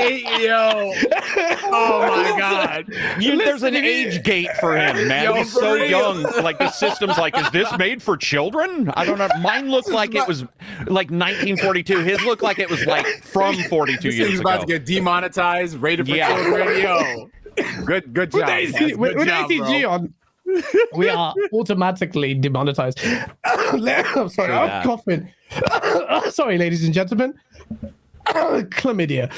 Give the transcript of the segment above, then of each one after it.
Yo. Oh my God. There's an age gate for him, man. He's so young. Like, the system's like, is this made for children? I don't know. Mine looked like it was like 1942. His looked like it was like from 42 years ago. He's about to get demonetized, rated for children. Yo. Good job. With ACG on, we are automatically demonetized. I'm sorry, I'm coughing. Sorry, ladies and gentlemen. Chlamydia.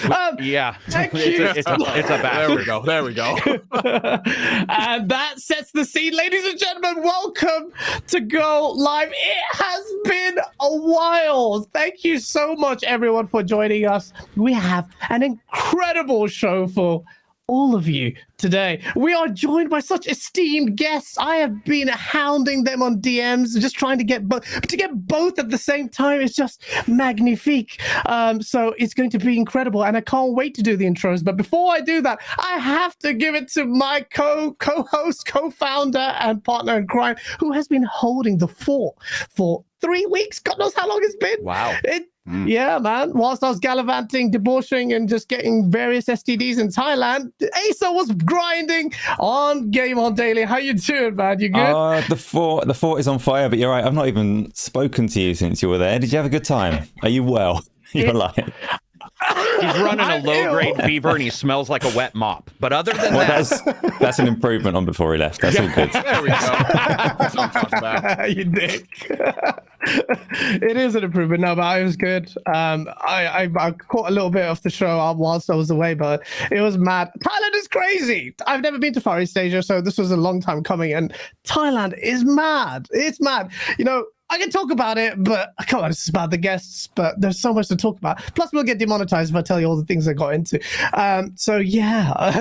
Thank you. It's a bastard. There we go. And that sets the scene, ladies and gentlemen. Welcome to Go Live. It has been a while. Thank you so much, everyone, for joining us. We have an incredible show for all of you today. We are joined by such esteemed guests. I have been hounding them on DMs, just trying to get both. But to get both at the same time is just magnifique. So it's going to be incredible, and I can't wait to do the intros. But before I do that, I have to give it to my co-host, co-founder, and partner in crime, who has been holding the fort for 3 weeks. God knows how long it's been. Wow. Yeah, man. Whilst I was gallivanting, debauching, and just getting various STDs in Thailand, Asa was grinding on GameOnDaily. How you doing, man? You good? The fort is on fire, but you're right. I've not even spoken to you since you were there. Did you have a good time? Are you well? You're lying. He's running a low-grade fever, and he smells like a wet mop. But other than that's an improvement on before he left. That's all good. There we go. That's what I'm talking about. You dick. It is an improvement. No, but I was good. I caught a little bit of the show whilst I was away, but it was mad. Thailand is crazy. I've never been to Far East Asia, so this was a long time coming, and Thailand is mad. It's mad. You know, I can talk about it, but come on, this is about the guests, but there's so much to talk about. Plus, we'll get demonetized if I tell you all the things I got into. So yeah, I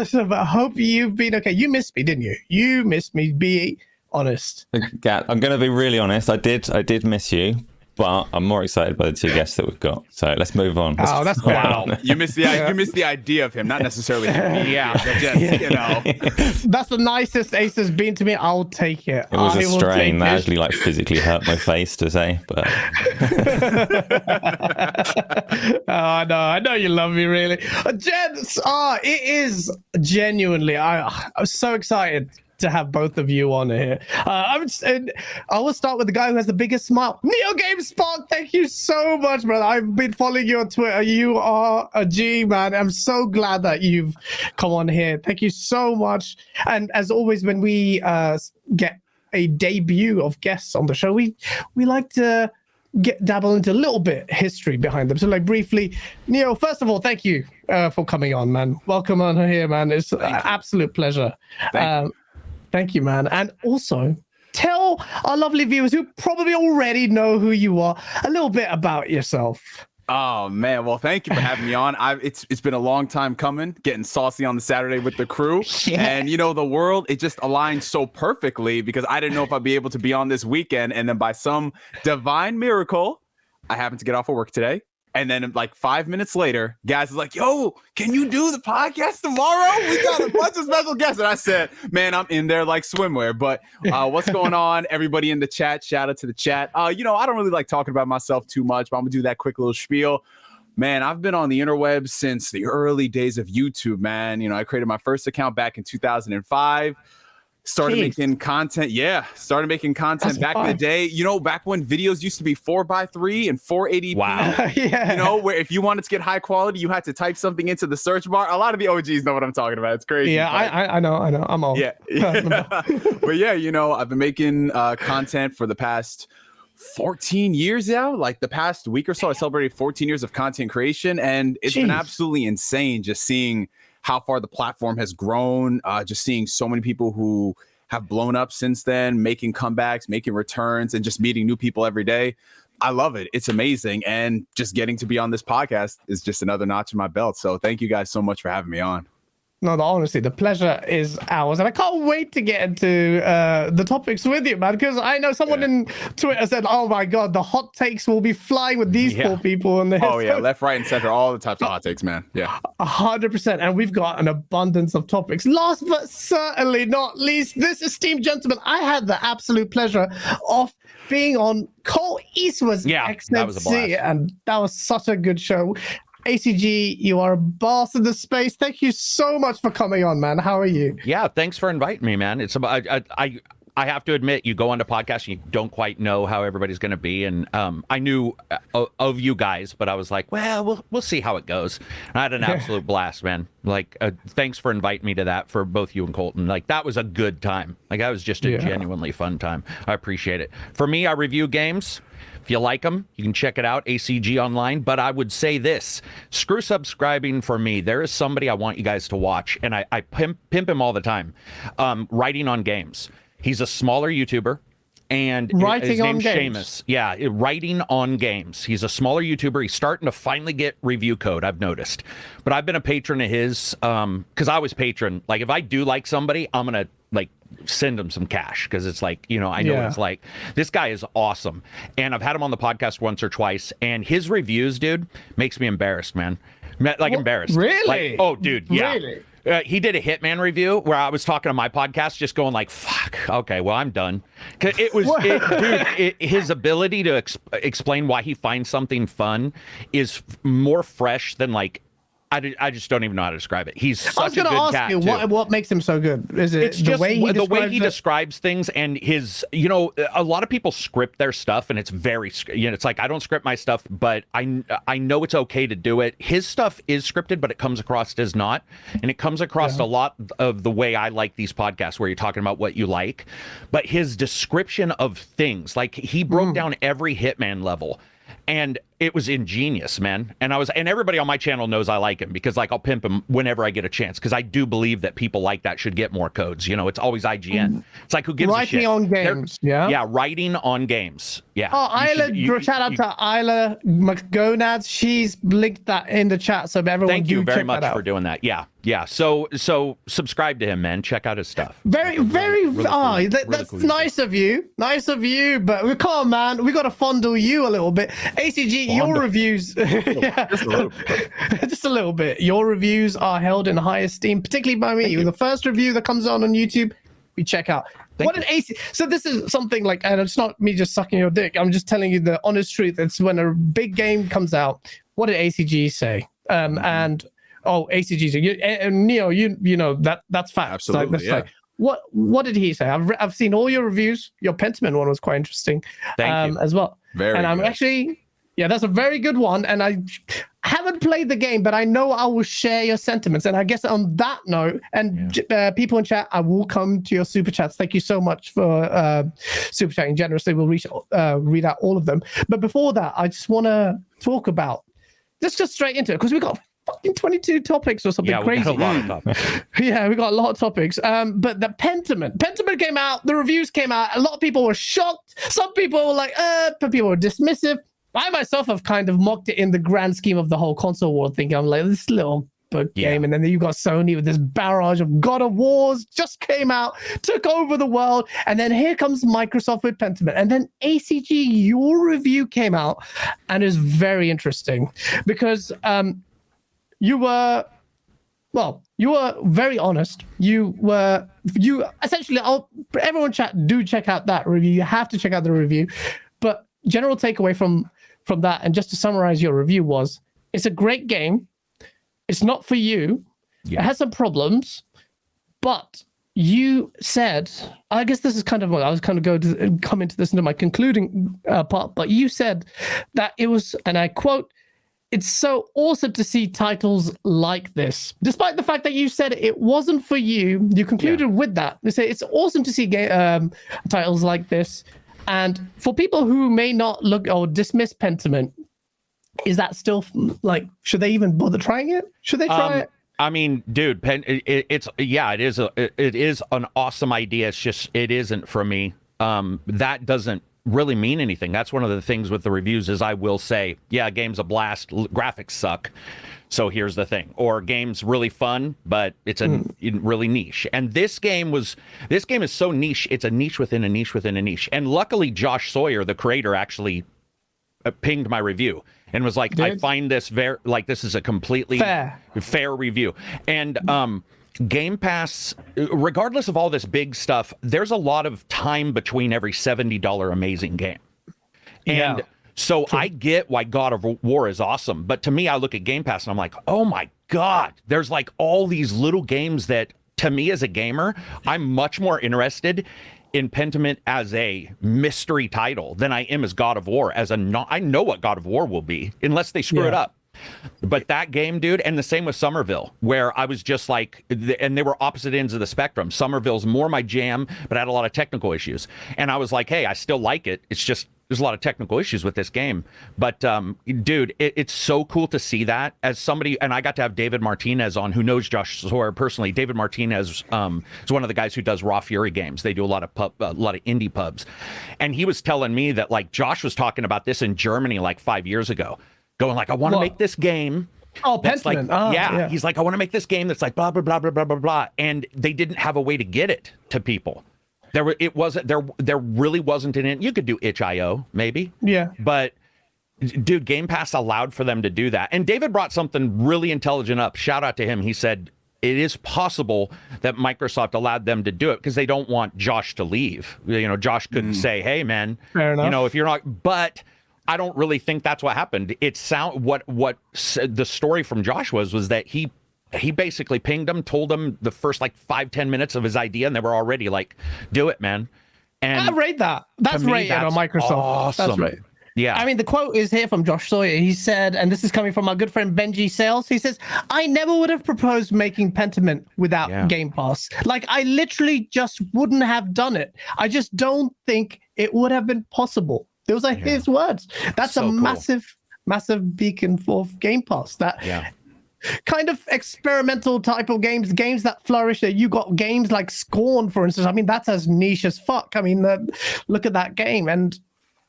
hope you've been okay. You missed me, didn't you? You missed me. Be honest. Gat, I'm going to be really honest. I did miss you, but I'm more excited by the two guests that we've got. So let's move on. Oh, that's wow. You missed the idea of him, not necessarily him. You know. That's the nicest Ace has been to me. I'll take it. It was a strain that actually like physically hurt my face to say, but I know you love me, really. Gents, it is genuinely, I was so excited to have both of you on here. I will start with the guy who has the biggest smile. Neo Game Spark, thank you so much, brother. I've been following you on Twitter. You are a G, man. I'm so glad that you've come on here. Thank you so much. And as always, when we get a debut of guests on the show, we like to dabble into a little bit history behind them. So like briefly, Neo, first of all, thank you for coming on, man. Welcome on here, man. It's an absolute pleasure. Thank you, man. And also, tell our lovely viewers who probably already know who you are a little bit about yourself. Oh man, well, thank you for having me on. It's been a long time coming, getting saucy on the Saturday with the crew, and you know, the world, it just aligned so perfectly because I didn't know if I'd be able to be on this weekend, and then by some divine miracle, I happened to get off of work today. And then like 5 minutes later, guys is like, yo, can you do the podcast tomorrow? We got a bunch of special guests. And I said, man, I'm in there like swimwear. But what's going on? Everybody in the chat, shout out to the chat. You know, I don't really like talking about myself too much, but I'm going to do that quick little spiel. Man, I've been on the interwebs since the early days of YouTube, man. You know, I created my first account back in 2005. Started making content. Started making content back in the day. You know, back when videos used to be 4:3 and 480p. Wow. You know, where if you wanted to get high quality, you had to type something into the search bar. A lot of the OGs know what I'm talking about. It's crazy. Yeah, I know. I'm old. Yeah. But yeah, you know, I've been making content for the past 14 years now. Like the past week or so, I celebrated 14 years of content creation, and it's been absolutely insane just seeing how far the platform has grown, just seeing so many people who have blown up since then, making comebacks, making returns, and just meeting new people every day. I love it. It's amazing. And just getting to be on this podcast is just another notch in my belt. So thank you guys so much for having me on. No, honestly, the pleasure is ours. And I can't wait to get into the topics with you, man, because I know someone in Twitter said, oh my God, the hot takes will be flying with these four people. And left, right, and center, all the types of hot takes, man. Yeah. 100%. And we've got an abundance of topics. Last but certainly not least, this esteemed gentleman, I had the absolute pleasure of being on Cole Eastwood's that was a blast. and that was such a good show. ACG, you are a boss in the space. Thank you so much for coming on, man. How are you? Yeah, thanks for inviting me, man. It's about I have to admit, you go onto podcasts and you don't quite know how everybody's going to be. And I knew of you guys, but I was like, well, we'll see how it goes. And I had an absolute blast, man. Like, thanks for inviting me to that for both you and Colton. Like, that was a good time. Like, that was just a genuinely fun time. I appreciate it. For me, I review games. If you like them, you can check it out, ACG Online. But I would say this, screw subscribing for me. There is somebody I want you guys to watch, and I pimp him all the time, writing on games. He's a smaller YouTuber, and his name's Seamus. Yeah, writing on games. He's a smaller YouTuber. He's starting to finally get review code, I've noticed. But I've been a patron of his because I was patron. Like, if I do like somebody, I'm going to, like, send him some cash because it's like, you know, I know what it's like. This guy is awesome. And I've had him on the podcast once or twice. And his reviews, dude, makes me embarrassed, man. Like, embarrassed. Really? Like, oh, dude, yeah. Really? He did a Hitman review where I was talking on my podcast, just going like, "Fuck, okay, well, I'm done." Cause it was, his ability to explain why he finds something fun is more fresh than like. I just don't even know how to describe it. He's such a good cat. I was going to ask you, what makes him so good? Is it it's just the way he describes things, and his, you know, a lot of people script their stuff, and it's very, you know, it's like, I don't script my stuff, but I know it's okay to do it. His stuff is scripted, but it comes across as not, and it comes across a lot of the way I like these podcasts, where you're talking about what you like, but his description of things, like he broke down every Hitman level. And it was ingenious, man. And everybody on my channel knows I like him because, like, I'll pimp him whenever I get a chance because I do believe that people like that should get more codes. You know, it's always IGN. It's like, who gives a shit? Writing on games, yeah, writing on games. Yeah. Oh, shout out to Isla McGonads. She's linked that in the chat, so everyone. Thank you very much for doing that. Yeah. So subscribe to him, man. Check out his stuff. Very cool. That's cool. Nice of you. Nice of you. But come on, man. We got to fondle you a little bit. ACG, your reviews. Just a little bit. Your reviews are held in high esteem, particularly by me. The first review that comes on YouTube, we check out. So this is something like, and it's not me just sucking your dick. I'm just telling you the honest truth. It's when a big game comes out. What did ACG say? ACG. And Neo, you know that's fact. Absolutely. Like, what did he say? I've seen all your reviews. Your Pentiment one was quite interesting. Thank you. As well. Very. And I'm good. Actually, that's a very good one. And I haven't played the game, but I know I will share your sentiments. And I guess on that note, and people in chat, I will come to your super chats. Thank you so much for super chatting generously. We'll read out all of them. But before that, I just want to talk about. Let's just straight into it because we got fucking 22 topics or something crazy. We got a lot of topics. Yeah, we got a lot of topics. But the Pentiment came out. The reviews came out. A lot of people were shocked. Some people were like, but people were dismissive. I myself have kind of mocked it in the grand scheme of the whole console war thing. I'm like, this little game, and then you got Sony with this barrage of God of Wars just came out, took over the world, and then here comes Microsoft with Pentiment, and then ACG, your review came out, and is very interesting because you were very honest. You essentially, everyone check out that review. You have to check out the review, but general takeaway from that, and just to summarize your review, was it's a great game. It's not for you. It has some problems, but you said, I guess this is kind of what I was kind of going to come into this into my concluding part, but you said that it was, and I quote, "It's so awesome to see titles like this." Despite the fact that you said it wasn't for you, you concluded with that. You say it's awesome to see titles like this. And for people who may not look or dismiss Pentiment, is that still like, should they even bother trying it? Should they try it? I mean, dude, it is an awesome idea. It's just, it isn't for me. That doesn't really mean anything. That's one of the things with the reviews is I will say, yeah, game's a blast, graphics suck. So here's the thing. Or game's really fun, but it's really niche. And this game is so niche. It's a niche within a niche within a niche. And luckily, Josh Sawyer, the creator, actually pinged my review and was like, I find this this is a completely fair review. And Game Pass, regardless of all this big stuff, there's a lot of time between every $70 amazing game. And So I get why God of War is awesome, but to me, I look at Game Pass and I'm like, oh my God, there's like all these little games that, to me as a gamer, I'm much more interested in Pentiment as a mystery title than I am as God of War. I know what God of War will be, unless they screw it up. But that game, dude, and the same with Somerville, where I was just like, and they were opposite ends of the spectrum. Somerville's more my jam, but I had a lot of technical issues. And I was like, hey, I still like it. It's just, there's a lot of technical issues with this game. But, dude, it's so cool to see that as somebody, and I got to have David Martinez on, who knows Josh Sawyer personally. David Martinez is one of the guys who does Raw Fury games. They do a lot of indie pubs. And he was telling me that, like, Josh was talking about this in Germany like 5 years ago. Going like, I want to make this game. Oh, Pentiment. Like, yeah. He's like, I want to make this game that's like blah, blah, blah, blah, blah, blah, blah. And they didn't have a way to get it to people. There really wasn't an, you could do itch.io maybe. Yeah. But dude, Game Pass allowed for them to do that. And David brought something really intelligent up. Shout out to him. He said, it is possible that Microsoft allowed them to do it because they don't want Josh to leave. You know, Josh could say, hey man, fair enough. You know, if you're not, but I don't really think that's what happened. What the story from Josh was that he basically pinged them, told them the first like 5-10 minutes of his idea, and they were already like, do it, man. And I rate that. That's rated on Microsoft. Awesome. That's right. Yeah. I mean, the quote is here from Josh Sawyer. He said, and this is coming from our good friend Benji Sales. He says, I never would have proposed making Pentiment without Game Pass. Like, I literally just wouldn't have done it. I just don't think it would have been possible. Those are his words. That's so a massive, massive beacon for Game Pass. That kind of experimental type of games that flourish. You got games like Scorn, for instance. I mean, that's as niche as fuck. I mean, look at that game. And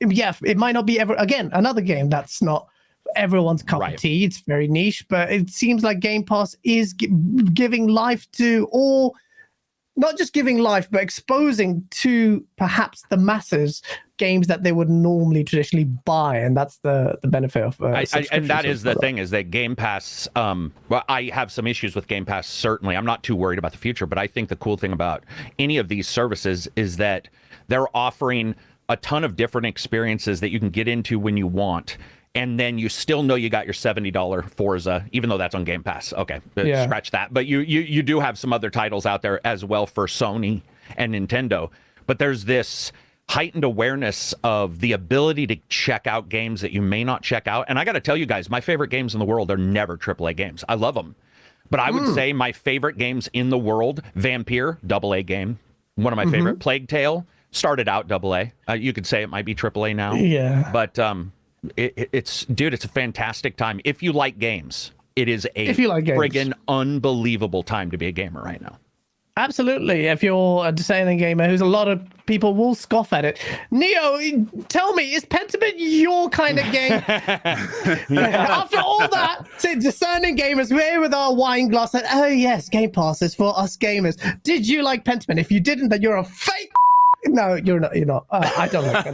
yeah, it might not be another game that's not everyone's cup of tea. It's very niche, but it seems like Game Pass is giving life to all, not just giving life, but exposing to perhaps the masses games that they would normally traditionally buy, and that's the benefit of and that is the thing, is that Game Pass, well, I have some issues with Game Pass, certainly. I'm not too worried about the future, but I think the cool thing about any of these services is that they're offering a ton of different experiences that you can get into when you want, and then you still know you got your $70 Forza, even though that's on Game Pass. Okay, scratch that. But you do have some other titles out there as well for Sony and Nintendo. But there's this heightened awareness of the ability to check out games that you may not check out. And I got to tell you guys, my favorite games in the world are never AAA games. I love them. But I would say my favorite games in the world, Vampire, AA game, one of my favorite. Plague Tale, started out AA. You could say it might be AAA now. Yeah. But it's a fantastic time. If you like games, it is a friggin' unbelievable time to be a gamer right now. Absolutely. If you're a discerning gamer, who's a lot of people will scoff at it. Neo, tell me, is Pentiment your kind of game? After all that, say discerning gamers, we're here with our wine glass. And, oh yes, Game Pass is for us gamers. Did you like Pentiment? If you didn't, then you're a fake. No, you're not. You're not. I don't like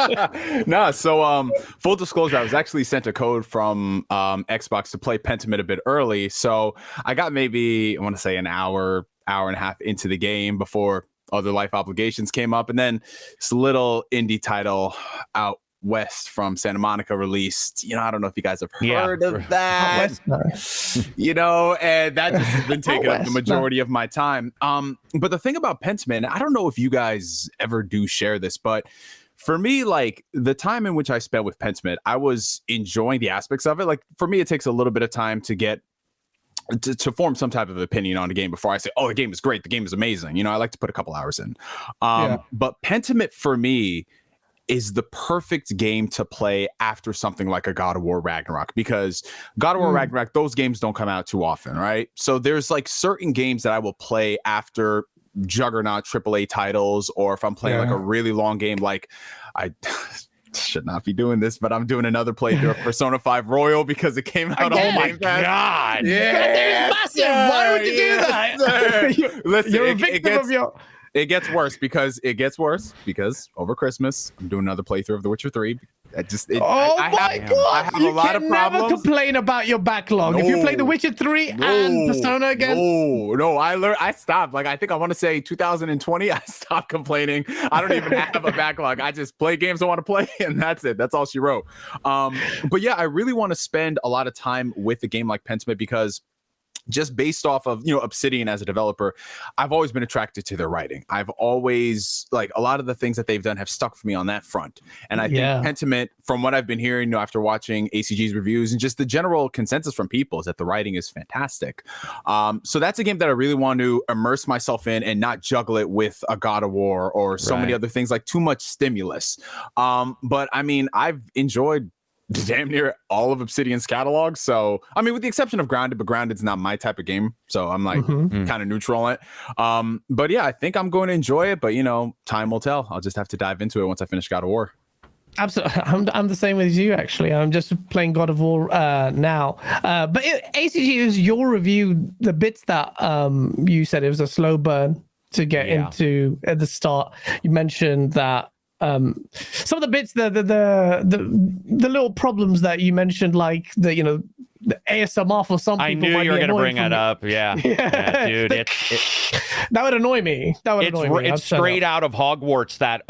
it. No, so full disclosure, I was actually sent a code from Xbox to play Pentiment a bit early. So I got maybe, I want to say an hour and a half into the game before other life obligations came up. And then this little indie title out west from Santa Monica released. You know, I don't know if you guys have heard of that. You know, and that just has been taking up the majority of my time. But the thing about Pentiment, I don't know if you guys ever do share this, but for me, like the time in which I spent with Pentiment, I was enjoying the aspects of it. Like for me, it takes a little bit of time to get to form some type of opinion on a game before I say, oh, the game is great, the game is amazing. You know, I like to put a couple hours in. But Pentiment for me is the perfect game to play after something like a God of War Ragnarok, because God of War Ragnarok, those games don't come out too often, right? So there's like certain games that I will play after juggernaut AAA titles, or if I'm playing like a really long game, like I should not be doing this, but I'm doing another playthrough of Persona 5 Royal because it came out on Game Pass. God. Yeah, massive. Why would you do that? Listen, you're a victim of your... It gets worse because over Christmas, I'm doing another playthrough of The Witcher 3 Oh my God! I have you a lot can of never problems. complain about your backlog. If you play The Witcher 3 and Persona again. No, I stopped. Like, I think I want to say 2020, I stopped complaining. I don't even have a backlog. I just play games I want to play, and that's it. That's all she wrote. But yeah, I really want to spend a lot of time with a game like Pentiment because just based off of, Obsidian as a developer, I've always been attracted to their writing. I've always, like, a lot of the things that they've done have stuck for me on that front. And I think Pentiment, from what I've been hearing, after watching ACG's reviews and just the general consensus from people, is that the writing is fantastic. So that's a game that I really want to immerse myself in and not juggle it with a God of War or so many other things, like too much stimulus. But I mean, I've enjoyed damn near all of Obsidian's catalog. So, I mean, with the exception of Grounded, but Grounded's not my type of game. So I'm like kind of neutral on it. But yeah, I think I'm going to enjoy it. But, time will tell. I'll just have to dive into it once I finish God of War. Absolutely. I'm the same as you, actually. I'm just playing God of War now. But ACG, is your review, the bits that you said it was a slow burn to get into at the start. You mentioned that some of the bits, the little problems that you mentioned, like the ASMR for some people. I knew you were going to bring it up. Yeah, dude, that would annoy me. It's straight out of Hogwarts. That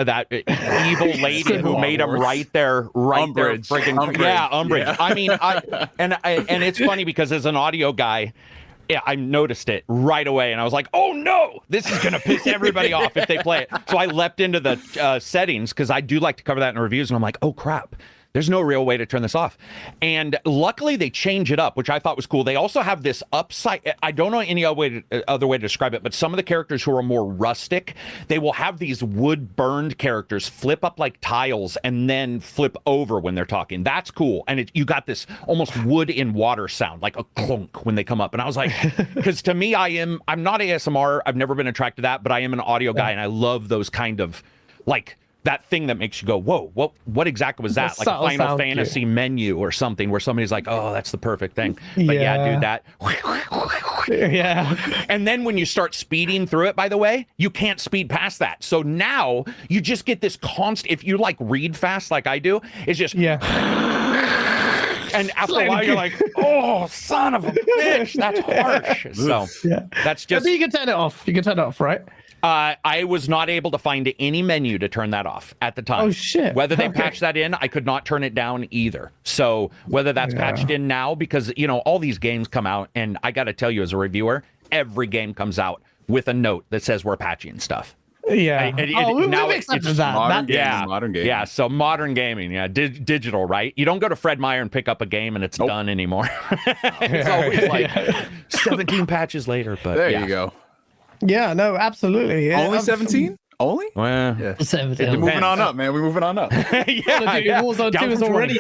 evil lady who made him write their friggin' Umbridge. Yeah. I mean, and it's funny because as an audio guy, I noticed it right away, and I was like, "Oh no, this is gonna piss everybody off if they play it." So I leapt into the settings because I do like to cover that in reviews, and I'm like, "Oh crap, there's no real way to turn this off." And luckily, they change it up, which I thought was cool. They also have this upside. I don't know any other way to describe it, but some of the characters who are more rustic, they will have these wood burned characters flip up like tiles and then flip over when they're talking. That's cool, and you got this almost wood in water sound, like a clunk when they come up. And I was like, because to me, I'm not ASMR. I've never been attracted to that, but I am an audio guy, and I love those kind of like. That thing that makes you go, whoa, what exactly was that? Like a Final Fantasy menu or something where somebody's like, oh, that's the perfect thing. But yeah, dude, that. Yeah. And then when you start speeding through it, by the way, you can't speed past that. So now you just get this constant, if you like read fast like I do, it's just. Yeah. And after a while, you're like, oh, son of a bitch, that's harsh. So that's just. But you can turn it off. You can turn it off, right? I was not able to find any menu to turn that off at the time. Oh, shit. Whether they patched that in, I could not turn it down either. So whether that's patched in now, because, all these games come out, and I got to tell you as a reviewer, every game comes out with a note that says we're patching stuff. Yeah. Now we've accepted it's that. Modern gaming. Yeah, so modern gaming, digital, right? You don't go to Fred Meyer and pick up a game and it's done anymore. It's always like 17 patches later. But there you go. Yeah, no, absolutely. Yeah, only 17? Only? Well, yeah. 17. We're moving on up, man. We're moving on up. Warzone 2 is already.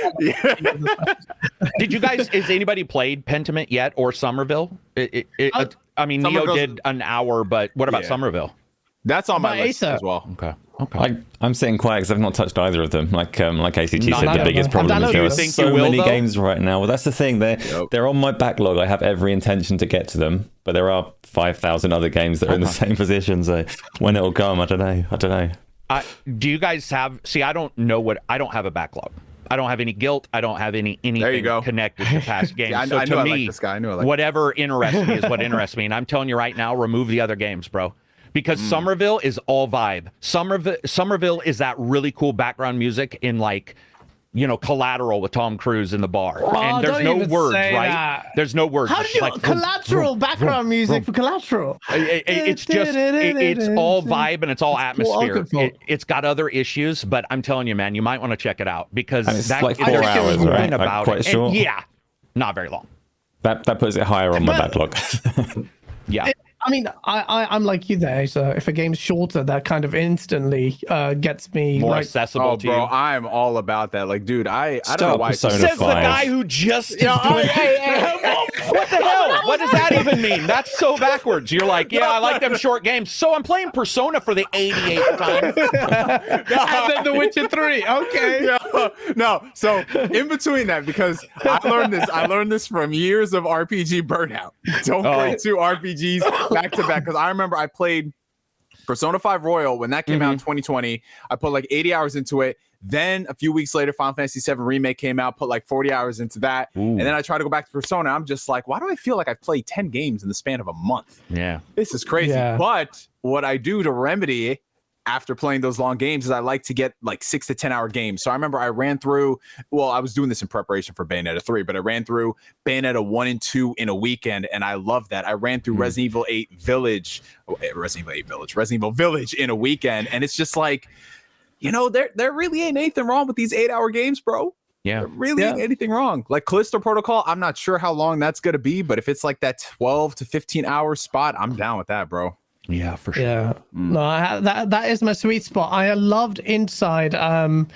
Did you guys? Has anybody played Pentiment yet or Somerville? I mean, Neo did an hour, but what about Somerville? That's on my list as well. Okay. I'm sitting quiet because I've not touched either of them. Like ACG said, the biggest problem is there are so many games right now. Well, that's the thing. They're on my backlog. I have every intention to get to them, but there are 5,000 other games that are in the same position. So when it'll come, I don't know. Do you guys have? See, I don't have a backlog. I don't have any guilt. I don't have anything connected to past games. I like this guy. Whatever interests me is what interests me. And I'm telling you right now, remove the other games, bro. Because Somerville is all vibe. Somerville is that really cool background music in like, Collateral with Tom Cruise in the bar. And there's no words, right? That. There's no words. How do you Collateral background music for Collateral? It's just it's all vibe and it's all atmosphere. It's got other issues, but I'm telling you, man, you might want to check it out because it's like 4 hours, right? About quite short. Yeah, not very long. That puts it higher on my backlog. Yeah. I mean, I'm like you there. So if a game's shorter, that kind of instantly gets me more accessible to you. I'm all about that. Like, dude, I don't know why. Says the guy who just. What the hell? What does that even mean? That's so backwards. You're like, I like them short games. So I'm playing Persona for the 88th time. And then The Witcher 3. Okay. No. So in between that, because I learned this from years of RPG burnout. Don't play 2 RPGs back to back, because I remember I played Persona 5 Royal when that came out in 2020. I put like 80 hours into it. Then a few weeks later, Final Fantasy VII Remake came out, put like 40 hours into that. Ooh. And then I tried to go back to Persona. I'm just like, why do I feel like I've played 10 games in the span of a month? Yeah. This is crazy. Yeah. But what I do to remedy after playing those long games is I like to get like 6 to 10 hour games. So I remember I ran through, well, I was doing this in preparation for Bayonetta 3, but I ran through Bayonetta 1 and 2 in a weekend, and I love that. I ran through Resident Evil Village in a weekend, and it's just like, you know, there really ain't anything wrong with these 8-hour games, bro. Yeah. There really ain't anything wrong. Like Callisto Protocol, I'm not sure how long that's going to be, but if it's like that 12 to 15 hour spot, I'm down with that, bro. Yeah, for sure. Yeah, no, that is my sweet spot. I loved Inside, and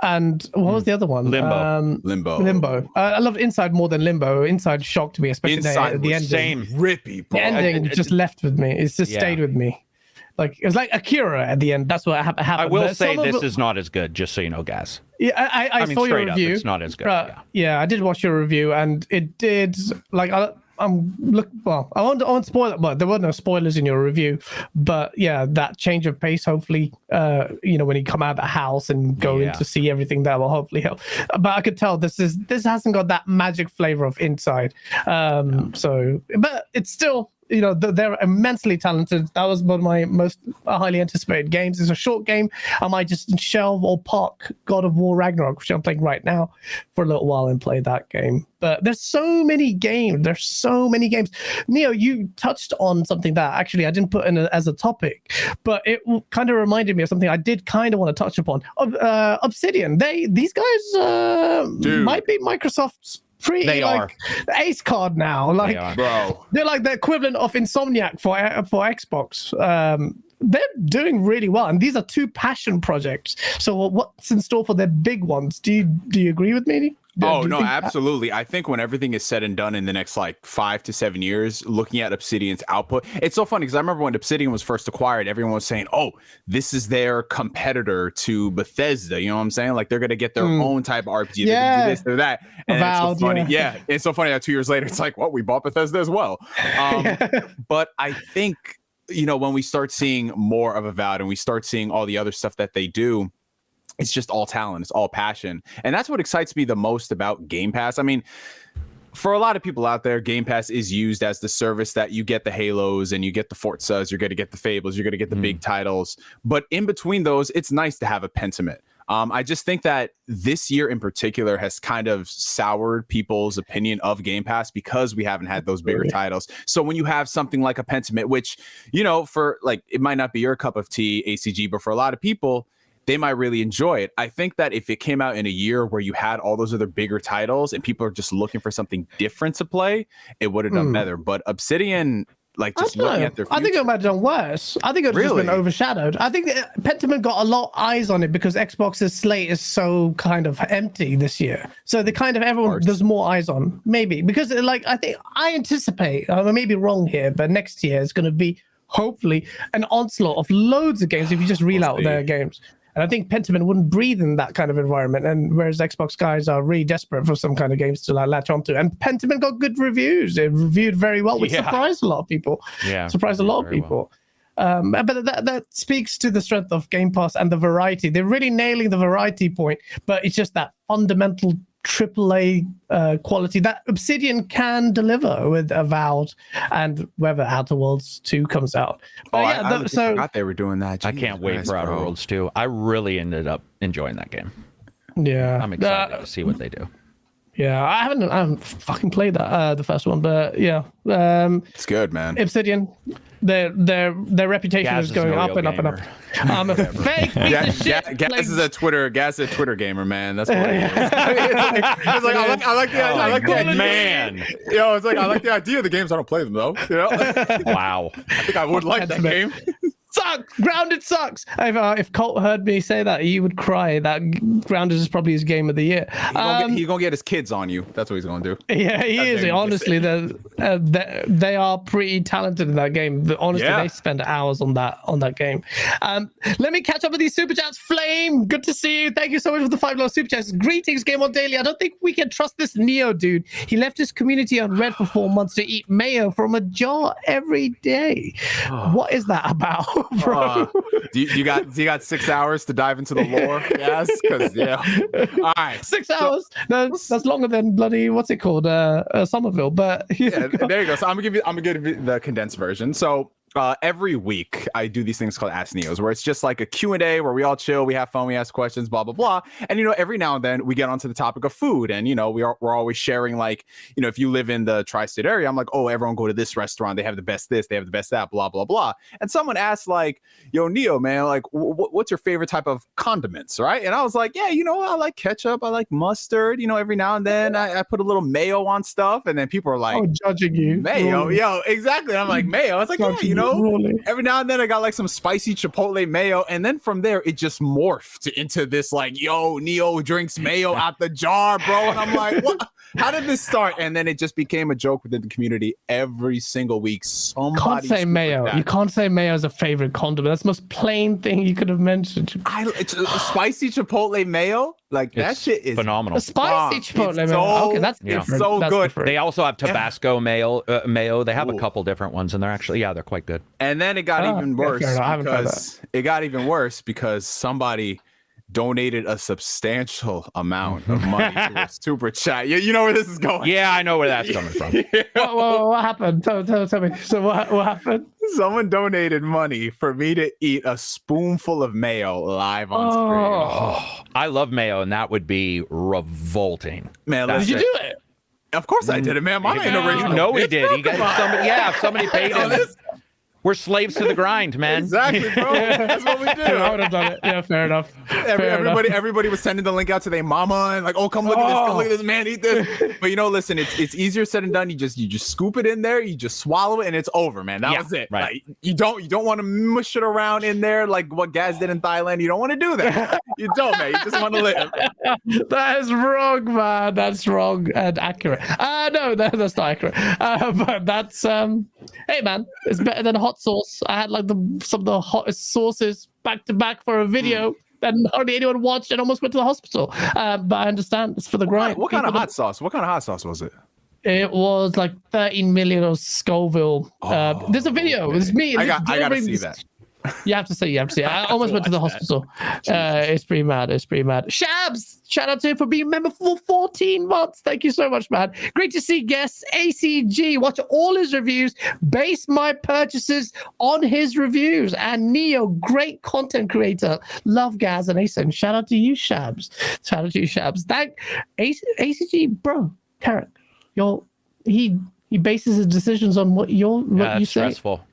what was the other one? Limbo. I loved Inside more than Limbo. Inside shocked me, especially Inside the ending. Same. Rippy, bro. The ending just left with me. It's just stayed with me. Like it was like Akira at the end. That's what happened. I will say this is not as good, just so you know, guys. Yeah, I mean, saw your straight up, review. it's not as good. Yeah, I did watch your review, and it did like I won't spoil it, but there were no spoilers in your review. But yeah, that change of pace, hopefully, you know, when you come out of the house and go in to see everything, that will hopefully help. But I could tell this hasn't got that magic flavor of Inside. So, but it's still, you know, they're immensely talented. That was one of my most highly anticipated games. It's a short game. I might just shelve or park God of War Ragnarok, which I'm playing right now, for a little while and play that game. But there's so many games. Neo, you touched on something that actually I didn't put in as a topic, but it kind of reminded me of something I did kind of want to touch upon. Obsidian. These guys might be Microsoft's pretty ace card now. Like, they're like the equivalent of Insomniac for Xbox. They're doing really well, and these are 2 passion projects. So what's in store for their big ones? Do you agree with me? No, absolutely. I think when everything is said and done in the next like 5 to 7 years, looking at Obsidian's output, it's so funny because I remember when Obsidian was first acquired, everyone was saying, oh, this is their competitor to Bethesda. You know what I'm saying? Like they're going to get their own type of RPG. They're going to do this, they're that. And it's so funny. Yeah. It's so funny that 2 years later, it's like, well, we bought Bethesda as well. But I think, you know, when we start seeing more of Avowed and we start seeing all the other stuff that they do, it's just all talent. It's all passion. And that's what excites me the most about Game Pass. I mean, for a lot of people out there, Game Pass is used as the service that you get the Halos and you get the Forzas, you're going to get the Fables, you're going to get the big titles. But in between those, it's nice to have a Pentiment. I just think that this year in particular has kind of soured people's opinion of Game Pass because we haven't had those bigger titles. So when you have something like a Pentiment, which, you know, for like, it might not be your cup of tea, ACG, but for a lot of people, they might really enjoy it. I think that if it came out in a year where you had all those other bigger titles and people are just looking for something different to play, it would have done better. But Obsidian, like just looking at their future, I think it might have done worse. I think it's just been overshadowed. I think Pentiment got a lot of eyes on it because Xbox's slate is so kind of empty this year. So the kind of everyone there's more eyes on, maybe because like I anticipate, I may be wrong here, but next year is going to be hopefully an onslaught of loads of games if you just reel out their games. And I think Pentiment wouldn't breathe in that kind of environment. And whereas Xbox guys are really desperate for some kind of games to like latch onto. And Pentiment got good reviews. It reviewed very well, which surprised a lot of people. Yeah, surprised a lot of people. But that speaks to the strength of Game Pass and the variety. They're really nailing the variety point, but it's just that fundamental AAA quality that Obsidian can deliver with Avowed and whether Outer Worlds 2 comes out. But I forgot they were doing that. I can't wait for Outer Worlds 2. I really ended up enjoying that game. Yeah, I'm excited to see what they do. Yeah, I haven't fucking played that the first one, but yeah, it's good, man. Obsidian, their reputation is going up and up and up. I'm a fake piece of shit. Gas is a Twitter gamer, man. That's what it is. It's like I like the idea. Man. Yo, it's like I like the idea of the games. I don't play them though. You know? Wow. I think I would like that game. Sucks. Grounded sucks. If Colt heard me say that, he would cry. That Grounded is probably his game of the year. He's gonna get his kids on you. That's what he's gonna do. Yeah, he is. Honestly, they are pretty talented in that game. Honestly, they spend hours on that game. Let me catch up with these super chats. Flame, good to see you. Thank you so much for the $5 super chats. Greetings, GameOnDaily. I don't think we can trust this Neo dude. He left his community unread for 4 months to eat mayo from a jar every day. What is that about? bro. Do you got 6 hours to dive into the lore? Yes, because All right, 6 hours. No, that's longer than bloody what's it called? Somerville. But yeah, there you go. So I'm gonna give you the condensed version. So every week I do these things called Ask Neos, where it's just like a Q&A where we all chill, we have fun, we ask questions, blah, blah, blah. And, every now and then we get onto the topic of food. And, we're always sharing, like, if you live in the tri-state area, I'm like, oh, everyone go to this restaurant. They have the best this, they have the best that, blah, blah, blah. And someone asked, like, yo, Neo, man, like, what's your favorite type of condiments, right? And I was like, yeah, I like ketchup. I like mustard. Every now and then I put a little mayo on stuff. And then people are like, oh, judging you. Mayo, yo, exactly. I'm like, mayo. I was like, yeah, every now and then I got like some spicy chipotle mayo, and then from there it just morphed into this like, yo, Neo drinks mayo out the jar, bro. And I'm like, what? How did this start? And then it just became a joke within the community every single week. Somebody can't say mayo. You can't say mayo is a favorite condiment. That's the most plain thing you could have mentioned. It's a spicy chipotle mayo. Like that shit is phenomenal. A spicy chipotle mayo. Okay, that's different. It's so that's good. Different. They also have Tabasco mayo. They have a couple different ones, and they're actually they're quite good. And then it got even worse because somebody donated a substantial amount of money to a super chat. You know where this is going. Yeah, I know where that's coming from. What happened? Tell me. So what happened? Someone donated money for me to eat a spoonful of mayo live on screen. I love mayo, and that would be revolting. Man, did you do it? Of course I did it, man. Mine ain't no original. No, he did. He got somebody paid him. We're slaves to the grind, man. Exactly, bro. That's what we do. I would have done it. Yeah, fair enough. Everybody was sending the link out to their mama and like, oh, come look at this, come look at this, man, eat this. But listen, it's easier said than done. You just scoop it in there, you just swallow it, and it's over, man. That was it. Right. Like, you don't want to mush it around in there like what Gaz did in Thailand. You don't want to do that. You don't, man. You just want to live. That is wrong, man. That's wrong and accurate. No, that's not accurate. But that's hey, man, it's better than hot sauce. I had like some of the hottest sauces back to back for a video that hardly anyone watched and almost went to the hospital. But I understand it's for the grind. What kind of hot sauce? What kind of hot sauce was it? It was like 13 million of Scoville. There's a video. It's me. I got to see that. You have to see. I almost went to the hospital. It's pretty mad. Shabs, shout out to him for being a member for 14 months. Thank you so much, man. Great to see guests. ACG, watch all his reviews. Base my purchases on his reviews. And Neo, great content creator. Love Gaz and Ace. And shout out to you, Shabs. Thank ACG, bro. Tarek, he bases his decisions on what you say. Stressful.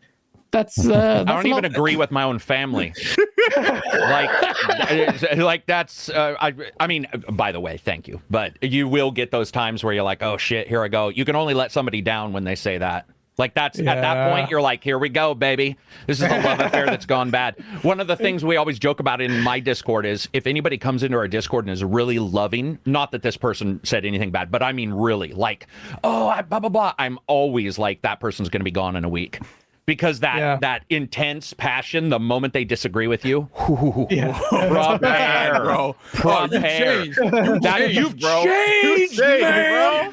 That's I don't even agree with my own family. like that's I mean, by the way, thank you, but you will get those times where you're like, oh shit, here I go. You can only let somebody down when they say that. Like that's at that point you're like, here we go, baby. This is a love affair that's gone bad. One of the things we always joke about in my Discord is if anybody comes into our Discord and is really loving, not that this person said anything bad, but I mean really, like, blah blah blah, I'm always like, that person's gonna be gone in a week. Because that intense passion, the moment they disagree with you, prepare, bro. Prepare. You've changed, man.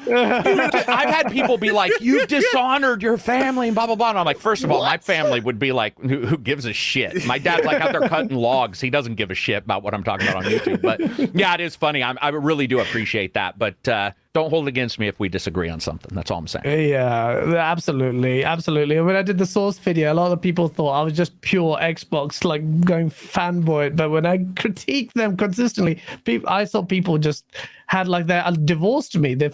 I've had people be like, you've dishonored your family and blah, blah, blah. And I'm like, first of all, my family would be like, who gives a shit? My dad's like out there cutting logs. He doesn't give a shit about what I'm talking about on YouTube. But yeah, it is funny. I really do appreciate that. But don't hold it against me if we disagree on something. That's all I'm saying. Yeah, absolutely. When I did the Source video, a lot of people thought I was just pure Xbox, like going fanboy. But when I critiqued them consistently, I saw people just had like they divorced me. I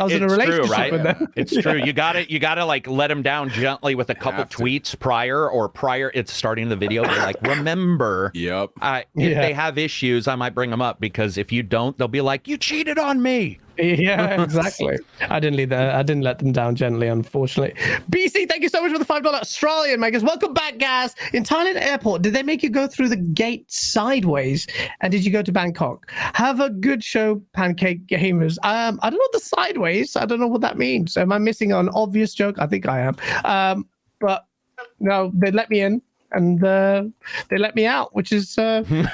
was in a relationship with them. It's true. You gotta like let them down gently with a couple tweets prior. It's starting the video. They're like, remember, if they have issues, I might bring them up, because if you don't, they'll be like, you cheated on me. Yeah, exactly. I didn't let them down gently, unfortunately. BC, thank you so much for the $5 Australian makers. Welcome back, guys. In Thailand airport, did they make you go through the gate sideways? And did you go to Bangkok? Have a good show, Pancake Gamers. I don't know the sideways. I don't know what that means. Am I missing an obvious joke? I think I am. But no, they let me in. And they let me out, which is let me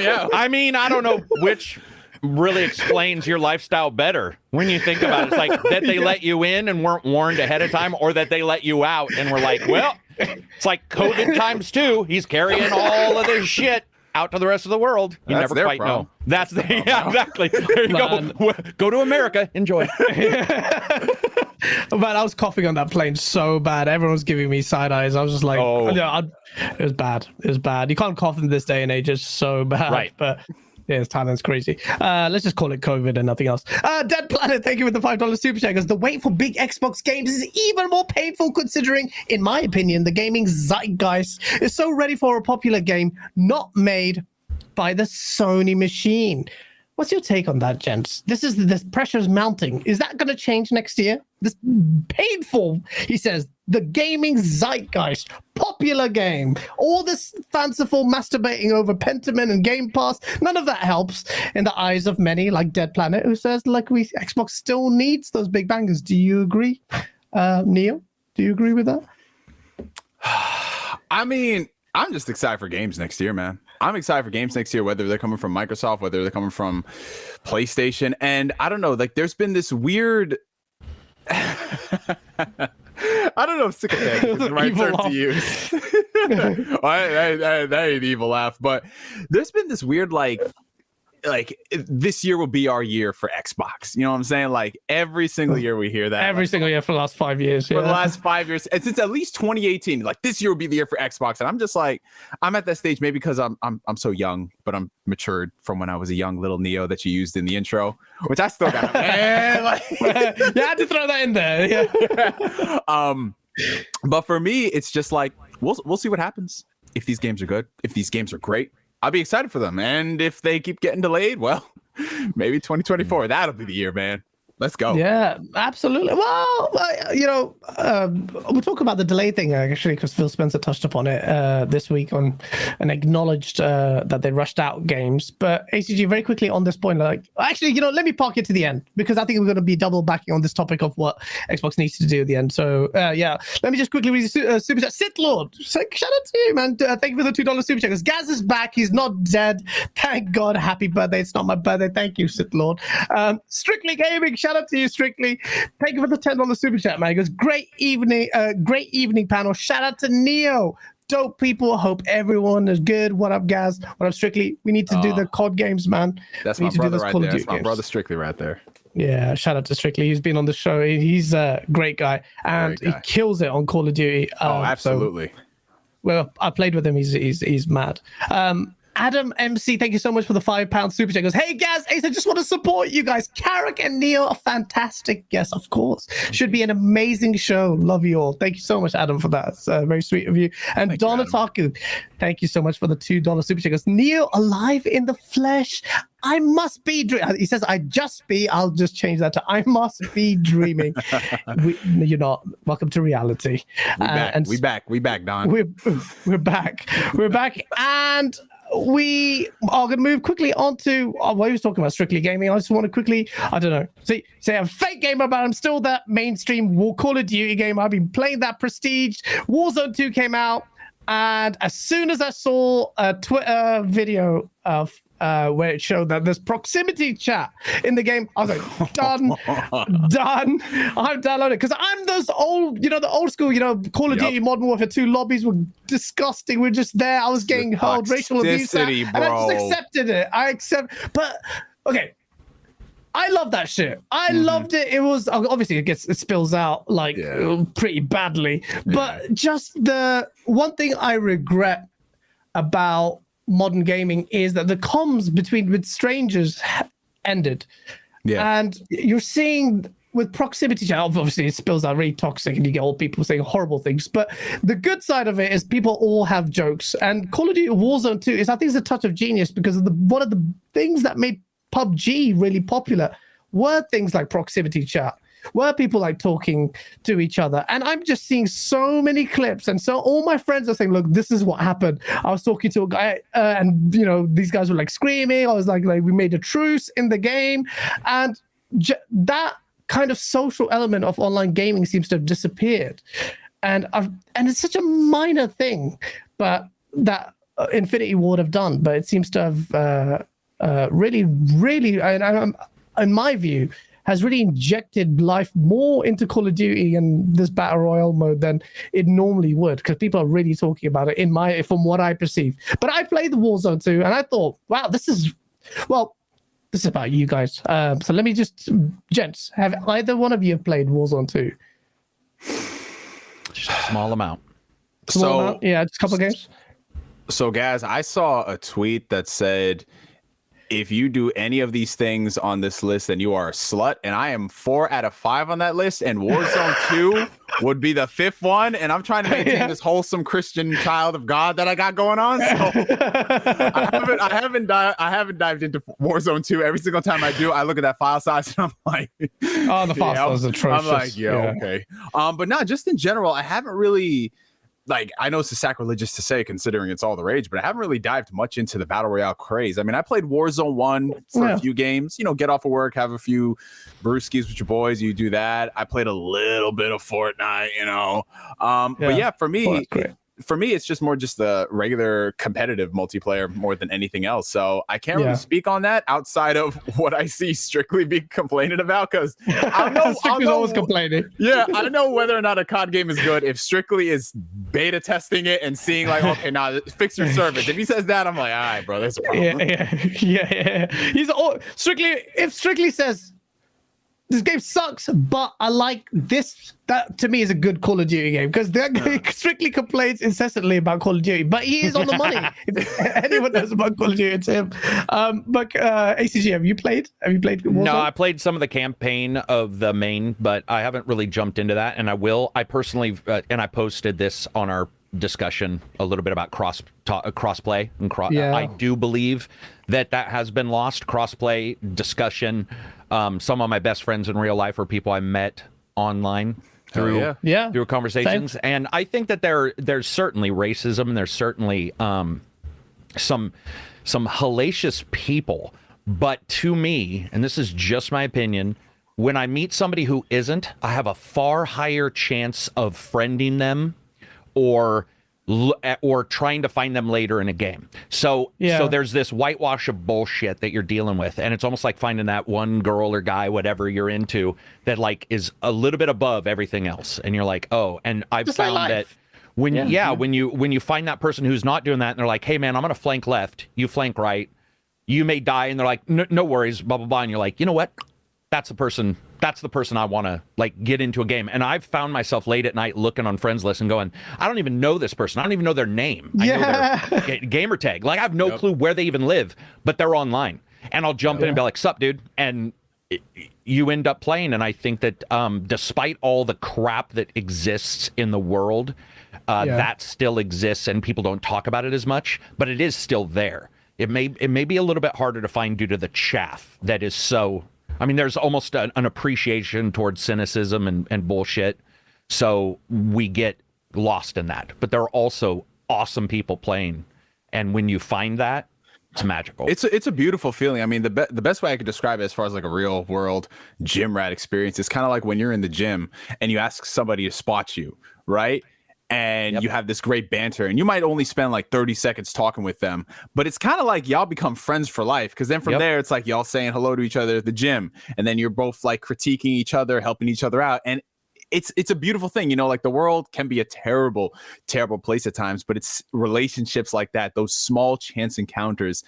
out. I mean, I don't know which really explains your lifestyle better when you think about it. It's like that they let you in and weren't warned ahead of time, or that they let you out and were like, well, it's like COVID times 2. He's carrying all of this shit out to the rest of the world. You That's never quite problem. know. That's the yeah, exactly. There you go. Go to America. Enjoy. Man, I was coughing on that plane so bad. Everyone was giving me side eyes. I was just like, it was bad. It was bad. You can't cough in this day and age. It's so bad. Right. But yeah, Thailand's crazy. Let's just call it COVID and nothing else. Dead Planet, thank you for the $5 super chat. Because the wait for big Xbox games is even more painful, considering, in my opinion, the gaming zeitgeist is so ready for a popular game not made by the Sony machine. What's your take on that, gents? This pressure's mounting. Is that going to change next year? This painful, he says, the gaming zeitgeist, popular game, all this fanciful masturbating over Pentiment and Game Pass, none of that helps in the eyes of many, like Dead Planet, who says, Xbox still needs those big bangers. Do you agree, Neil? Do you agree with that? I mean, I'm just excited for games next year, man. I'm excited for games next year, whether they're coming from Microsoft, whether they're coming from PlayStation. And I don't know, like there's been this weird I don't know if sycophant is the right term to use. That ain't evil laugh, but there's been this weird like this year will be our year for Xbox. You know what I'm saying? Like every single year we hear that. Every single year for the last 5 years. For the last 5 years. And since at least 2018, like this year will be the year for Xbox. And I'm just like, I'm at that stage, maybe because I'm so young, but I'm matured from when I was a young little Neo that you used in the intro, which I still got. Man, like, you had to throw that in there. Yeah. But for me, it's just like we'll see what happens. If these games are good, if these games are great, I'll be excited for them. And if they keep getting delayed, well, maybe 2024, that'll be the year, man. Let's go. Yeah, absolutely. Well, we'll talk about the delay thing, actually, because Phil Spencer touched upon it this week and acknowledged that they rushed out games. But ACG, very quickly on this point, actually, let me park it to the end, because I think we're going to be double backing on this topic of what Xbox needs to do at the end. So, yeah, let me just quickly read the super chat. Sith Lord, shout out to you, man. Thank you for the $2 super chat. Because Gaz is back. He's not dead. Thank God. Happy birthday. It's not my birthday. Thank you, Sith Lord. Strictly Gaming, shout out to you, Strictly. Thank you for the $10 super chat, man. He goes, great evening panel. Shout out to Neo. Dope people. Hope everyone is good. What up, Gaz? What up, Strictly? We need to do the COD games, man. That's my brother right there. That's my brother Strictly right there. Yeah, shout out to Strictly. He's been on the show. He's a great guy, and he kills it on Call of Duty. Absolutely. Well, I played with him. He's mad. Adam MC, thank you so much for the £5 super chat. Goes, hey Gaz, Ace, I just want to support you guys. Carrick and Neil are fantastic. Yes, of course. Should be an amazing show. Love you all. Thank you so much, Adam, for that. It's very sweet of you. And Donataku, thank you so much for the $2 super chat. Goes, Neil, alive in the flesh. I must be dreaming. He says, I'll just change that to I must be dreaming. You're not. Welcome to reality. We back, Don. We're back. We're back. And we are going to move quickly on to what he was talking about, Strictly Gaming. I just want to quickly, I don't know, say I'm a fake gamer, but I'm still that mainstream Call of Duty gamer. I've been playing that Prestige. Warzone 2 came out, and as soon as I saw a Twitter video of where it showed that there's proximity chat in the game, I was like, done. I'm downloading, because I'm those old, the old school, Call of Duty Modern Warfare 2 lobbies were disgusting. We're just there. I was getting hurled racial abuse, and I just accepted it. But okay. I love that shit. I loved it. It was obviously it spills out pretty badly, but just the one thing I regret about modern gaming is that the comms with strangers ended. And you're seeing with proximity chat, obviously it spills out really toxic and you get old people saying horrible things, but the good side of it is people all have jokes. And Call of Duty Warzone 2 I think is a touch of genius, because of one of the things that made PUBG really popular were things like proximity chat, were people like talking to each other. And I'm just seeing so many clips, and so all my friends are saying, look, this is what happened. I was talking to a guy and these guys were like screaming. I was like we made a truce in the game, and that kind of social element of online gaming seems to have disappeared. And it's such a minor thing, but that Infinity Ward have done, but it seems to have really, and in my view, has really injected life more into Call of Duty and this battle royale mode than it normally would, because people are really talking about it from what I perceive. But I played the Warzone 2 and I thought, wow, this is about you guys. So let me just, gents, have either one of you have played Warzone 2? Just a small amount. Yeah, just a couple of games. So, Gaz, I saw a tweet that said, if you do any of these things on this list, then you are a slut. And I am 4 out of 5 on that list. And Warzone 2 would be the 5th one. And I'm trying to maintain this wholesome Christian child of God that I got going on. So I haven't dived into Warzone 2. Every single time I do, I look at that file size and I'm like, oh, the file size is atrocious. I'm like, okay. But no, just in general, I haven't really. Like, I know it's sacrilegious to say considering it's all the rage, but I haven't really dived much into the battle royale craze. I mean, I played Warzone 1 for a few games, get off of work, have a few brewskis with your boys, you do that. I played a little bit of Fortnite, but yeah, for me, it's just more just the regular competitive multiplayer more than anything else. So I can't really speak on that outside of what I see Strictly being complaining about, because Strictly's always complaining. Yeah, I know whether or not a COD game is good if Strictly is beta testing it and seeing like, okay, now fix your service. If he says that, I'm like, all right, bro, there's a problem. Yeah. If Strictly says, this game sucks, but I like this. That to me is a good Call of Duty game, because that guy Strictly complains incessantly about Call of Duty, but he is on the money. If anyone knows about Call of Duty, it's him. But ACG, have you played Warzone? No, I played some of the campaign of the main, but I haven't really jumped into that, and I will. I personally, and I posted this on our discussion a little bit about crossplay and I do believe that has been lost. Crossplay discussion. Some of my best friends in real life are people I met online through conversations. Thanks. And I think that there's certainly racism, and there's certainly some hellacious people. But to me, and this is just my opinion, when I meet somebody who isn't, I have a far higher chance of friending them or trying to find them later in a game. So there's this whitewash of bullshit that you're dealing with, and it's almost like finding that one girl or guy, whatever you're into, that like is a little bit above everything else, and you're like, oh. And I've just found that when you find that person who's not doing that, and they're like, hey man, I'm gonna flank left, you flank right, you may die, and they're like, no worries, blah blah blah, and you're like, you know what? That's the person I want to like get into a game. And I've found myself late at night looking on friends list and going, I don't even know this person. I don't even know their name. I know their gamer tag. Like I have no clue where they even live, but they're online. And I'll jump in and be like, sup, dude? And you end up playing. And I think that despite all the crap that exists in the world, that still exists, and people don't talk about it as much, but it is still there. It may be a little bit harder to find due to the chaff that is so... I mean, there's almost an appreciation towards cynicism and bullshit, so we get lost in that. But there are also awesome people playing, and when you find that, it's magical. It's a beautiful feeling. I mean, the best way I could describe it as far as like a real world gym rat experience is kind of like when you're in the gym and you ask somebody to spot you, right? And you have this great banter, and you might only spend like 30 seconds talking with them, but it's kind of like y'all become friends for life, because then from there it's like y'all saying hello to each other at the gym, and then you're both like critiquing each other, helping each other out, and it's a beautiful thing. Like the world can be a terrible place at times, but it's relationships like that, those small chance encounters,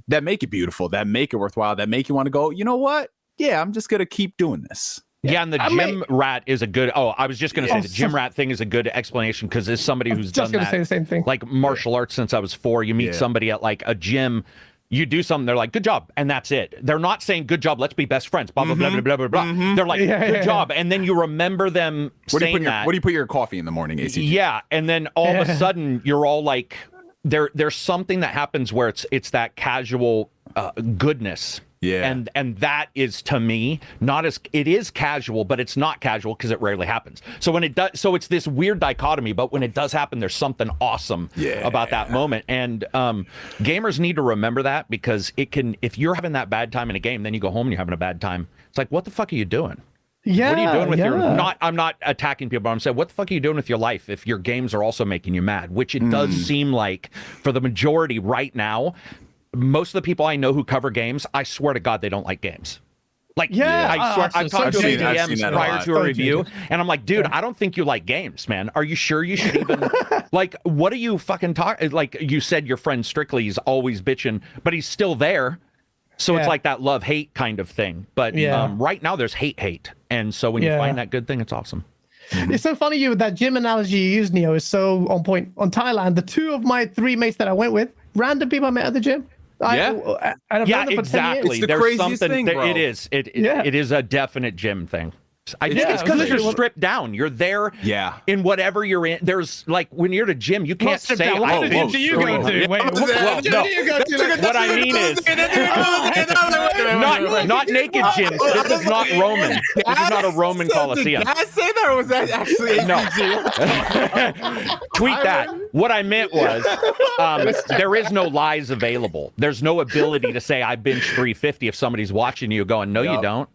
that make it beautiful, that make it worthwhile, that make you want to go, you know what? Yeah, I'm just gonna keep doing this. Yeah, and the gym rat is a good... Oh, I was just going to say the gym rat thing is a good explanation, because as somebody who's done that, say the same thing. Like martial arts since I was 4, you meet somebody at like a gym, you do something, they're like, good job, and that's it. They're not saying, good job, let's be best friends, blah, blah, blah, blah, blah, blah, blah. They're like, good job, and then you remember them saying that. What do you put your coffee in the morning, ACG? Yeah, and then all of a sudden, you're all like... There's something that happens where it's that casual goodness. Yeah. And that is, to me, it is casual, but it's not casual because it rarely happens. So when it does, so it's this weird dichotomy, but when it does happen, there's something awesome about that moment. And gamers need to remember that, because if you're having that bad time in a game, then you go home and you're having a bad time. It's like, what the fuck are you doing? Yeah. What are you doing with your... I'm not attacking people, but I'm saying, what the fuck are you doing with your life if your games are also making you mad? Which it does seem like, for the majority right now, most of the people I know who cover games, I swear to God, they don't like games. Like, yeah, I swear, I've talked to DMs prior to a review, and I'm like, dude, I don't think you like games, man. Are you sure you should even, like, what are you fucking talking? Like, you said your friend Strictly's always bitching, but he's still there. So it's like that love-hate kind of thing. But right now, there's hate. And so when you find that good thing, it's awesome. It's so funny you with that gym analogy you used, Neo, is so on point. On Thailand, the 2 of my 3 mates that I went with, random people I met at the gym. Exactly. It's the craziest thing, bro. It is. It is a definite gym thing. I think it's because you're stripped down. You're there in whatever you're in. There's like when you're at a gym, you can't say, what gym do you go to? Wait, what I mean is not naked gyms. This is not Roman. This is not a Roman Coliseum. Did I say that, or was that actually no? Tweet that. What I meant was there is no lies available. There's no ability to say I bench 350 if somebody's watching you going, no, you don't.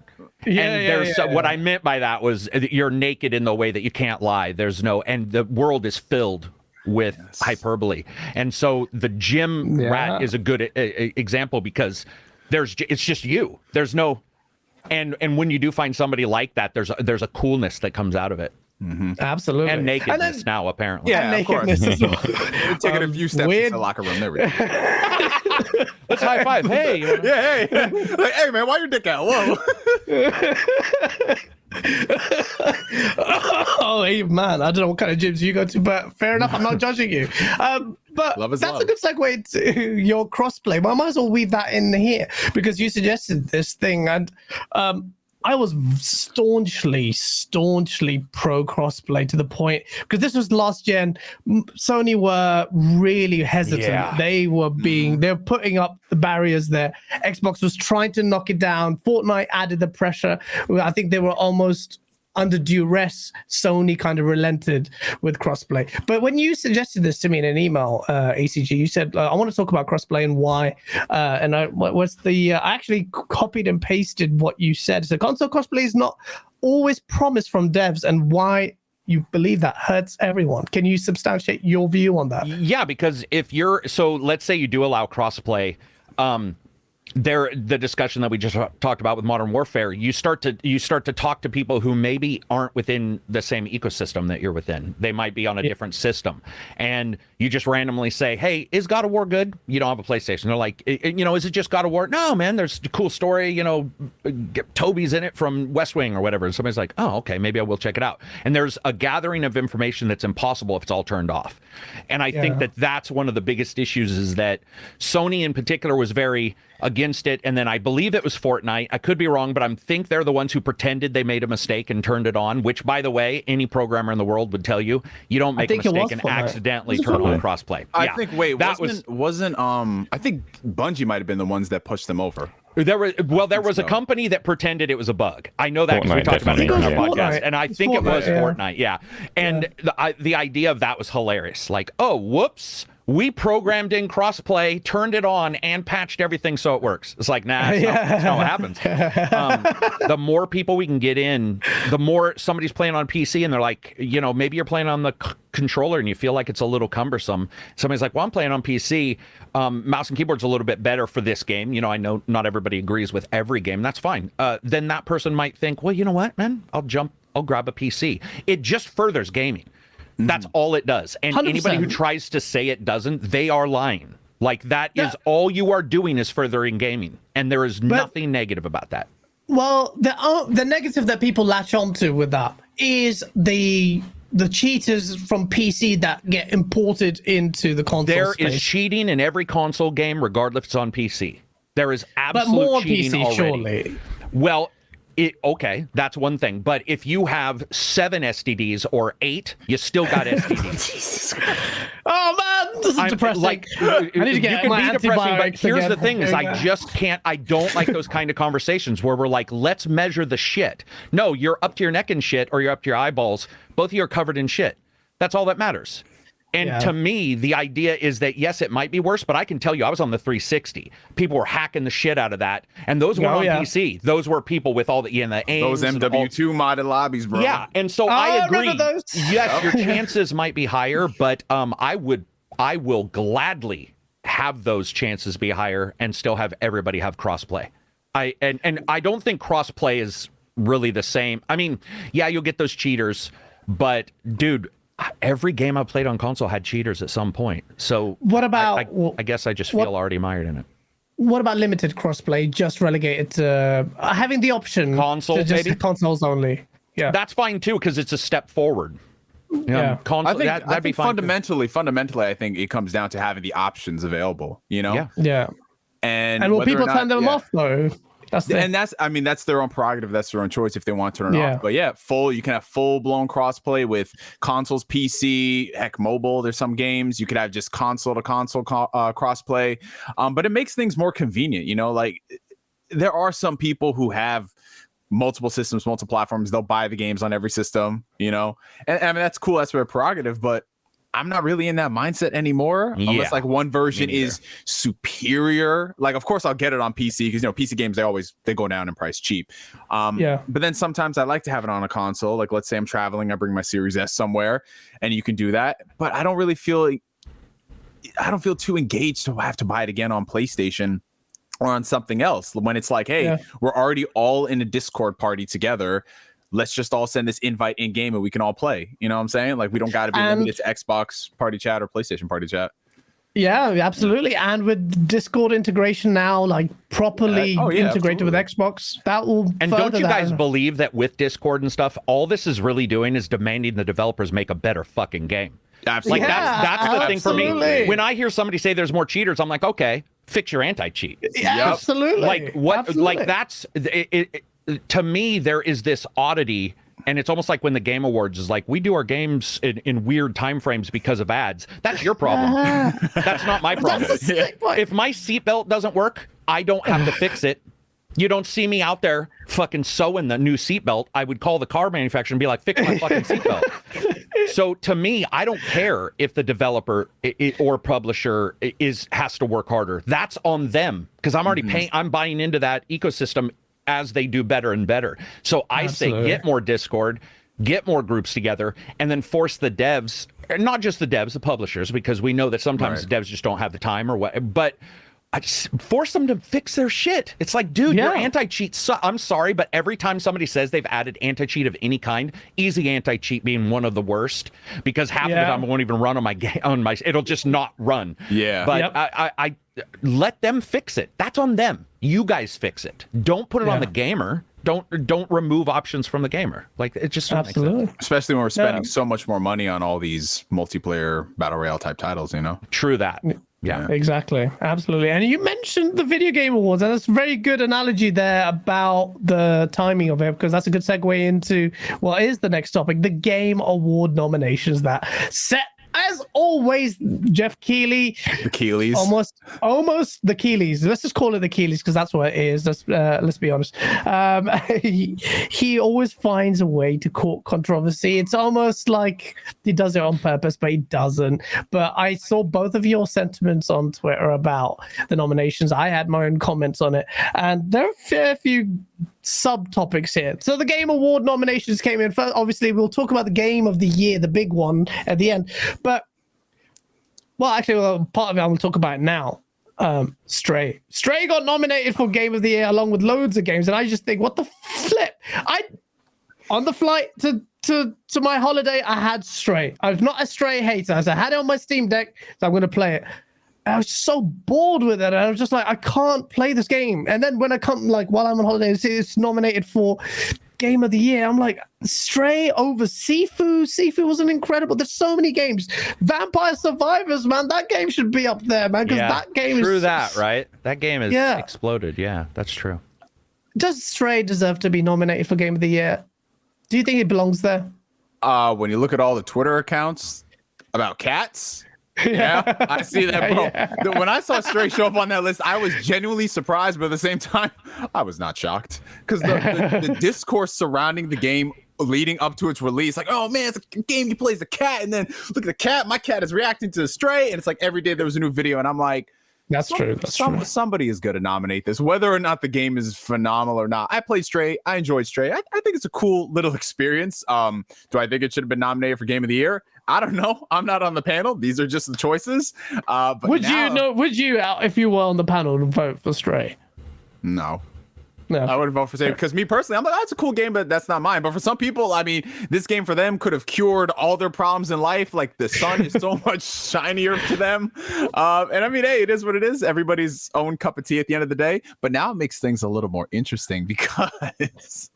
What I meant by that was you're naked in the way that you can't lie. There's no, and the world is filled with hyperbole. And so the gym rat is a good example because it's just you. There's no, and when you do find somebody like that, there's a coolness that comes out of it. Mm-hmm. Absolutely. And nakedness now, apparently. Yeah, of course. As well. We're taking a few steps into the locker room. There we go. Let's high five. Hey. Yeah, hey. Like, hey, man, why your dick out? Whoa. Oh, hey, man. I don't know what kind of gyms you go to, but fair enough. I'm not judging you. But that's a good segue to your crossplay. But I might as well weave that in here because you suggested this thing. And I was staunchly pro crossplay to the point because this was last gen. Sony were really hesitant. Yeah. They were putting up the barriers there. Xbox was trying to knock it down. Fortnite added the pressure. I think they were almost under duress. Sony kind of relented with crossplay. But when you suggested this to me in an email, ACG, you said, I want to talk about crossplay and why. And I actually copied and pasted what you said. So console crossplay is not always promised from devs, and why you believe that hurts everyone. Can you substantiate your view on that? Yeah, because so let's say you do allow crossplay, the discussion that we just talked about with Modern Warfare, you start to talk to people who maybe aren't within the same ecosystem that you're within. They might be on a different system, and you just randomly say, "Hey, is God of War good?" You don't have a PlayStation. They're like, "Is it just God of War?" No, man. There's a cool story. Toby's in it from West Wing or whatever. And somebody's like, "Oh, okay, maybe I will check it out." And there's a gathering of information that's impossible if it's all turned off. And I think that's one of the biggest issues is that Sony in particular was very against it, and then I believe it was Fortnite. I could be wrong, but I think they're the ones who pretended they made a mistake and turned it on, which, by the way, any programmer in the world would tell you don't make a mistake and accidentally turn on crossplay. I think I think Bungie might have been the ones that pushed them over. There was a company that pretended it was a bug. I know that because we talked about it on our podcast, and I think it was Fortnite. Yeah, and the idea of that was hilarious. Like, oh, whoops. We programmed in crossplay, turned it on, and patched everything so it works. It's like, nah, that's not what happens. The more people we can get in, the more somebody's playing on PC and they're like, maybe you're playing on the controller and you feel like it's a little cumbersome. Somebody's like, well, I'm playing on PC. Mouse and keyboard's a little bit better for this game. I know not everybody agrees with every game. That's fine. Then that person might think, well, you know what, man? I'll grab a PC. It just furthers gaming. That's all it does. And 100%. Anybody who tries to say it doesn't, they are lying. Like that is all you are doing is furthering gaming. And there is nothing negative about that. Well, the negative that people latch onto with that is the cheaters from PC that get imported into the console There space. is cheating in every console game, regardless if it's on PC. There is absolute cheating PC, already. Surely. Well, okay, that's one thing. But if you have 7 STDs or 8, you still got STDs. Jesus Christ. Oh man, this is depressing. I need to get my antibiotics. But here's the thing: is I just can't. I don't like those kind of conversations where we're like, let's measure the shit. No, you're up to your neck in shit, or you're up to your eyeballs. Both of you are covered in shit. That's all that matters. And to me, the idea is that, yes, it might be worse, but I can tell you, I was on the 360. People were hacking the shit out of that. And those weren't on PC. Those were people with all the aims. Those MW2 modded lobbies, bro. Yeah, and so I agree. Yes, your chances might be higher, but I will gladly have those chances be higher and still have everybody have crossplay. And I don't think crossplay is really the same. I mean, yeah, you'll get those cheaters, but dude, every game I played on console had cheaters at some point. So what about? I guess I just feel already mired in it. What about limited crossplay? Just relegated to having the option console, just consoles only. Yeah, that's fine too because it's a step forward. Yeah, console, I think, that'd be fine fundamentally, I think it comes down to having the options available. You know. Yeah. And will people turn them off though? That's their own prerogative. That's their own choice if they want to turn it off. But yeah, you can have full blown crossplay with consoles, PC, heck, mobile. There's some games you could have just console to console crossplay. But it makes things more convenient. You know, like there are some people who have multiple systems, multiple platforms. They'll buy the games on every system. You know, and I mean that's cool. That's their prerogative. But I'm not really in that mindset anymore, unless like one version is superior. Like, of course, I'll get it on PC because PC games they go down in price cheap. But then sometimes I like to have it on a console. Like, let's say I'm traveling, I bring my Series S somewhere, and you can do that. But I don't feel too engaged to have to buy it again on PlayStation or on something else when it's like, hey, we're already all in a Discord party together. Let's just all send this invite in game and we can all play. You know what I'm saying? Like we don't got to be limited to Xbox party chat or PlayStation party chat. Yeah, absolutely. And with Discord integration now, like properly integrated with Xbox, that will. And don't you guys believe that with Discord and stuff, all this is really doing is demanding the developers make a better fucking game. Absolutely. Like that's the thing for me. When I hear somebody say there's more cheaters, I'm like, okay, fix your anti-cheat. Yeah, absolutely. Like what? Absolutely. Like that's it. To me, there is this oddity, and it's almost like when the Game Awards is like, we do our games in weird time frames because of ads. That's your problem. That's not my problem. If my seatbelt doesn't work, I don't have to fix it. You don't see me out there fucking sewing the new seatbelt. I would call the car manufacturer and be like, fix my fucking seatbelt. So to me, I don't care if the developer or publisher has to work harder. That's on them because I'm already paying. I'm buying into that ecosystem as they do better and better. So I say get more Discord, get more groups together, and then force the devs, not just the devs, the publishers, because we know that sometimes the devs just don't have the time or what, but I just force them to fix their shit. It's like, dude, your anti-cheat, I'm sorry, but every time somebody says they've added anti-cheat of any kind, easy anti-cheat being one of the worst, because half of the time it won't even run on my, it'll just not run. Yeah. But I let them fix it. That's on them. You guys fix it. Don't put it on the gamer. Don't remove options from the gamer. Like it just makes sense. Especially when we're spending so much more money on all these multiplayer battle royale type titles, you know? True that. Yeah, exactly. Absolutely. And you mentioned the Video Game Awards, and that's a very good analogy there about the timing of it, because that's a good segue into what is the next topic, the Game Award nominations that set, as always, Jeff Keighley. The Keighley's. Almost the Keighley's. Let's just call it the Keighley's because that's what it is. Let's be honest. He always finds a way to court controversy. It's almost like he does it on purpose, but he doesn't. But I saw both of your sentiments on Twitter about the nominations. I had my own comments on it. And there are a fair few subtopics here. So the Game Award nominations came in first. Obviously, we'll talk about the Game of the Year, the big one, at the end. But, part of it I will talk about now. Stray got nominated for Game of the Year along with loads of games, and I just think, what the flip? On the flight to my holiday, I had Stray. I'm not a Stray hater. I had it on my Steam Deck, so I'm going to play it. I was so bored with it. And I was just like, I can't play this game. And then when I come, while I'm on holiday, it's nominated for Game of the Year. I'm like, Stray over Sifu. Sifu was an incredible. There's so many games. Vampire Survivors, man, that game should be up there, man. Because that game is true. That right? That game is exploded. Yeah, that's true. Does Stray deserve to be nominated for Game of the Year? Do you think it belongs there? When you look at all the Twitter accounts about cats. Yeah, I see that, bro. When I saw Stray show up on that list, I was genuinely surprised, but at the same time, I was not shocked because the discourse surrounding the game leading up to its release, like, oh man, it's a game you play as a cat, and then look at the cat. My cat is reacting to Stray, and it's like every day there was a new video, and I'm like, That's true. Somebody is going to nominate this, whether or not the game is phenomenal or not. I played Stray. I enjoyed Stray. I think it's a cool little experience. Do I think it should have been nominated for Game of the Year? I don't know. I'm not on the panel. These are just the choices. But would you, if you were on the panel, vote for Stray? No. No. I wouldn't vote for Stray because me personally, I'm like, oh, it's a cool game, but that's not mine. But for some people, I mean, this game for them could have cured all their problems in life. Like the sun is so much shinier to them. And I mean, hey, it is what it is. Everybody's own cup of tea at the end of the day. But now it makes things a little more interesting because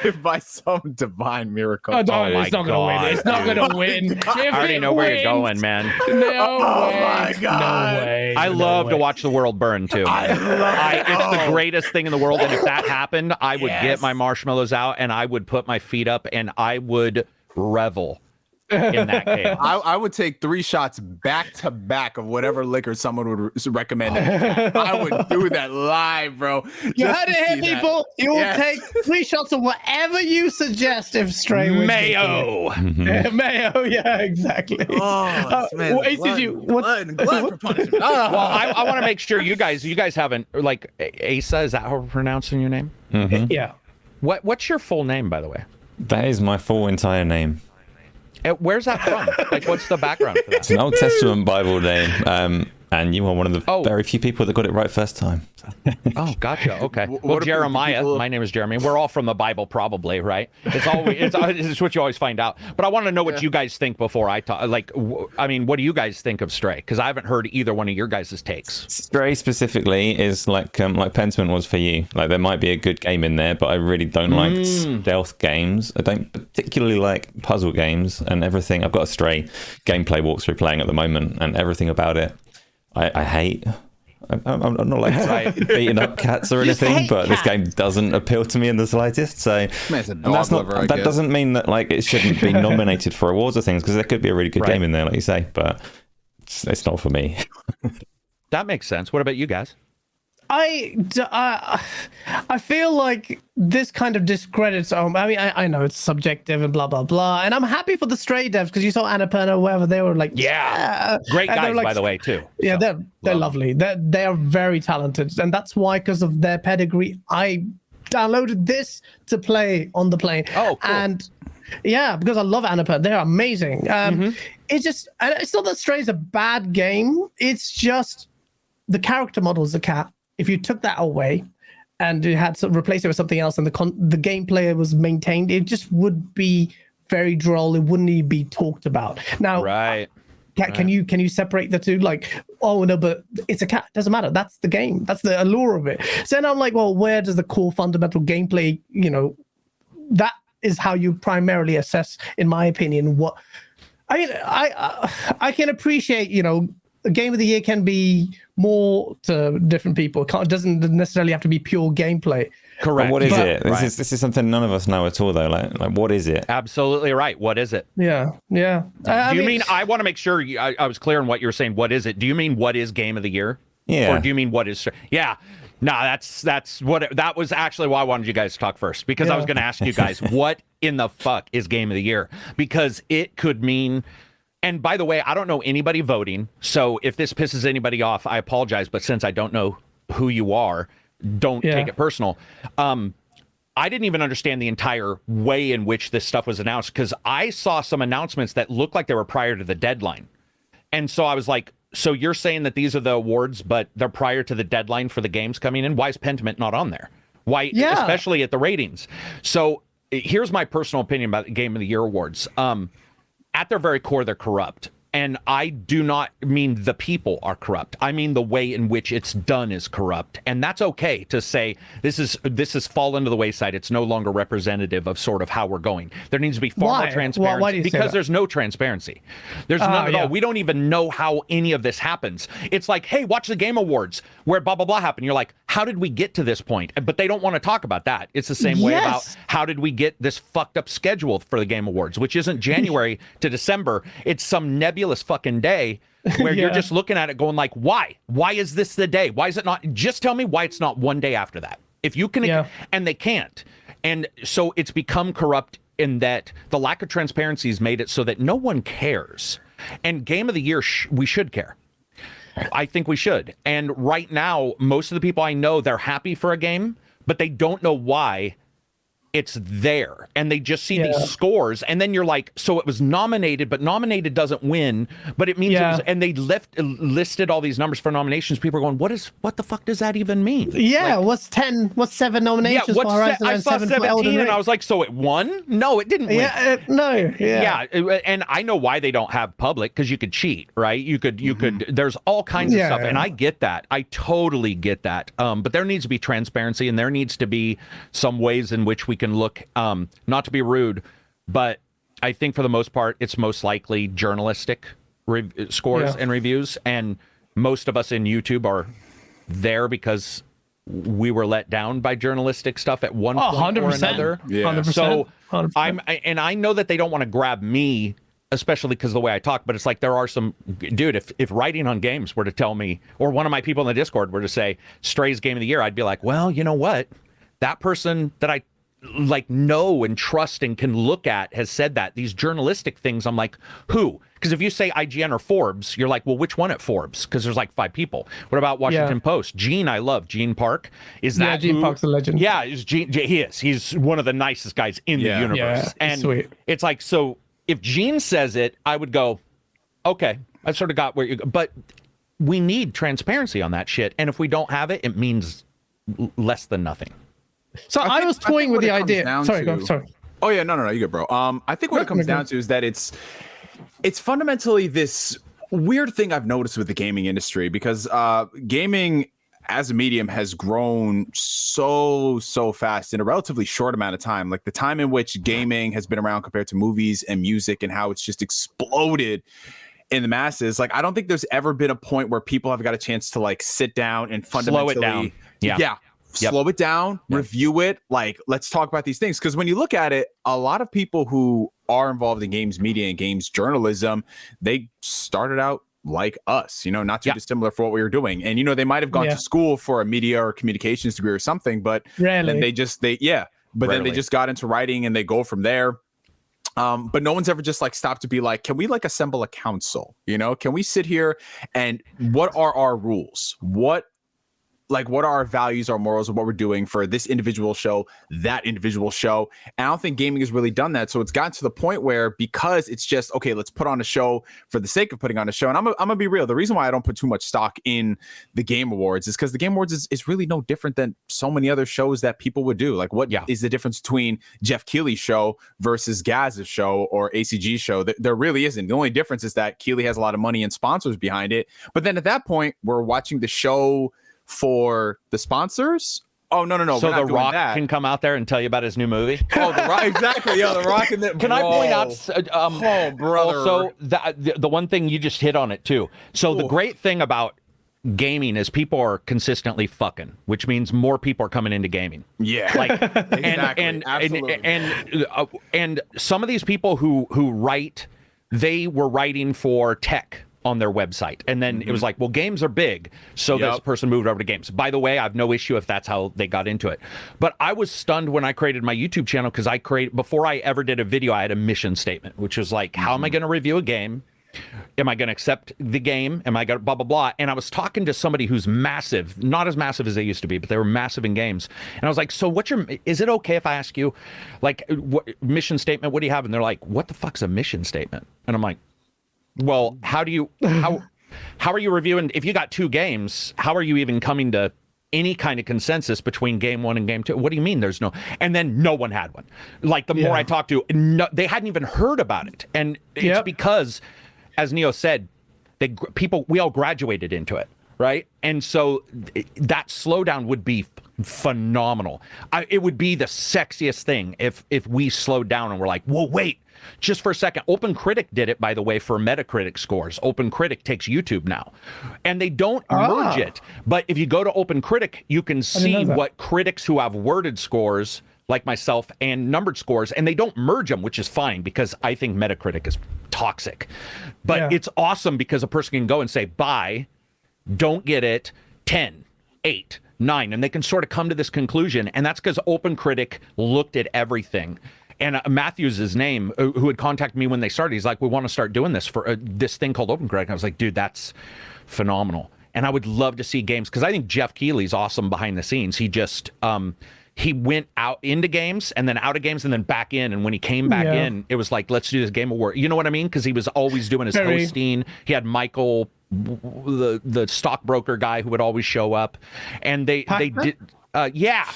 if by some divine miracle, it's not gonna win. It's not gonna win. I already know where you're going, man. No way. My God. No way. I love to watch the world burn too. It's the greatest thing in the world. And if that happened, I would get my marshmallows out and I would put my feet up and I would revel in that game. I would take 3 shots back to back of whatever liquor someone would recommend. I would do that live, bro. You heard it here, people. You will take 3 shots of whatever you suggest if Stray wins. Mayo. Mayo, yeah, exactly. Oh, man, blood for punishment. Well, I want to make sure you guys haven't, like, Asa, is that how we're pronouncing your name? Mm-hmm. Yeah. What's your full name, by the way? That is my full entire name. Where's that from? Like, what's the background for that? It's an Old Testament Bible name, and you are one of the very few people that got it right first time. Oh, gotcha. Okay. Well, Jeremiah, my name is Jeremy. We're all from the Bible, probably, right? It's what you always find out. But I want to know what you guys think before I talk. Like, I mean, what do you guys think of Stray? Because I haven't heard either one of your guys' takes. Stray specifically is like Pentiment was for you. Like, there might be a good game in there, but I really don't like stealth games. I don't particularly like puzzle games and everything. I've got a Stray gameplay walkthrough playing at the moment, and everything about it I hate. I'm not like beating up cats or anything, but this game doesn't appeal to me in the slightest. So that doesn't mean that like it shouldn't be nominated for awards or things, because there could be a really good game in there, like you say, but it's not for me. That makes sense. What about you guys? I feel like this kind of discredits. I mean, I know it's subjective and blah blah blah, and I'm happy for the Stray devs because you saw Annapurna, wherever they were like, great guys, like, by the way, too. Yeah, so, they're lovely. They are very talented, and that's why, because of their pedigree, I downloaded this to play on the plane. Oh, cool. And yeah, because I love Annapurna, they're amazing. It's just, and it's not that Stray is a bad game. It's just the character model is a cat. If you took that away and you had to replace it with something else and the gameplay was maintained, it just would be very droll. It wouldn't be talked about. Now, can you separate the two? Like, oh no, but it's a cat. Doesn't matter. That's the game. That's the allure of it. So then I'm like, well, where does the core fundamental gameplay? You know, that is how you primarily assess, in my opinion. What I mean, I can appreciate. You know, a game of the year can be more to different people. It doesn't necessarily have to be pure gameplay. Correct. But what is it? This is something none of us know at all, though. Like what is it? Absolutely right. What is it? Yeah. Do you mean? I want to make sure I was clear on what you were saying. What is it? Do you mean what is game of the year? Yeah. Or do you mean what is? Yeah. No, that's what. That was actually why I wanted you guys to talk first, because I was going to ask you guys what in the fuck is game of the year, because it could mean. And by the way, I don't know anybody voting, so if this pisses anybody off, I apologize. But since I don't know who you are, don't take it personal. I didn't even understand the entire way in which this stuff was announced, because I saw some announcements that looked like they were prior to the deadline. And so I was like, so you're saying that these are the awards, but they're prior to the deadline for the games coming in? Why is Pentiment not on there? Why, especially at the ratings? So here's my personal opinion about the Game of the Year awards. At their very core, they're corrupt. And I do not mean the people are corrupt. I mean the way in which it's done is corrupt. And that's okay to say this has fallen to the wayside. It's no longer representative of sort of how we're going. There needs to be far more transparency. Why do you say that? There's no transparency. There's none at all. We don't even know how any of this happens. It's like, hey, watch the Game Awards where blah, blah, blah happened. You're like, how did we get to this point? But they don't want to talk about that. It's the same way about how did we get this fucked up schedule for the Game Awards, which isn't January to December. It's some nebulous fucking day where you're just looking at it going like, why is this the day? Why is it not? Just tell me why it's not one day after that. If you can, and they can't. And so it's become corrupt in that the lack of transparency has made it so that no one cares. And Game of the Year, we should care. I think we should. And right now, most of the people I know, they're happy for a game, but they don't know why it's there, and they just see these scores, and then you're like, so it was nominated, but nominated doesn't win, but it means it was, and they listed all these numbers for nominations. People are going, what the fuck does that even mean? Yeah, like, what's 7 nominations for Horizon? I saw 17, and I was like, so it won? No, it didn't win. Yeah, and I know why they don't have public, because you could cheat, right? You could. There's all kinds of stuff, and I get that. I totally get that. But there needs to be transparency, and there needs to be some ways in which we can look, not to be rude, but I think for the most part, it's most likely journalistic scores and reviews. And most of us in YouTube are there because we were let down by journalistic stuff at one point or another. Yeah. 100%. So 100%. I know that they don't want to grab me, especially because of the way I talk, but it's like there are some, dude, if Writing on Games were to tell me, or one of my people in the Discord were to say Stray's Game of the Year, I'd be like, well, you know what? That person that I like know and trust and can look at has said that. These journalistic things, I'm like, who? Because if you say IGN or Forbes, you're like, well, which one at Forbes? Because there's like 5 people. What about Washington Post? Gene, I love Gene Park. Is that Gene Park's a legend? Yeah, he is. He's one of the nicest guys in the universe. Yeah, and sweet. It's like, so if Gene says it, I would go, okay, I sort of got where you go. But we need transparency on that shit. And if we don't have it, it means less than nothing. So I was toying with the idea. Sorry. Oh yeah, no, you good, bro. I think what it comes down to is that it's fundamentally this weird thing I've noticed with the gaming industry, because gaming as a medium has grown so fast in a relatively short amount of time. Like the time in which gaming has been around compared to movies and music, and how it's just exploded in the masses. Like I don't think there's ever been a point where people have got a chance to like sit down and fundamentally slow it down. Slow it down, review it. Like, let's talk about these things. Because when you look at it, a lot of people who are involved in games media and games journalism, they started out like us, not too dissimilar for what we were doing. And, they might have gone to school for a media or communications degree or something, but then they just got into writing and they go from there. But no one's ever just like stopped to be like, can we like assemble a council? Can we sit here and what are our rules? What are our values, our morals, and what we're doing for this individual show, that individual show? And I don't think gaming has really done that. So it's gotten to the point where, because it's just, okay, let's put on a show for the sake of putting on a show. And I'm gonna be real. The reason why I don't put too much stock in the Game Awards is because the Game Awards is really no different than so many other shows that people would do. Like, what is the difference between Jeff Keighley's show versus Gaz's show or ACG's show? There really isn't. The only difference is that Keighley has a lot of money and sponsors behind it. But then at that point, we're watching the show for the sponsors. Oh no! So The Rock can come out there and tell you about his new movie. Oh, The Rock, exactly. Yeah, The Rock. Can I point out? Brother. Also, the one thing you just hit on it too. So the great thing about gaming is people are consistently fucking, which means more people are coming into gaming. Yeah, like exactly. and some of these people who write, they were writing for tech on their website, and then it was like, well, games are big, so this person moved over to games. By the way, I have no issue if that's how they got into it, but I was stunned when I created my YouTube channel, because before I ever did a video, I had a mission statement, which was like, how am I going to review a game? Am I going to accept the game? Am I going to blah blah blah? And I was talking to somebody who's massive, not as massive as they used to be, but they were massive in games. And I was like, so is it okay if I ask you, like, what mission statement, what do you have? And they're like, what the fuck's a mission statement? And I'm like, well, how are you reviewing? If you got 2 games, how are you even coming to any kind of consensus between game 1 and game 2? What do you mean there's no? And then no one had one. Like the more I talked to, they hadn't even heard about it. And it's because, as Neo said, we all graduated into it, right? And so that slowdown would be phenomenal. It would be the sexiest thing if we slowed down and we're like, whoa, wait. Just for a second. OpenCritic did it, by the way, for Metacritic scores. OpenCritic takes YouTube now. And they don't merge it. But if you go to OpenCritic, you can see what critics who have worded scores, like myself, and numbered scores, and they don't merge them, which is fine, because I think Metacritic is toxic. But it's awesome because a person can go and say, buy, don't get it, 10, 8, 9. And they can sort of come to this conclusion. And that's because OpenCritic looked at everything. And Matthew's his name, who had contacted me when they started. He's like, we want to start doing this for this thing called OpenCritic. And I was like, dude, that's phenomenal. And I would love to see games, because I think Jeff Keighley's awesome behind the scenes. He just he went out into games and then out of games and then back in. And when he came back in, it was like, let's do this Game Award. You know what I mean? Because he was always doing his hosting. He had Michael, the stockbroker guy who would always show up. And they did. Yeah.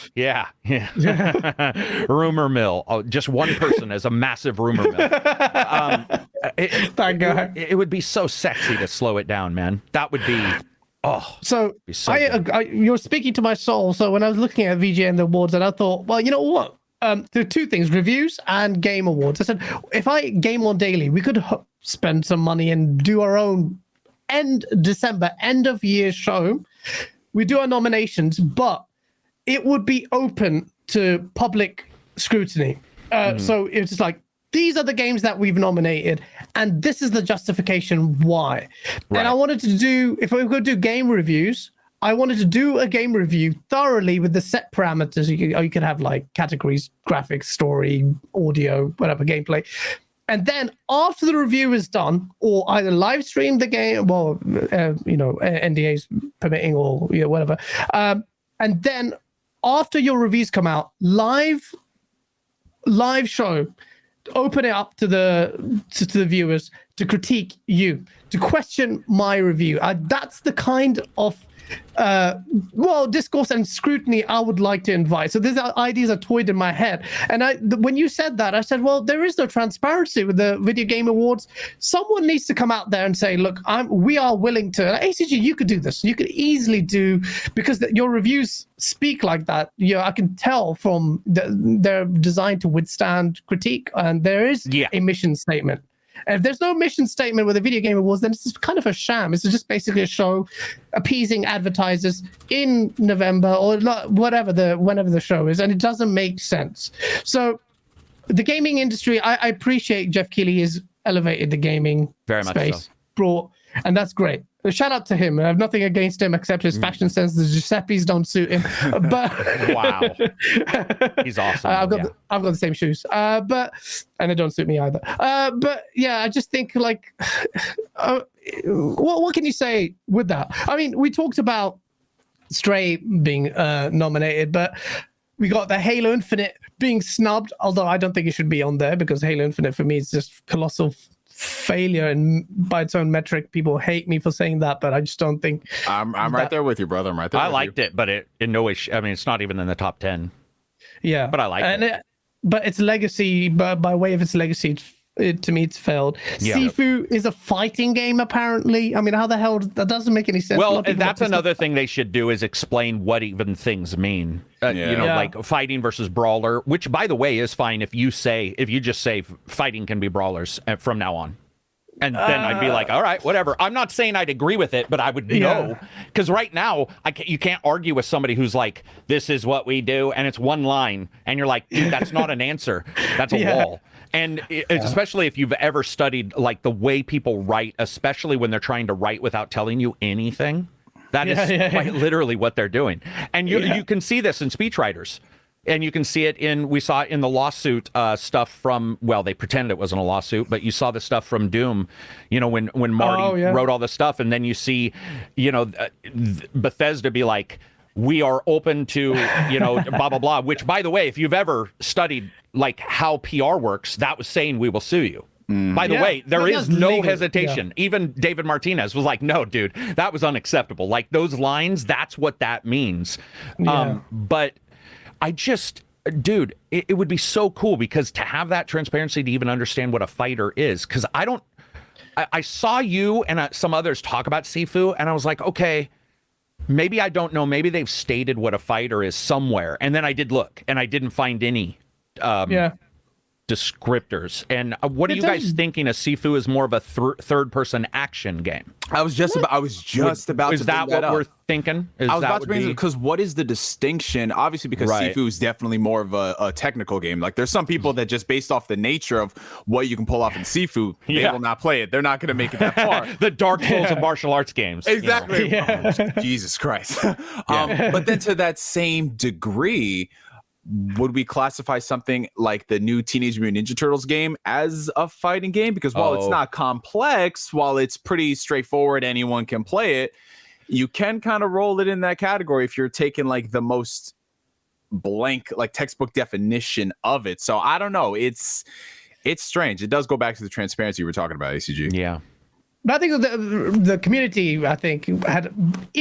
Rumor mill. Oh, just one person as a massive rumor mill. That guy. It would be so sexy to slow it down, man. That would be. Oh, so you're speaking to my soul. So when I was looking at VGA and the awards, and I thought, well, you know what? There are two things: reviews and game awards. I said, if I GameOnDaily, we could spend some money and do our own December end of year show. We do our nominations, but it would be open to public scrutiny. So it's just like, these are the games that we've nominated, and this is the justification why. Right. And I wanted to do, if we were going to do game reviews, I wanted to do a game review thoroughly with the set parameters. You could have like categories, graphics, story, audio, whatever, gameplay. And then after the review is done, or either live stream the game, well, NDAs permitting, or whatever. And then after your reviews come out, live show, open it up to the viewers to critique you, to question my review. That's the kind of discourse and scrutiny I would like to invite. So these ideas are toyed in my head, and when you said that, I said, well, there is no transparency with the Video Game Awards. Someone needs to come out there and say, look, we are willing to. Like, ACG, you could do this. You could easily do, because your reviews speak like that. I can tell from they're designed to withstand critique, and there is a mission statement. And if there's no mission statement with the Video Game Awards, then it's just kind of a sham. It's just basically a show appeasing advertisers in November or whenever the show is, and it doesn't make sense. So the gaming industry, I appreciate Jeff Keighley has elevated the gaming space, and that's great. Shout out to him. I have nothing against him except his fashion sense. The Giuseppe's don't suit him. But wow, he's awesome. I've got the same shoes, and they don't suit me either. But yeah, I just think like, what can you say with that? I mean, we talked about Stray being nominated, but we got the Halo Infinite being snubbed. Although I don't think it should be on there, because Halo Infinite for me is just colossal failure, and by its own metric, people hate me for saying that, but I just don't think I'm right there with you, brother. I'm right there. I liked it, but it in no way. I mean, it's not even in the top 10. Yeah, but I like it. But its legacy, by way of its legacy, to me, it's failed. Yeah. Sifu is a fighting game, apparently. I mean, how the hell? That doesn't make any sense. Well, that's another thing they should do, is explain what even things mean. Like fighting versus brawler, which, by the way, is fine if you just say fighting can be brawlers from now on. And then I'd be like, all right, whatever. I'm not saying I'd agree with it, but I would know. Because right now, you can't argue with somebody who's like, this is what we do, and it's one line. And you're like, dude, that's not an answer. That's a wall. And especially if you've ever studied like the way people write, especially when they're trying to write without telling you anything, that is quite literally what they're doing. And you can see this in speechwriters. And you can see it we saw it in the lawsuit stuff from, well, they pretended it wasn't a lawsuit, but you saw the stuff from Doom, when Marty wrote all the stuff, and then you see, Bethesda be like, we are open to, blah, blah, blah, which, by the way, if you've ever studied like how PR works, that was saying we will sue you. By the way, there is no hesitation. Even David Martinez was like, no, dude, that was unacceptable. Like those lines, that's what that means. But I just, dude, it would be so cool, because to have that transparency to even understand what a fighter is, because I saw you and some others talk about Sifu, and I was like, okay, maybe I don't know. Maybe they've stated what a fighter is somewhere. And then I did look, and I didn't find any descriptors. And what are you guys thinking? A Sifu is more of a third-person action game. I was just about to bring Is that what we're thinking? I was about to bring it, because what is the distinction? Obviously, because Sifu is definitely more of a technical game. Like there's some people that just based off the nature of what you can pull off in Sifu, they will not play it. They're not going to make it that far. The Dark Souls of martial arts games. Exactly. Oh, Jesus Christ. But then to that same degree, would we classify something like the new Teenage Mutant Ninja Turtles game as a fighting game? Because while it's not complex, while it's pretty straightforward, anyone can play it, you can kind of roll it in that category if you're taking like the most blank, like textbook definition of it. So I don't know. It's strange. It does go back to the transparency you were talking about, ACG. Yeah. But I think the community, I think, had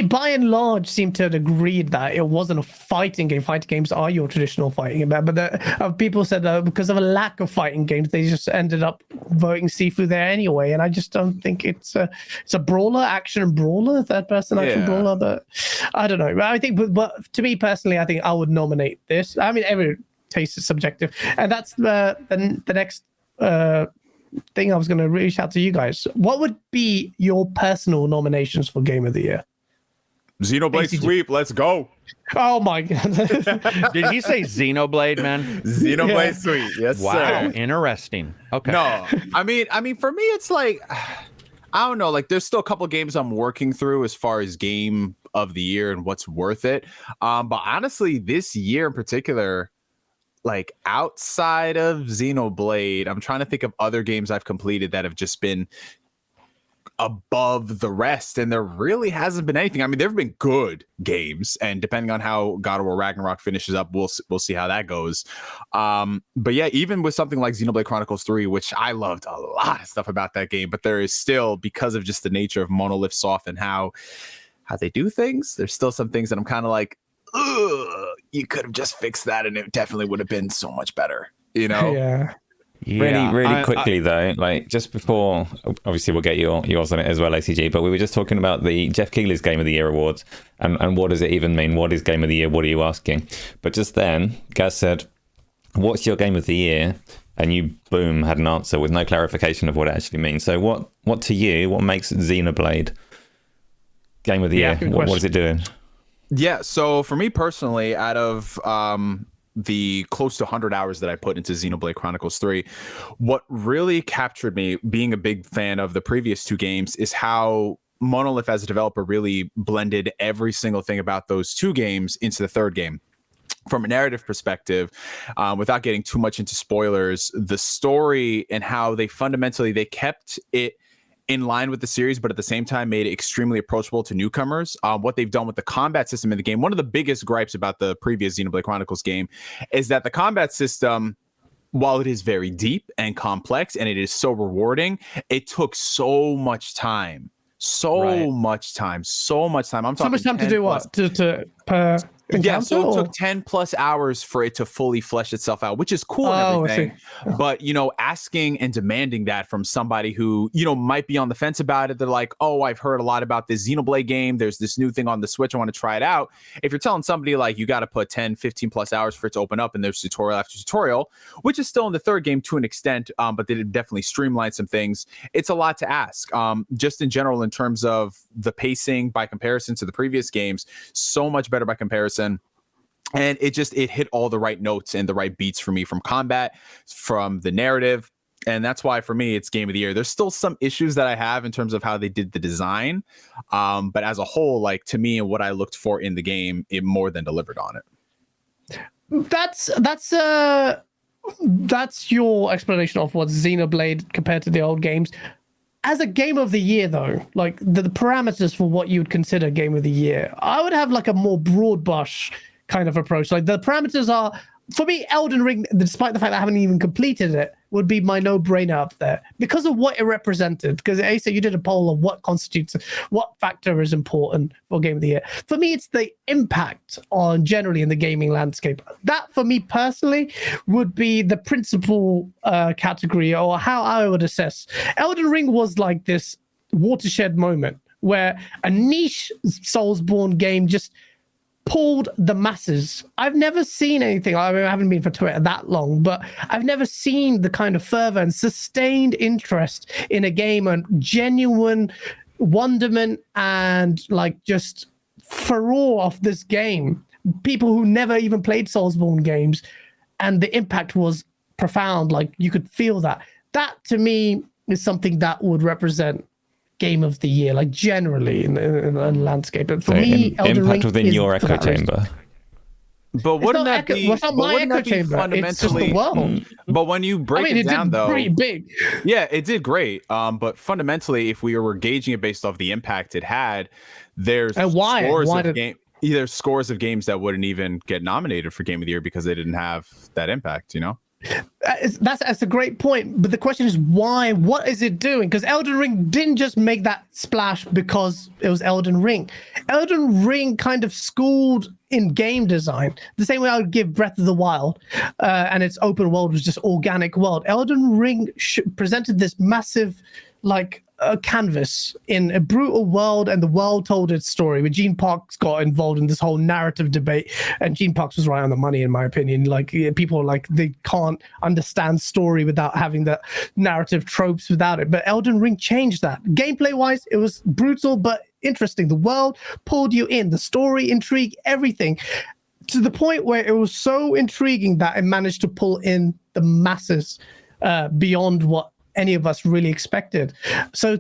by and large seemed to have agreed that it wasn't a fighting game. Fighting games are your traditional fighting game, but people said that because of a lack of fighting games, they just ended up voting Sifu there anyway. And I just don't think it's a brawler, action brawler, third person action brawler. But I don't know. I think, but to me personally, I think I would nominate this. I mean, every taste is subjective, and that's the next. Thing I was going to reach out to you guys. What would be your personal nominations for Game of the Year? Xenoblade Sweep, let's go. Oh my god. Did he say Xenoblade, man? Xenoblade Sweep, yes, wow, sir. Interesting. Okay. No, I mean, for me, it's like, I don't know. Like, there's still a couple of games I'm working through as far as Game of the Year and what's worth it. But honestly, this year in particular, like outside of Xenoblade, I'm trying to think of other games I've completed that have just been above the rest, and there really hasn't been anything. I mean, there have been good games, and depending on how God of War Ragnarok finishes up, we'll see how that goes. But yeah, even with something like Xenoblade Chronicles 3, which I loved a lot of stuff about that game, but there is still, because of just the nature of Monolith Soft and how they do things, there's still some things that I'm kind of like, you could have just fixed that and it definitely would have been so much better, you know? Yeah. Really quickly though, like just before, obviously we'll get yours on it as well, ACG, but we were just talking about the Jeff Keighley's Game of the Year awards and what does it even mean? What is Game of the Year? What are you asking? But just then, Gaz said, what's your Game of the Year? And you, boom, had an answer with no clarification of what it actually means. So what to you, what makes Xenoblade Game of the Year? What is it doing? Yeah, so for me personally, out of the close to 100 hours that I put into Xenoblade Chronicles 3, what really captured me, being a big fan of the previous two games, is how Monolith as a developer really blended every single thing about those two games into the third game. From a narrative perspective, without getting too much into spoilers, the story and how they kept it in line with the series, but at the same time made it extremely approachable to newcomers. What they've done with the combat system in the game, one of the biggest gripes about the previous Xenoblade Chronicles game is that the combat system, while it is very deep and complex and it is so rewarding, it took so much time. So much time. I'm talking so much time to do what? To yeah, so it took 10 plus hours for it to fully flesh itself out, which is cool and everything. But, you know, asking and demanding that from somebody who, you know, might be on the fence about it. They're like, oh, I've heard a lot about this Xenoblade game. There's this new thing on the Switch. I want to try it out. If you're telling somebody like you got to put 10, 15 plus hours for it to open up and there's tutorial after tutorial, which is still in the third game to an extent, but they did definitely streamline some things. It's a lot to ask. Just in general, in terms of the pacing by comparison to the previous games, so much better by comparison. And it hit all the right notes and the right beats for me, from combat, from the narrative. And that's why for me, it's Game of the Year. There's still some issues that I have in terms of how they did the design. But as a whole, like, to me and what I looked for in the game, it more than delivered on it. That's your explanation of what's Xenoblade compared to the old games. As a Game of the Year, though, like the parameters for what you would consider Game of the Year, I would have like a more broad brush kind of approach. Like the parameters are, for me, Elden Ring, despite the fact that I haven't even completed it, would be my no-brainer up there because of what it represented. Because Asa, you did a poll of what factor is important for Game of the Year. For me, it's the impact on generally in the gaming landscape. That, for me personally, would be the principal category, or how I would assess. Elden Ring was like this watershed moment where a niche Soulsborne game just pulled the masses. I've never seen anything. I haven't been for Twitter that long, but I've never seen the kind of fervor and sustained interest in a game and genuine wonderment and like just furore of this game. People who never even played Soulsborne games, and the impact was profound. Like you could feel that. That to me is something that would represent Game of the Year, like generally in the landscape. But for me, Elden Ring impact within your echo chamber. But wouldn't that be? It's not my echo chamber. It's just the world. But when you break it down, though, pretty big. Yeah, it did great. But fundamentally, if we were gauging it based off the impact it had, there's scores of game. either scores of games that wouldn't even get nominated for Game of the Year because they didn't have that impact, you know? That's a great point, but the question is why? What is it doing? Because Elden Ring didn't just make that splash because it was Elden Ring. Elden Ring kind of schooled in game design the same way I would give Breath of the Wild, and its open world was just organic world. Elden Ring presented this massive, like, a canvas in a brutal world, and the world told its story. Where Gene Parks got involved in this whole narrative debate, and Gene Parks was right on the money, in my opinion. Like, people are like, they can't understand story without having the narrative tropes without it. But Elden Ring changed that. Gameplay wise, it was brutal but interesting. The world pulled you in, the story, intrigue, everything, to the point where it was so intriguing that it managed to pull in the masses beyond what any of us really expected. So,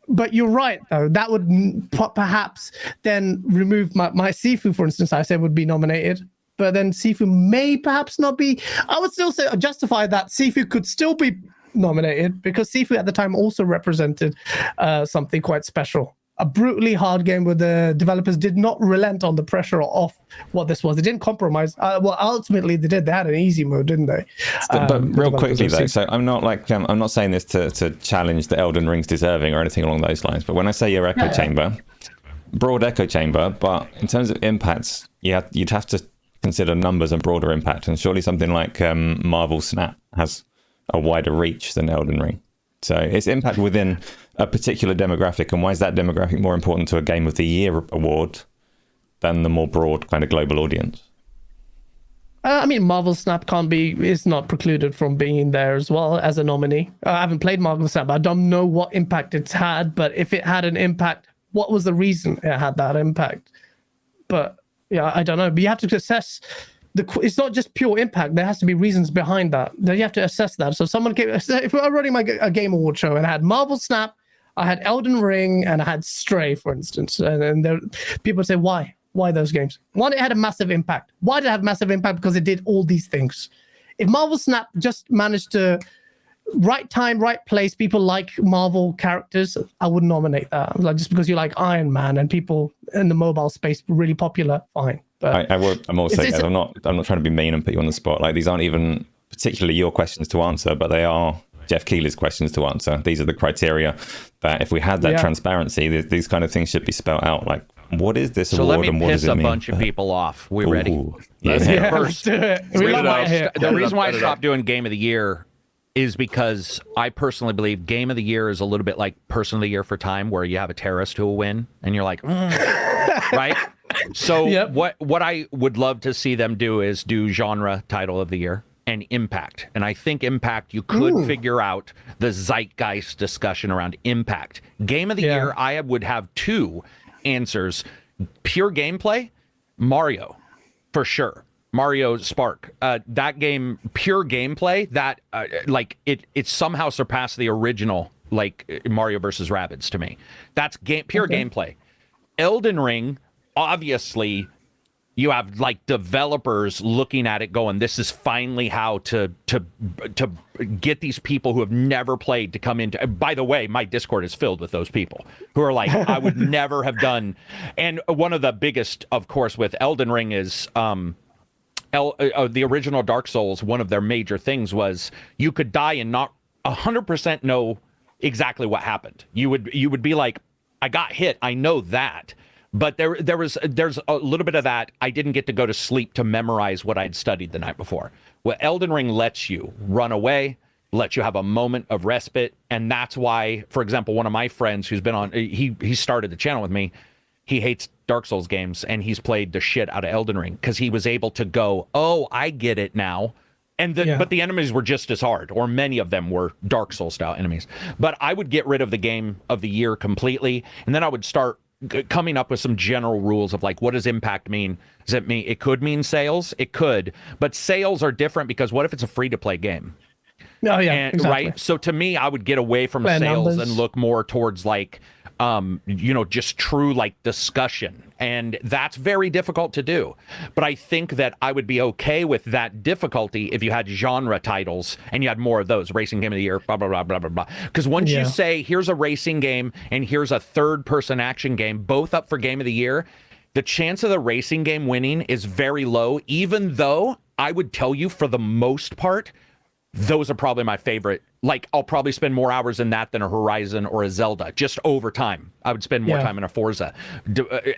but you're right, though. That would perhaps then remove my Sifu, for instance, I said would be nominated. But then Sifu may perhaps not be. I would still say justify that Sifu could still be nominated because Sifu at the time also represented something quite special. A brutally hard game where the developers did not relent on the pressure of what this was. They didn't compromise. Well, ultimately they did. They had an easy mode, didn't they? But real quickly though, so I'm not like I'm not saying this to challenge the Elden Ring's deserving or anything along those lines. But when I say your echo chamber, broad echo chamber, but in terms of impacts, you'd have to consider numbers and broader impact. And surely something like Marvel Snap has a wider reach than Elden Ring. So its impact within a particular demographic, and why is that demographic more important to a Game of the Year award than the more broad kind of global audience? I mean, Marvel Snap is not precluded from being there as well as a nominee. I haven't played Marvel Snap. I don't know what impact it's had, but if it had an impact, what was the reason it had that impact? But yeah, I don't know. But you have to assess. It's not just pure impact. There has to be reasons behind that. Then you have to assess that. So if we were running a game award show and I had Marvel Snap, I had Elden Ring, and I had Stray, for instance, and people would say, why those games? One, it had a massive impact. Why did it have a massive impact? Because it did all these things. If Marvel Snap just managed to right time, right place, people like Marvel characters, I would nominate that. Like, just because you like Iron Man and people in the mobile space really popular, fine. But I'm also saying I'm not trying to be mean and put you on the spot. Like, these aren't even particularly your questions to answer, but they are Jeff Keighley's questions to answer. These are the criteria that if we had that transparency, these kind of things should be spelled out. Like, what is this award and what does it mean? So let me piss a bunch of people off. We're ready. Let's hit first. The reason why I stopped doing Game of the Year is because I personally believe Game of the Year is a little bit like Person of the Year for Time, where you have a terrorist who will win, and you're like, right? So what I would love to see them do is do genre title of the year and impact. And I think impact, you could figure out the zeitgeist discussion around impact. Game of the year, I would have two answers. Pure gameplay, Mario, for sure. Mario Spark. That game, pure gameplay, that it somehow surpassed the original, like Mario versus Rabbids to me. That's pure gameplay. Elden Ring, obviously, you have like developers looking at it going, this is finally how to get these people who have never played to come into. By the way, my Discord is filled with those people who are like, I would never have done. And one of the biggest, of course, with Elden Ring is the original Dark Souls. One of their major things was you could die and not 100% know exactly what happened. You would be like, I got hit, I know that. But there's a little bit of that. I didn't get to go to sleep to memorize what I'd studied the night before. Well, Elden Ring lets you run away, lets you have a moment of respite. And that's why, for example, one of my friends who's been on, he started the channel with me. He hates Dark Souls games, and he's played the shit out of Elden Ring because he was able to go, oh, I get it now. And but the enemies were just as hard, or many of them were Dark Souls style enemies. But I would get rid of the Game of the Year completely, and then I would start coming up with some general rules of like, what does impact mean? Does it mean it could mean sales? It could, but sales are different because what if it's a free-to-play game? Oh yeah, exactly. Right. So to me, I would get away from sales and look more towards like, just true like discussion, and that's very difficult to do. But I think that I would be okay with that difficulty if you had genre titles and you had more of those. Racing Game of the Year, blah blah blah blah blah blah. Because once you say here's a racing game and here's a third-person action game, both up for Game of the Year, the chance of the racing game winning is very low, even though I would tell you for the most part, those are probably my favorite. Like, I'll probably spend more hours in that than a Horizon or a Zelda, just over time. I would spend more time in a Forza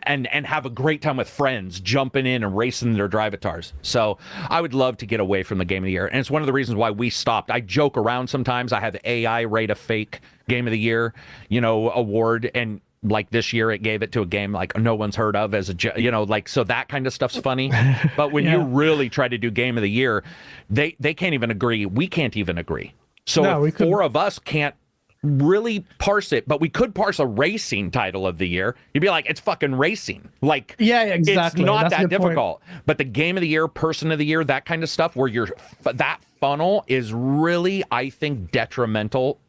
and have a great time with friends, jumping in and racing their drivatars. So I would love to get away from the Game of the Year. And it's one of the reasons why we stopped. I joke around sometimes. I have AI rate a fake Game of the Year, award. And like this year, it gave it to a game like no one's heard of as so that kind of stuff's funny. But when you really try to do Game of the Year, they can't even agree. We can't even agree. So if four of us can't really parse it, but we could parse a racing title of the year. You'd be like, it's fucking racing. Like, exactly. It's not That's that difficult. But the Game of the Year, Person of the Year, that kind of stuff, where that funnel is really, I think, detrimental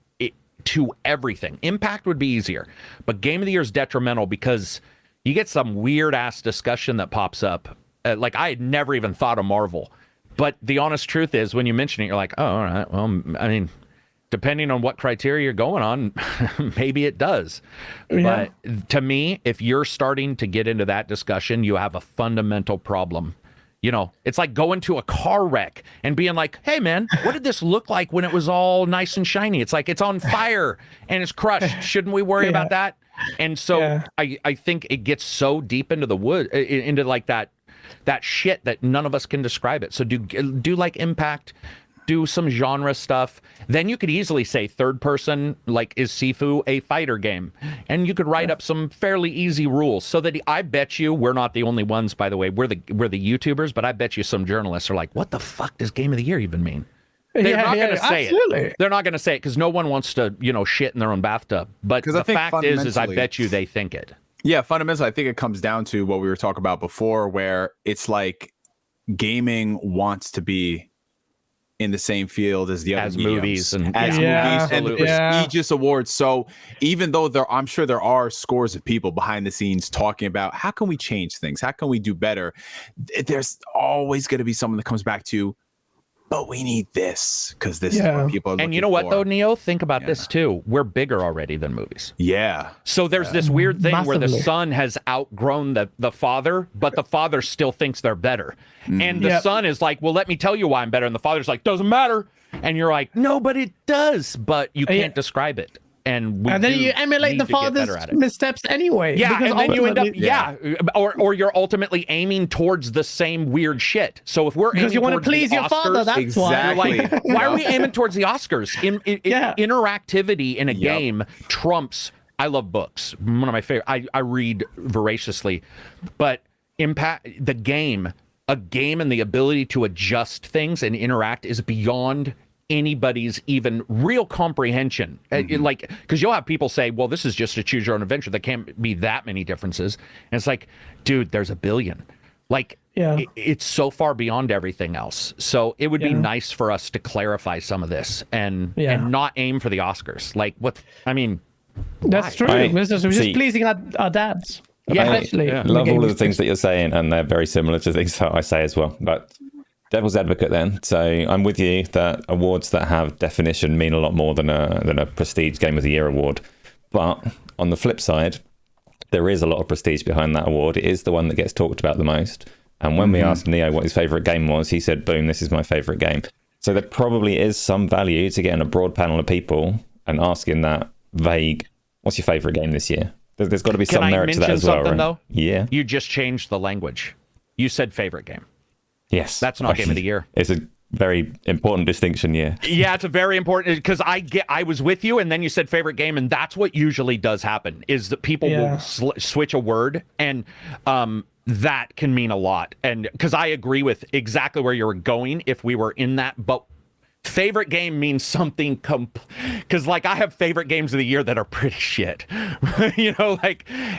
to everything. Impact would be easier, but Game of the Year is detrimental because you get some weird ass discussion that pops up. Like, I had never even thought of Marvel. But the honest truth is, when you mention it, you're like, oh, all right. Well, I mean, depending on what criteria you're going on, maybe it does. Yeah. But to me, if you're starting to get into that discussion, you have a fundamental problem. It's like going to a car wreck and being like, hey, man, what did this look like when it was all nice and shiny? It's like it's on fire and it's crushed. Shouldn't we worry about that? And so I think it gets so deep into the wood, into like that shit that none of us can describe it. So do like Impact, do some genre stuff. Then you could easily say third person, like, is Sifu a fighter game? And you could write up some fairly easy rules so that I bet you we're not the only ones, by the way. We're the YouTubers, but I bet you some journalists are like, what the fuck does Game of the Year even mean? They're not going to say it. They're not going to say it because no one wants to, shit in their own bathtub. But the fact is I bet you they think it. Yeah, fundamentally, I think it comes down to what we were talking about before, where it's like gaming wants to be in the same field as the other movies and prestigious awards. So even though I'm sure there are scores of people behind the scenes talking about how can we change things, how can we do better, there's always going to be someone that comes back to, but we need this because this is what people are looking for. And you know what, though, Neo? Think about this, too. We're bigger already than movies. Yeah. So there's this weird thing where the son has outgrown the father, but the father still thinks they're better. And the son is like, well, let me tell you why I'm better. And the father's like, doesn't matter. And you're like, no, but it does. But you can't describe it. And then you emulate the father's missteps anyway. Yeah, and then you end up, or you're ultimately aiming towards the same weird shit. So if we're because you want to please your father, that's why. Like, why are we aiming towards the Oscars? Interactivity in a game trumps. I love books. One of my favorite. I read voraciously, but a game and the ability to adjust things and interact is beyond anybody's even real comprehension. Like, because you'll have people say, well, this is just a choose your own adventure. There can't be that many differences. And it's like, dude, there's a billion. Like, it's so far beyond everything else. So it would be nice for us to clarify some of this and not aim for the Oscars. Like, that's true. We're just pleasing our dads. I love all of the things that you're saying, and they're very similar to things that I say as well. But devil's advocate then. So I'm with you that awards that have definition mean a lot more than a prestige Game of the Year award. But on the flip side, there is a lot of prestige behind that award. It is the one that gets talked about the most. And when we asked Neo what his favourite game was, he said, boom, this is my favourite game. So there probably is some value to getting a broad panel of people and asking that vague, what's your favourite game this year? There's got to be some merit to that as well, right? Though? Yeah. You just changed the language. You said favourite game. Yes. That's not Game of the Year. It's a very important distinction, yeah. Yeah, it's a very important, because I was with you, and then you said favorite game, and that's what usually does happen, is that people will switch a word, and that can mean a lot. And because I agree with exactly where you were going if we were in that, but favorite game means something because like I have favorite games of the year that are pretty shit.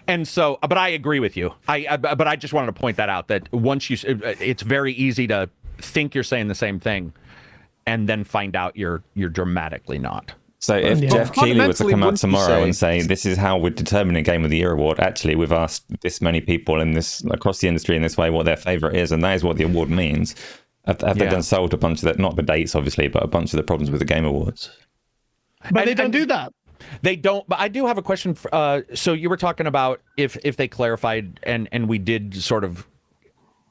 And so, but I agree with you. But I just wanted to point that out, that once it's very easy to think you're saying the same thing and then find out you're dramatically not. So if Jeff Keighley were to come out tomorrow and say, this is how we're determining Game of the Year award, actually we've asked this many people in this across the industry in this way what their favorite is, and that is what the award means. Have they then solved a bunch of that, not the dates obviously, but a bunch of the problems with the Game Awards? But they don't do that. They don't, but I do have a question. So you were talking about if they clarified and we did sort of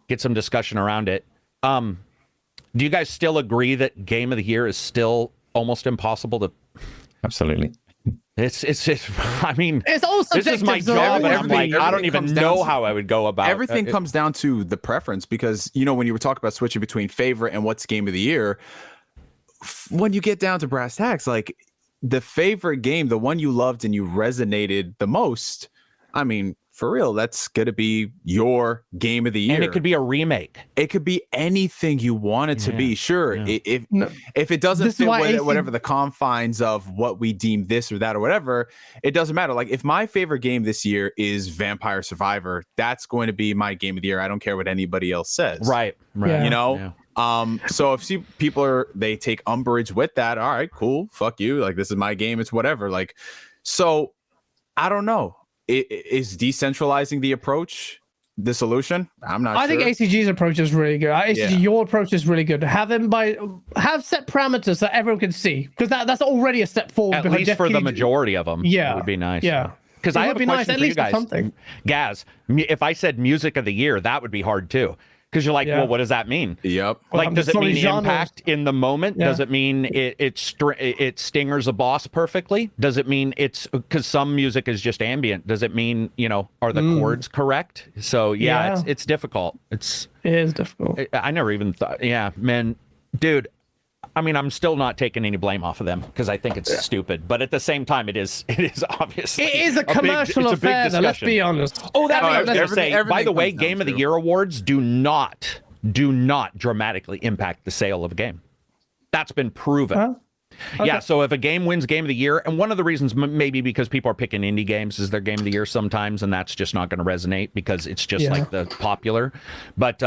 get some discussion around it. Do you guys still agree that Game of the Year is still almost impossible to? Absolutely. It's I mean, it's all this is my job, and I'm like, I don't even know how I would go about everything. Comes down to the preference, because when you were talking about switching between favorite and what's Game of the Year, when you get down to brass tacks, like the favorite game, the one you loved and you resonated the most, I mean, for real, that's gonna be your Game of the Year. And it could be a remake. It could be anything you want it to be. Sure, if it doesn't fit whatever the confines of what we deem this or that or whatever, it doesn't matter. Like if my favorite game this year is Vampire Survivor, that's going to be my Game of the Year. I don't care what anybody else says. Right. Yeah. So if people they take umbrage with that, all right, cool, fuck you. Like this is my game. It's whatever. Like, so I don't know. Is decentralizing the approach the solution? I'm not sure. I think ACG's approach is really good. ACG, your approach is really good. Have set parameters that everyone can see, because that's already a step forward. At least for the majority of them. Yeah. It would be nice. Yeah. Because I have a question for you guys. Something. Gaz, if I said Music of the Year, that would be hard too. Because you're like, well, what does that mean? Yep. Like, does it mean impact in the moment? Does it mean it stingers a boss perfectly? Does it mean it's because some music is just ambient? Does it mean, are the chords correct? So it's difficult. It is difficult. I never even thought. Yeah, man, dude. I mean, I'm still not taking any blame off of them because I think it's stupid. But at the same time, it is obviously. It is a commercial affair, though, let's be honest. Oh, that's what I was going to say. By the way, Game of the Year awards do not dramatically impact the sale of a game. That's been proven. Huh? Okay. Yeah, so if a game wins Game of the Year, and one of the reasons maybe because people are picking indie games as their Game of the Year sometimes, and that's just not going to resonate because it's just like the popular. But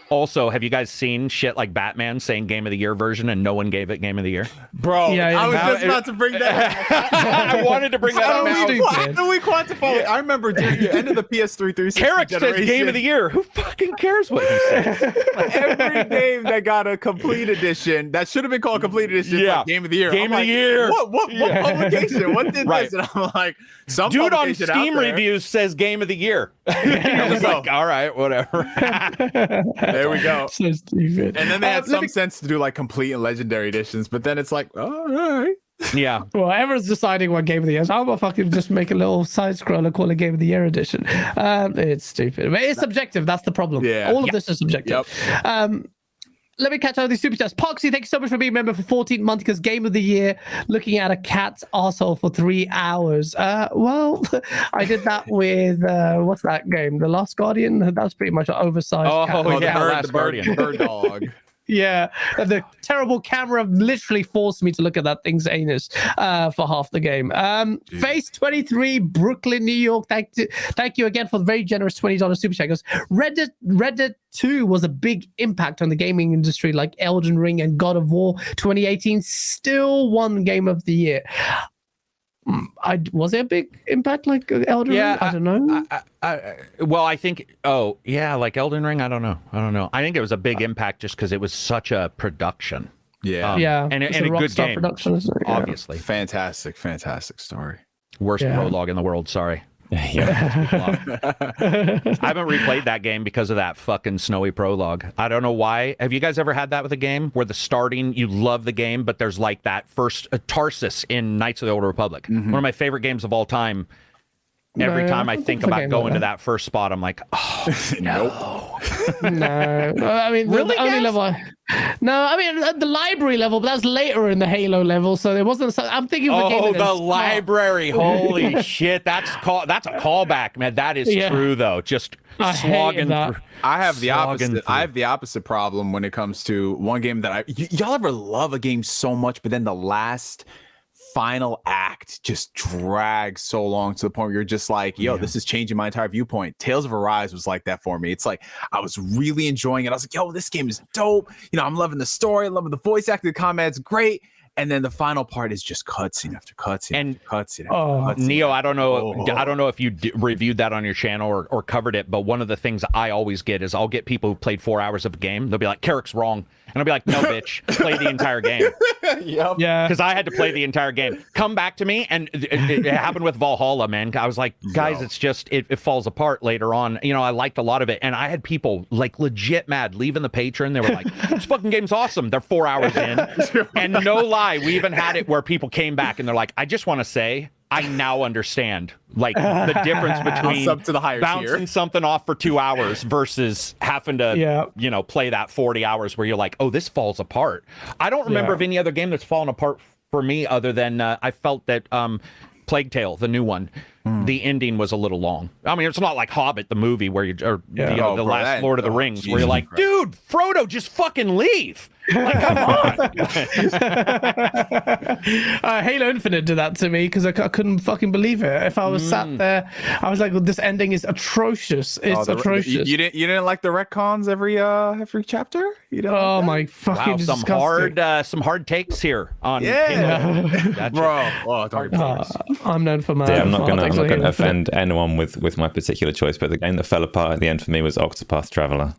also, have you guys seen shit like Batman saying Game of the Year version and no one gave it Game of the Year? Bro, I was just about to bring that up. I wanted to bring that up. How do we quantify it? I remember during the end of the PS3 360 Carrick says Game of the Year. Who fucking cares what he says? Every game that got a complete edition, that should have been called complete edition, like Game of the Year. Game of the Year. What publication? What did this? And I'm like, some dude on Steam reviews says Game of the Year. I was like, all right, whatever. There we go. So stupid. And then they had some sense to do like complete and legendary editions, but then it's like, all right. Yeah. Well, everyone's deciding what Game of the Year is. I'm gonna fucking just make a little side scroller, call it Game of the Year edition. It's stupid. But it's subjective. That's the problem. Yeah. All of this is subjective. Yep. Let me catch up with these super chats. Poxy, thank you so much for being a member for 14 months. Because Game of the Year, looking at a cat's arsehole for 3 hours. Well, I did that with what's that game? The Last Guardian. That's pretty much an oversized cat. Last Guardian. Bird dog. Yeah, the terrible camera literally forced me to look at that thing's anus for half the game. Face 23, Brooklyn, New York. Thank you again for the very generous $20 super chat. Goes, Red Dead 2 was a big impact on the gaming industry, like Elden Ring and God of War 2018. Still won Game of the Year. Was it a big impact like Elden Ring? I don't know. Well, I think, like Elden Ring, I don't know. I think it was a big impact just because it was such a production. Yeah. And a good game. Production, isn't it? Obviously. Fantastic story. Worst prologue in the world, sorry. I haven't replayed that game because of that fucking snowy prologue. I don't know why. Have you guys ever had that with a game where you love the game, but there's like that first Tarsus in Knights of the Old Republic, one of my favorite games of all time. Every time I think about going to that first spot, I'm like, oh no. No, I mean, really? The only level. No, I mean the library level, but that's later in the Halo level, so there wasn't. I'm thinking of the game. The library! Holy shit! That's a callback, man. That is true though. Just slogging through. I have the opposite. I have the opposite problem when it comes to one game that y'all ever love a game so much, but then the last final act just drags so long to the point where you're just like, this is changing my entire viewpoint. Tales of Arise was like that for me. It's like I was really enjoying it. I was like, this game is dope. I'm loving the story, loving the voice acting, the combat's great. And then the final part is just cutscene after cutscene and cutscene. Neo, I don't know if you reviewed that on your channel or covered it, but one of the things I always get is I'll get people who played 4 hours of a game. They'll be like, Carrick's wrong. And I'll be like, no, bitch, play the entire game. Yep. Yeah. Because I had to play the entire game. Come back to me, and it happened with Valhalla, man. I was like, guys, it's just, it falls apart later on. You know, I liked a lot of it. And I had people, like, legit mad, leaving the Patreon. They were like, this fucking game's awesome. They're 4 hours in. And no lie, we even had it where people came back, and they're like, I just want to say, I now understand, like, the difference between Up to the higher bouncing tier. something off for 2 hours versus having to, you know, play that 40 hours where you're like, oh, this falls apart. I don't remember of any other game that's fallen apart for me other than I felt that Plague Tale, the new one, the ending was a little long. I mean, it's not like Hobbit, the movie, where you, or you know, the last Lord of the Rings, where you're like, dude, Frodo, just fucking leave. Like, come on. Halo Infinite did that to me because I couldn't fucking believe it. If I was sat there, I was like, well, this ending is atrocious. It's atrocious. You didn't like the retcons every chapter? You don't oh like my fucking some hard takes here on Halo. Bro. Oh, don't I'm known for my I'm not gonna offend anyone with my particular choice, but the game that fell apart at the end for me was Octopath Traveler.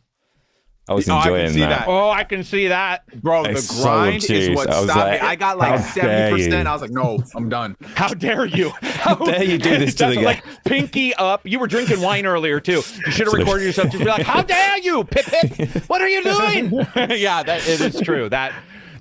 I was enjoying that. Oh, I can see that. Bro, the grind is what stopped me. I got like 70%. I was like, no, I'm done. How dare you? How dare you do this to the game? Like, pinky up. You were drinking wine earlier, too. You should have recorded yourself. Just be like, how dare you, Pip? What are you doing? Yeah, it is true. That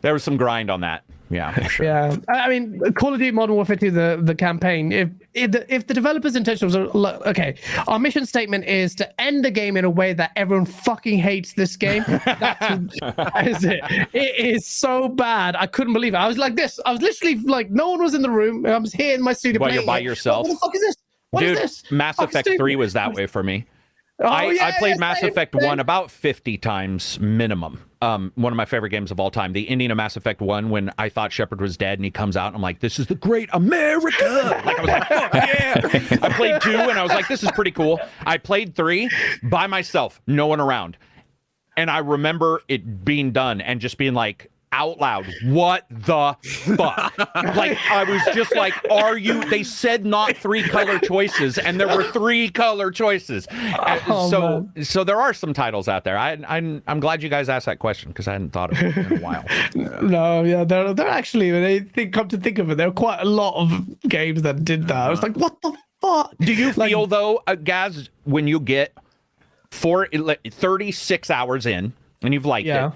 there was some grind on that. Yeah, for sure. Yeah, I mean, Call of Duty Modern Warfare 2, the campaign. If the developers' intentions are okay, our mission statement is to end the game in a way that everyone fucking hates this game. That is it. It is so bad. I couldn't believe it. I was like this. I was literally like, no one was in the room. I was here in my studio. While you're by yourself. What the fuck is this? What is this? Mass Effect 3 was that way for me. I played Mass Effect 1 about 50 times minimum. One of my favorite games of all time. The ending of Mass Effect 1, when I thought Shepard was dead and he comes out, and I'm like, this is the great America. Like, I was like, fuck yeah. I played 2 and I was like, this is pretty cool. I played 3 by myself, no one around. And I remember it being done and just being like, out loud, what the fuck? Like, I was just like, they said not 3 color choices, and there were 3 color choices. So there are some titles out there. I'm glad you guys asked that question, because I hadn't thought of it in a while. No, yeah, they're actually, come to think of it, there are quite a lot of games that did that. I was like, what the fuck? Do you feel, though, Gaz, when you get 36 hours in, and you've liked it,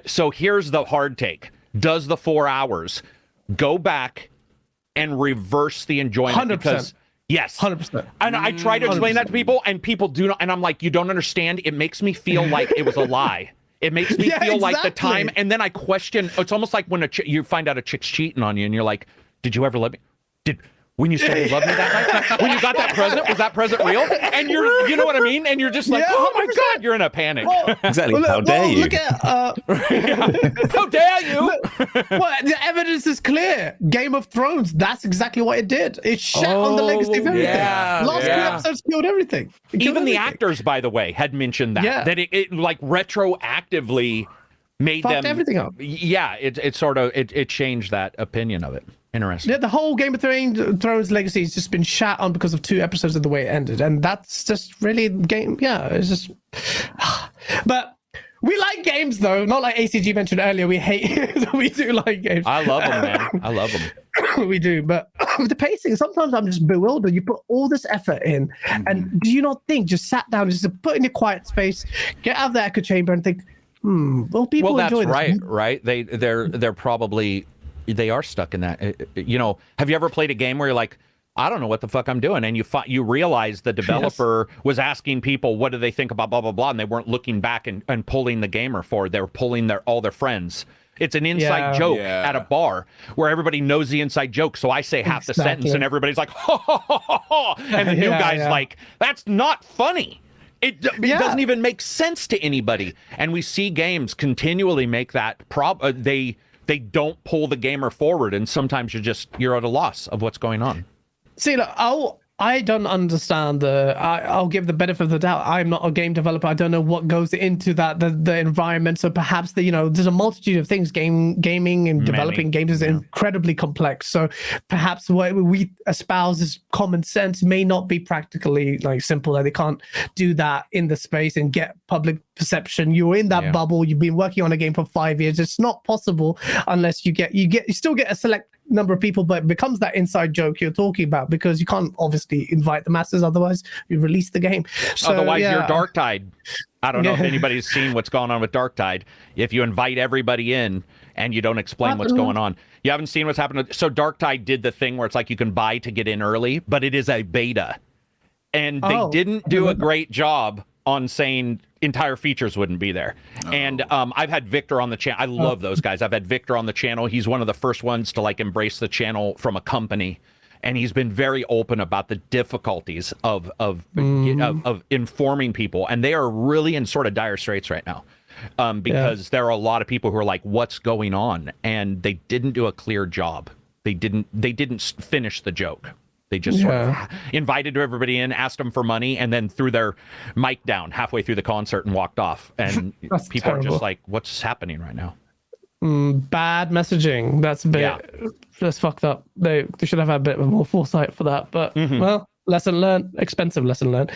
so here's the hard take. Does the 4 hours go back and reverse the enjoyment? 100%. Because yes, 100%. And I try to explain that to people, and people do not. And I'm like, you don't understand. It makes me feel like it was a lie. It makes me feel like the time. And then I question. It's almost like when you find out a chick's cheating on you, and you're like, did you ever let me? When you said you loved me that night, when you got that present, was that present real? And you know what I mean? And you're just like, oh my God, you're in a panic. Well, exactly. How dare you? Look at, how dare you? Well, the evidence is clear. Game of Thrones, that's exactly what it did. It shit on the legacy of everything. Last 2 episodes killed everything. Even the actors, by the way, had mentioned that. That it like retroactively made fucked them everything up. Yeah, it sort of it changed that opinion of it. Interesting. Yeah, the whole Game of Thrones legacy has just been shat on because of 2 episodes of the way it ended, and that's just really game. Yeah, it's just. But we like games, though. Not like ACG mentioned earlier. We hate. We do like games. I love them, man. I love them. We do, but with the pacing, sometimes I'm just bewildered. You put all this effort in, and do you not think just sat down, just put in a quiet space, get out of the echo chamber, and think, well, people enjoy this. Right. They're probably. They are stuck in that. You know, have you ever played a game where you're like, I don't know what the fuck I'm doing, and you realize the developer was asking people what do they think about blah blah blah, and they weren't looking back and pulling the gamer forward. They were pulling all their friends. It's an inside joke at a bar where everybody knows the inside joke. So I say half the sentence, and everybody's like, ho, ho, ho, ho, ho. And the new guy's like, that's not funny. It doesn't even make sense to anybody. And we see games continually make that they don't pull the gamer forward, and sometimes you're at a loss of what's going on. See, look, I'll I don't understand I'll give the benefit of the doubt. I'm not a game developer. I don't know what goes into that, the environment. So perhaps there's a multitude of things. Gaming and developing games is incredibly complex. So perhaps what we espouse as common sense may not be practically simple. Like they can't do that in the space and get public perception. You're in that bubble. You've been working on a game for 5 years. It's not possible unless you still get a select number of people, but it becomes that inside joke you're talking about because you can't obviously invite the masses, otherwise you release the game. So, otherwise you're Dark Tide. I don't know if anybody's seen what's going on with Dark Tide. If you invite everybody in and you don't explain what's going on, you haven't seen what's happening. So Dark Tide did the thing where it's like you can buy to get in early, but it is a beta, and they didn't do a great job on saying entire features wouldn't be there. And I've had Victor on the channel. I love those guys. I've had Victor on the channel. He's one of the first ones to embrace the channel from a company, and he's been very open about the difficulties of informing people, and they are really in sort of dire straits right now. Because there are a lot of people who are like, what's going on? And they didn't do a clear job. They didn't finish the joke. They just sort of invited everybody in, asked them for money, and then threw their mic down halfway through the concert and walked off. And people are just like, what's happening right now? Bad messaging. That's a bit that's fucked up. They should have had a bit more foresight for that. But well, lesson learned. Expensive lesson learned.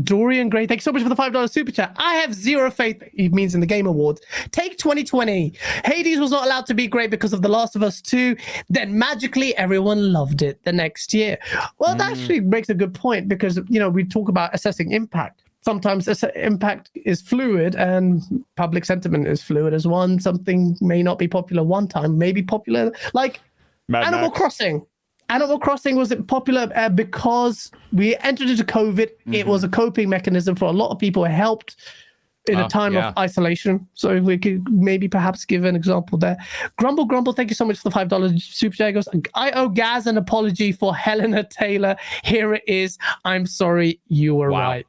Dorian Gray, thank you so much for the $5 super chat. I have zero faith, it means in the Game Awards. Take 2020. Hades was not allowed to be great because of The Last of Us 2. Then magically everyone loved it the next year. Well, that actually makes a good point because, we talk about assessing impact. Sometimes impact is fluid and public sentiment is fluid as one. Something may not be popular one time, may be popular, like Animal Crossing. Animal Crossing was popular because we entered into COVID. It was a coping mechanism for a lot of people. It helped in a time of isolation. So we could maybe perhaps give an example there. Grumble, thank you so much for the $5 super chat. Goes, I owe Gaz an apology for Helena Taylor. Here it is. I'm sorry, you were right.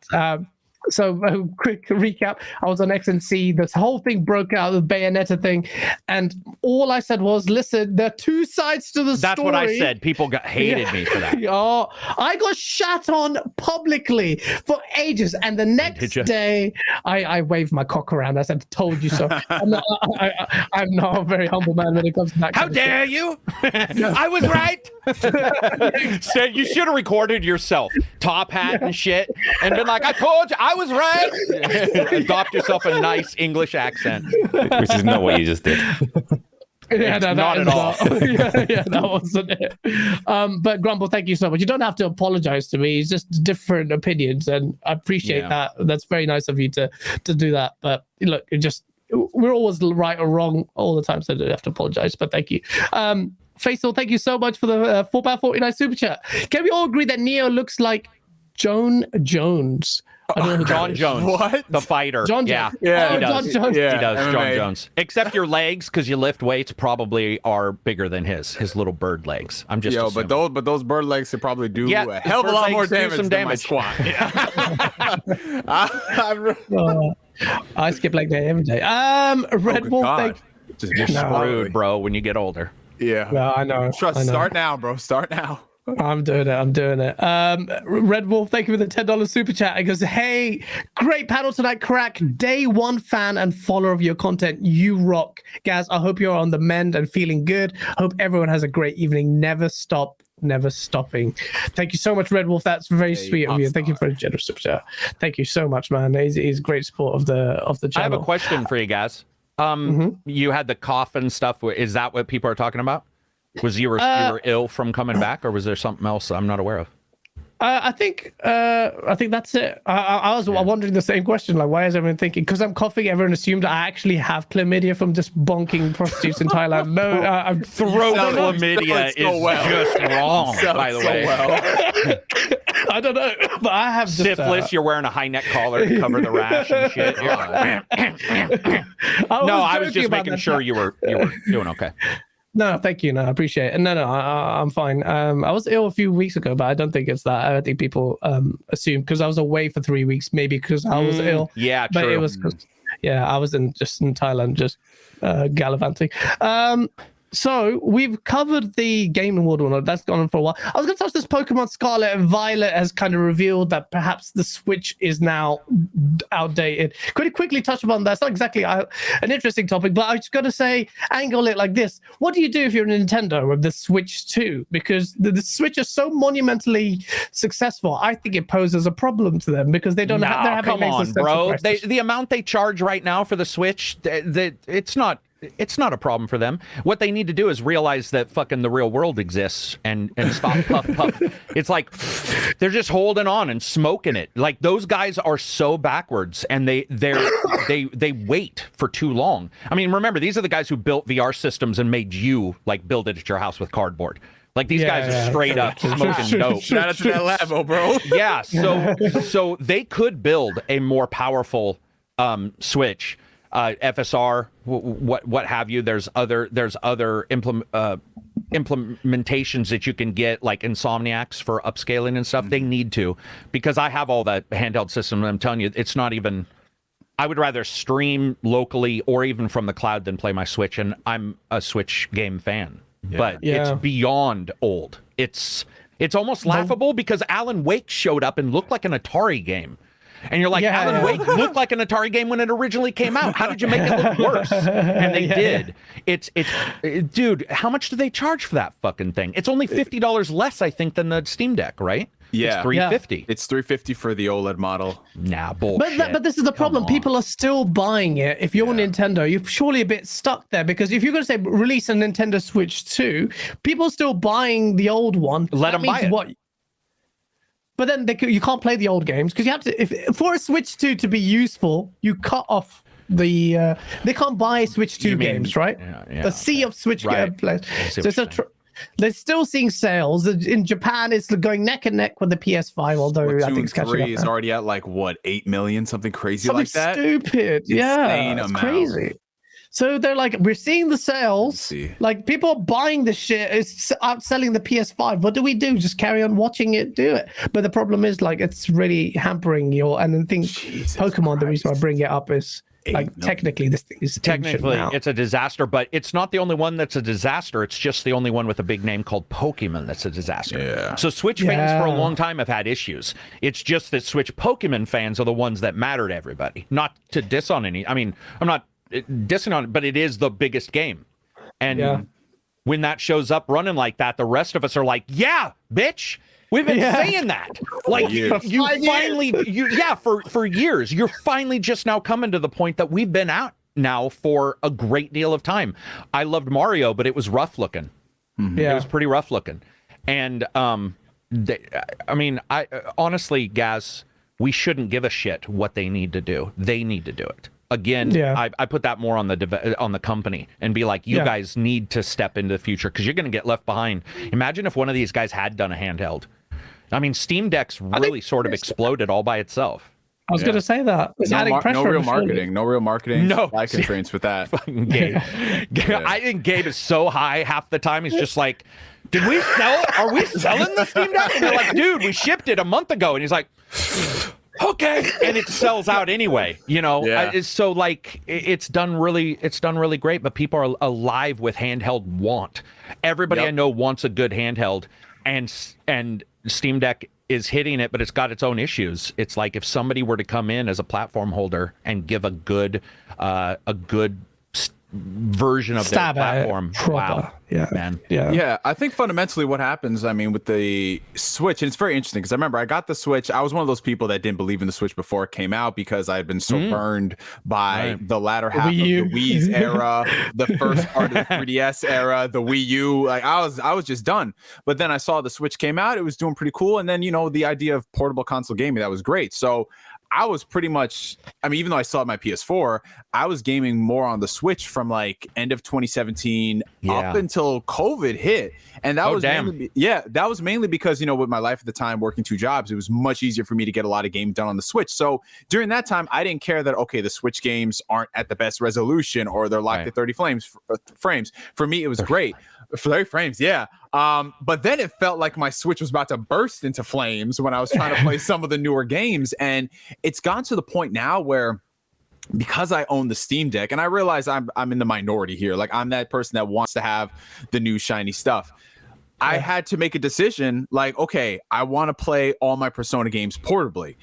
So quick recap, I was on XNC, this whole thing broke out, the Bayonetta thing, and all I said was, listen, there are two sides to the story. That's what I said. People hated me for that. I got shat on publicly for ages, and the next day I waved my cock around. I said, told you so. I'm not a very humble man when it comes to that. How dare you? I was right. You should have recorded yourself, top hat and shit, and been like, I told you, I was right. Adopt yourself a nice English accent, which is not what you just did. Not at all. That wasn't it. But Grumble, thank you so much. You don't have to apologize to me. It's just different opinions, and I appreciate that. That's very nice of you to do that. But look, we're always right or wrong all the time, so I don't have to apologize. But thank you. Faisal, thank you so much for the £4.49 super chat. Can we all agree that Neo looks like Joan Jones? John Jones, what? The fighter. John Jones. He does. John Jones. He does. MMA. John Jones. Except your legs, because you lift weights, probably are bigger than his little bird legs. I'm just assuming. but those bird legs could probably do a hell of a lot more damage than my squat. I skip leg day every day. Red Wolf, you're screwed, bro, when you get older. Yeah. Well, I know. Start now, bro. Start now. I'm doing it. Red Wolf, thank you for the $10 super chat. It goes, hey, great panel tonight, Crack. Day one fan and follower of your content. You rock. Gaz, I hope you're on the mend and feeling good. Hope everyone has a great evening. Never stop, never stopping. Thank you so much, Red Wolf. That's very sweet of you. Thank you for the generous super chat. Thank you so much, man. He's great support of the channel. I have a question for you guys. You had the cough and stuff. Is that what people are talking about? Was you were ill from coming back, or was there something else I'm not aware of? I think that's it. I was wondering the same question. Like, why is everyone thinking? Because I'm coughing, everyone assumed I actually have chlamydia from just bonking prostitutes in Thailand. No, I'm throat chlamydia is just wrong. By the way, I don't know, but I have just, syphilis. You're wearing a high neck collar to cover the rash and shit. I was just making sure you were doing okay. No, thank you. No, I appreciate it. No, I'm fine. I was ill a few weeks ago, but I don't think it's that. I think people assume because I was away for 3 weeks, maybe because I was ill. Yeah, but true. It was I was in Thailand, just gallivanting. So we've covered the Game Award one. That's gone on for a while. I was going to touch this Pokemon Scarlet and Violet has kind of revealed that perhaps the Switch is now outdated. Could you quickly touch upon that? It's not exactly an interesting topic, but I just got to say, angle it like this. What do you do if you're a Nintendo with the Switch 2? Because the Switch is so monumentally successful. I think it poses a problem to them because they don't have. They're Come on, bro. The amount they charge right now for the Switch, it's not a problem for them. What they need to do is realize that fucking the real world exists and stop puff. It's like they're just holding on and smoking it. Like those guys are so backwards and they wait for too long. I mean, remember, these are the guys who built VR systems and made you like build it at your house with cardboard. Like these guys are straight up smoking dope. Shout out to that Labo, bro. Yeah, so they could build a more powerful Switch. FSR, what have you. There's other implementations that you can get, like Insomniacs for upscaling and stuff. They need to, because I have all that handheld system. And I'm telling you, it's not even. I would rather stream locally or even from the cloud than play my Switch, and I'm a Switch game fan. Yeah. But it's beyond old. It's almost laughable because Alan Wake showed up and looked like an Atari game. And you're like, Alan Wake looked like an Atari game when it originally came out. How did you make it look worse? And they did. Dude, how much do they charge for that fucking thing? It's only $50 less, I think, than the Steam Deck, right? Yeah. It's $350. Yeah. It's $350 for the OLED model. Nah, bullshit. But this is the problem. People are still buying it. If you're Nintendo, you're surely a bit stuck there, because if you're going to say release a Nintendo Switch 2, people are still buying the old one. Let them buy it. But then you can't play the old games because you have to. For a Switch 2 to be useful, you cut off the. They can't buy Switch 2 games, right? The sea of Switch players. So they're still seeing sales in Japan. It's going neck and neck with the PS5. Although I think 3 is already at like what 8 million, something crazy like that. Stupid, it's crazy. So they're like, we're seeing the sales. Like people are buying the shit. It's outselling the PS5. What do we do? Just carry on watching it do it. But the problem is, like, it's really hampering your. And I think Pokemon. The reason I bring it up is like technically this thing is it's a disaster. But it's not the only one that's a disaster. It's just the only one with a big name called Pokemon that's a disaster. Yeah. So Switch fans for a long time have had issues. It's just that Switch Pokemon fans are the ones that matter to everybody. Not to diss on any. I mean, I'm not dissing on it, but it is the biggest game, and when that shows up running like that, the rest of us are like, yeah, bitch, we've been saying that, like you finally for years, you're finally just now coming to the point that we've been out now for a great deal of time. I loved Mario, but it was rough looking. It was pretty rough looking, and I honestly, Gaz, we shouldn't give a shit what they need to do. They need to do it. Again, I put that more on the company and be like, you guys need to step into the future because you're going to get left behind. Imagine if one of these guys had done a handheld. I mean, Steam Deck's really sort of exploded all by itself. I was going to say that. It's adding pressure. No real marketing. No supply constraints with that. Gabe. I think Gabe is so high half the time. He's just like, did we sell? Are we selling the Steam Deck? And they're like, dude, we shipped it a month ago. And he's like, okay, and it sells out anyway, you know. So like it's done really great, but people are alive with handheld want. Everybody I know wants a good handheld, and Steam Deck is hitting it, but it's got its own issues. It's like if somebody were to come in as a platform holder and give a good version of their platform. Wow. Man. Yeah. I think fundamentally what happens, I mean, with the Switch, and it's very interesting because I remember I got the Switch. I was one of those people that didn't believe in the Switch before it came out because I had been so burned by the latter half of the Wii's era, the first part of the 3DS era, the Wii U. Like I was just done. But then I saw the Switch came out. It was doing pretty cool. And then, you know, the idea of portable console gaming, that was great. So I was pretty much, I mean, even though I still had my PS4, I was gaming more on the Switch from like end of 2017 up until COVID hit. And that that was mainly because, you know, with my life at the time, working 2 jobs, it was much easier for me to get a lot of games done on the Switch. So during that time, I didn't care that, okay, the Switch games aren't at the best resolution or they're locked at 30 frames. For me, it was great. 30 frames, but then it felt like my Switch was about to burst into flames when I was trying to play some of the newer games. And it's gotten to the point now where because I own the Steam Deck, and I realize I'm in the minority here. Like, I'm that person that wants to have the new shiny stuff. I had to make a decision. Like, okay, I want to play all my Persona games portably.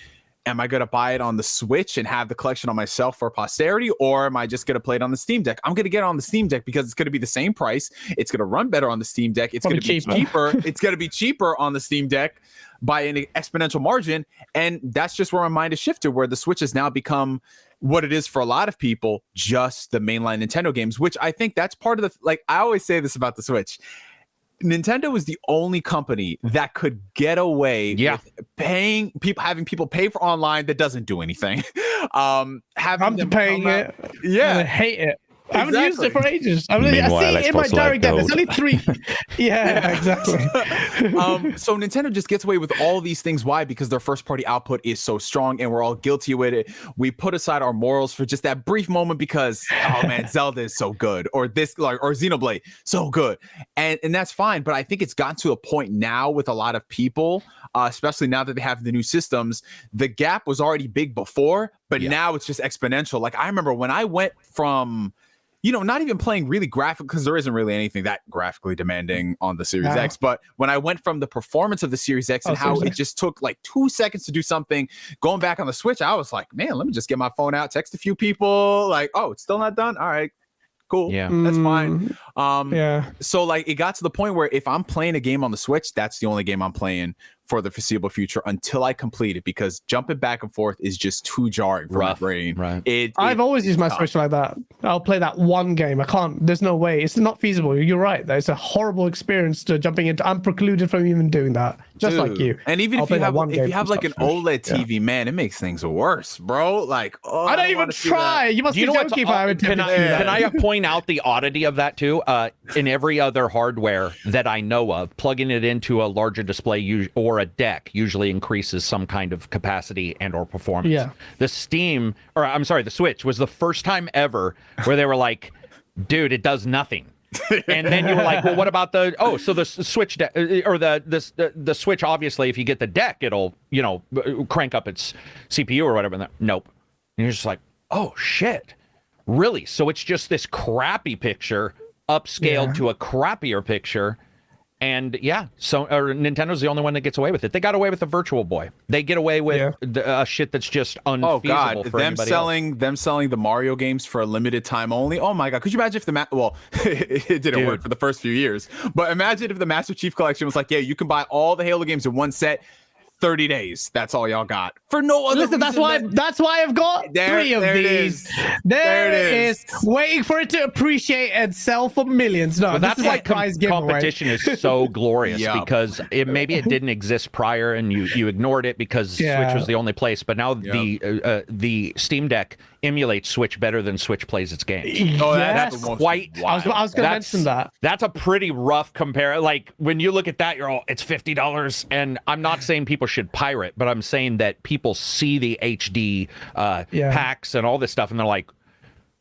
Am I going to buy it on the Switch and have the collection on myself for posterity, or am I just going to play it on the Steam Deck? I'm going to get it on the Steam Deck because it's going to be the same price. It's going to run better on the Steam Deck. It's going to be cheaper. It's going to be cheaper on the Steam Deck by an exponential margin. And that's just where my mind has shifted, where the Switch has now become what it is for a lot of people, just the mainline Nintendo games, which I think that's part of the, like, I always say this about the Switch. Nintendo was the only company that could get away with paying people, having people pay for online that doesn't do anything. I'm paying it. Yeah, I hate it. I haven't used it for ages. I see it in my direct debit. There's only 3. Yeah, exactly. So Nintendo just gets away with all these things. Why? Because their first party output is so strong, and we're all guilty with it. We put aside our morals for just that brief moment because, oh man, Zelda is so good, or this, like, or Xenoblade, so good, and that's fine. But I think it's gotten to a point now with a lot of people, especially now that they have the new systems. The gap was already big before, but now it's just exponential. Like, I remember when I went from, not even playing really graphic, because there isn't really anything that graphically demanding on the Series X. But when I went from the performance of the Series X and how it just took like 2 seconds to do something, going back on the Switch, I was like, man, let me just get my phone out, text a few people, like, oh, it's still not done. All right, cool. Yeah, that's fine. So like, it got to the point where if I'm playing a game on the Switch, that's the only game I'm playing for the foreseeable future until I complete it, because jumping back and forth is just too jarring for my brain. Right. I've always used my Switch like that. I'll play that one game. I can't. There's no way. It's not feasible. You're right. It's a horrible experience to jumping into. I'm precluded from even doing that. Just like you. And even if you have like an OLED TV, man, it makes things worse, bro. Like, I don't even try. You must be joking if I would can I point out the oddity of that too? In every other hardware that I know of, plugging it into a larger display or a deck usually increases some kind of capacity and or performance. Yeah. The Switch was the first time ever where they were like, dude, it does nothing. And then you were like, well, what about the Switch or the Switch, obviously, if you get the deck, it'll, crank up its CPU or whatever. Nope. And you're just like, oh shit. Really? So it's just this crappy picture upscaled to a crappier picture. And Nintendo's the only one that gets away with it. They got away with the Virtual Boy. They get away with shit that's just unfeasible for anybody else. Them selling the Mario games for a limited time only. Oh my god! Could you imagine if it didn't work for the first few years, but imagine if the Master Chief Collection was like, yeah, you can buy all the Halo games in one set. 30 days. That's all y'all got for no other reason. That's why I've got 3 of these. There it is. Waiting for it to appreciate and sell for millions. No, that's why competition is so glorious because maybe it didn't exist prior and you ignored it because Switch was the only place. But now the Steam Deck emulates Switch better than Switch plays its games. That's quite wild. I was going to mention that. That's a pretty rough compare. Like when you look at that, you're all, it's $50, and I'm not saying people should pirate, but I'm saying that people see the HD packs and all this stuff, and they're like,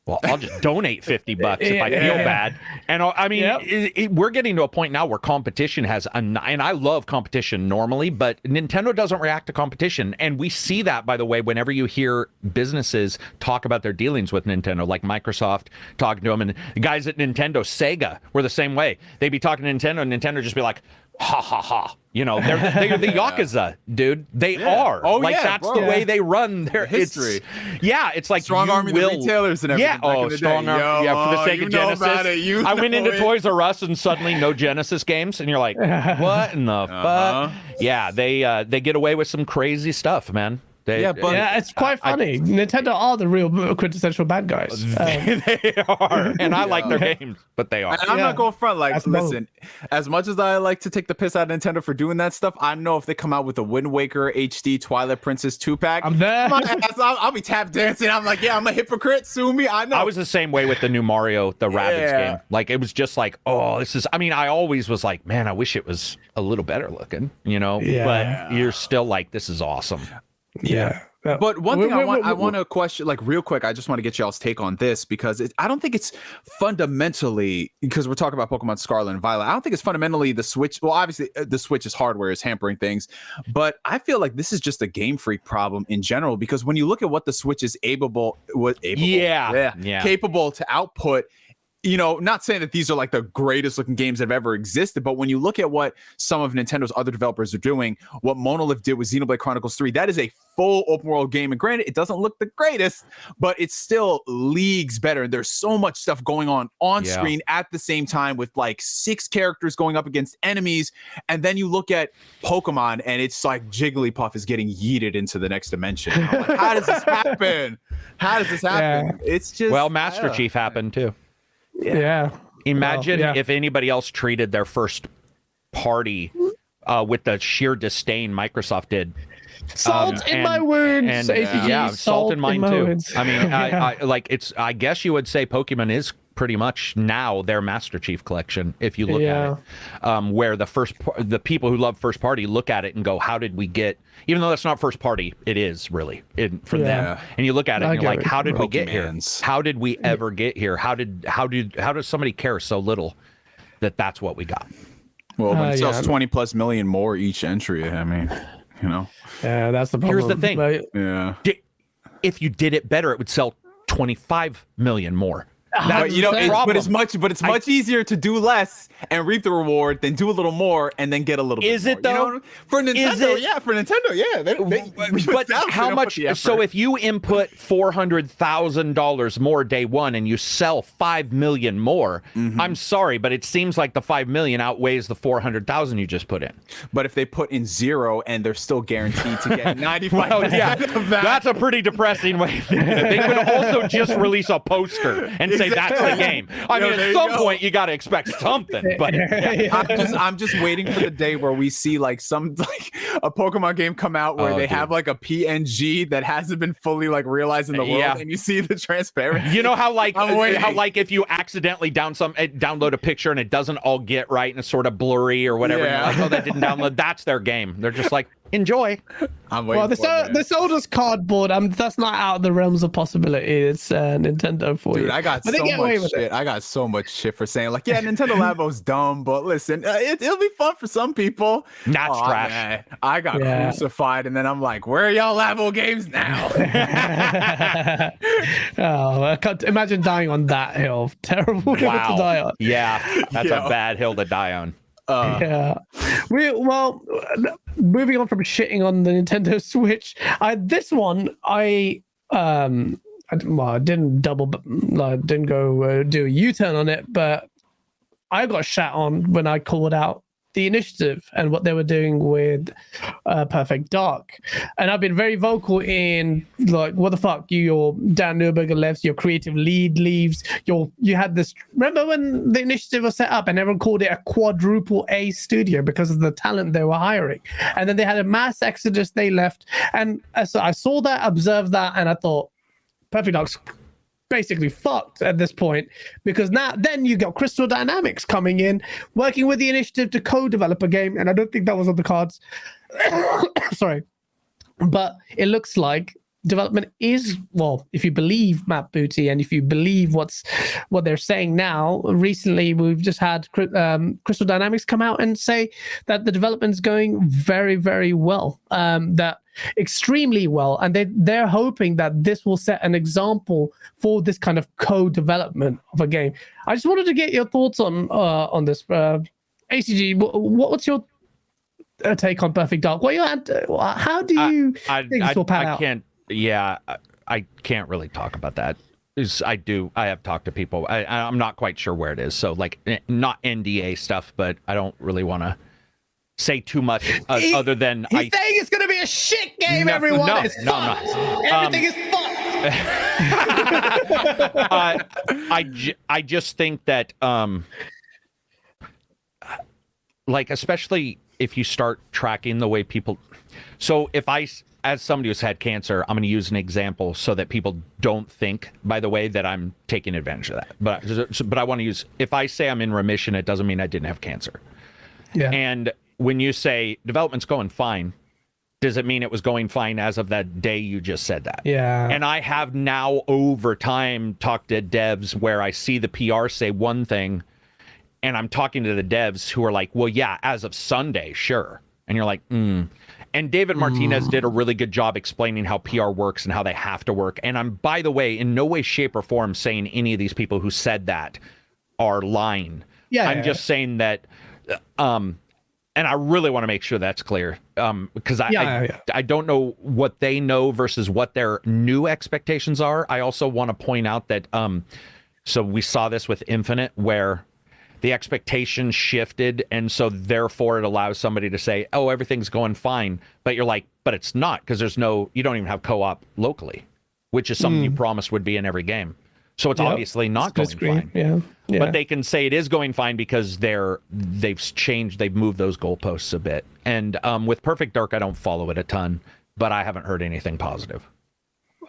well, I'll just donate $50 if I feel bad. And I mean, we're getting to a point now where competition has, and I love competition normally, but Nintendo doesn't react to competition. And we see that, by the way, whenever you hear businesses talk about their dealings with Nintendo, like Microsoft talking to them, and the guys at Nintendo, Sega, were the same way. They'd be talking to Nintendo, and Nintendo just be like, ha ha ha. They're the Yakuza, dude. They are. Oh, that's the way they run their history. It's like strong army the retailers and everything. Strong army. For the Sega Genesis. I went into Toys R Us and suddenly no Genesis games, and you're like, what in the fuck? Yeah, they get away with some crazy stuff, man. It's quite funny. Nintendo are the real quintessential bad guys. They are, and I like their games, but they are. And I'm not going front. Like, listen, as much as I like to take the piss out of Nintendo for doing that stuff, I know if they come out with a Wind Waker HD Twilight Princess 2-pack, I'm there. I'll be tap dancing. I'm like, I'm a hypocrite. Sue me. I know. I was the same way with the new Mario, the Rabbids game. Like, it was just like, this is. I mean, I always was like, man, I wish it was a little better looking, But you're still like, this is awesome. Yeah. But one thing I want to question, like real quick, I just want to get y'all's take on this because I don't think it's fundamentally, because we're talking about Pokemon Scarlet and Violet, I don't think it's fundamentally the Switch. Well, obviously the Switch's hardware is hampering things, but I feel like this is just a Game Freak problem in general, because when you look at what the Switch is capable to output, you know, not saying that these are like the greatest looking games that have ever existed, but when you look at what some of Nintendo's other developers are doing, what Monolith did with Xenoblade Chronicles 3, that is a full open world game. And granted, it doesn't look the greatest, but it's still leagues better. There's so much stuff going on screen at the same time with like 6 characters going up against enemies. And then you look at Pokemon and it's like Jigglypuff is getting yeeted into the next dimension. I'm like, how does this happen? How does this happen? Yeah. It's just... Well, Master Chief happened too. Yeah. Imagine if anybody else treated their first party with the sheer disdain Microsoft did. Salt in my wounds. And salt in mine too. Wounds. I mean, I guess you would say Pokemon is pretty much now their Master Chief collection. If you look at it, where the people who love first party look at it and go, "How did we get?" Even though that's not first party, it is really for them. And you look at it and you're like, "How did we get here? How did we ever get here? How does somebody care so little that that's what we got?" Well, when it sells 20+ million more each entry, I mean, you know. Yeah, that's the problem. Here's the thing. If you did it better, it would sell 25 million more. But you know, it's much easier to do less and reap the reward than do a little more and then get a little. Is bit it more. though? You know? For Nintendo, yeah. But how much? So if you input $400,000 more day one and you sell 5 million more, I'm sorry, but it seems like the 5 million outweighs the 400,000 you just put in. But if they put in 0 and they're still guaranteed to get 95% of that, that's a pretty depressing way. They could also just release a poster and say that's the game. I mean, at some point you got to expect something. But I'm just waiting for the day where we see like a Pokemon game come out where they have like a PNG that hasn't been fully like realized in the world, and you see the transparency. You know how if you accidentally download a picture and it doesn't all get right and it's sort of blurry or whatever, and you're like, oh, that didn't download. That's their game. They're just like, enjoy. I'm waiting. Well, they sold us cardboard. That's not out of the realms of possibility. It's Nintendo for you. Dude, I got so much shit. I got so much shit for saying like, yeah, Nintendo Labo's dumb, but listen, it'll be fun for some people. Not trash. Man, I got crucified, and then I'm like, where are y'all Labo games now? I can't imagine dying on that hill. Terrible hill to die on. Yeah, that's a bad hill to die on. Moving on from shitting on the Nintendo Switch, I didn't go do a U-turn on it, but I got shat on when I called out the initiative and what they were doing with Perfect Dark. And I've been very vocal in like, what the fuck, your Dan Newberger left, your creative lead leaves, you had this, remember when the initiative was set up and everyone called it a quadruple A studio because of the talent they were hiring, and then they had a mass exodus, they left, and so I saw that, observed that, and I thought Perfect Dark's basically fucked at this point, because then you got Crystal Dynamics coming in, working with the initiative to co-develop a game, and I don't think that was on the cards. Sorry. But it looks like development is, well, if you believe Matt Booty and if you believe what they're saying now, recently we've just had Crystal Dynamics come out and say that the development is going very, very well, that extremely well, and they're hoping that this will set an example for this kind of co-development of a game. I just wanted to get your thoughts on this. ACG, what's your take on Perfect Dark? How do you think this will pan out? I can't really talk about that. I have talked to people. I'm not quite sure where it is. So like, not NDA stuff, but I don't really want to say too much other than he's saying it's going to be a shit game. Everyone, it's fucked. Everything is fucked. I just think that like, especially if you start tracking the way people. So if as somebody who's had cancer, I'm going to use an example so that people don't think, by the way, that I'm taking advantage of that. But I want to use, if I say I'm in remission, it doesn't mean I didn't have cancer. Yeah. And when you say development's going fine, Does it mean it was going fine as of that day you just said that? Yeah. And I have now over time talked to devs where I see the PR say one thing, and I'm talking to the devs who are like, well, yeah, as of Sunday, sure. And you're like, And David Martinez did a really good job explaining how PR works and how they have to work. And I'm, by the way, in no way, shape, or form saying any of these people who said that are lying. Yeah. I'm just saying that, and I really want to make sure that's clear, because I don't know what they know versus what their new expectations are. I also want to point out that, so we saw this with Infinite, where the expectations shifted, and so therefore it allows somebody to say, oh, everything's going fine, but you're like, but it's not, because you don't even have co-op locally, which is something you promised would be in every game. So it's obviously not going fine. Yeah. But they can say it is going fine because they've moved those goalposts a bit. And with Perfect Dark, I don't follow it a ton, but I haven't heard anything positive.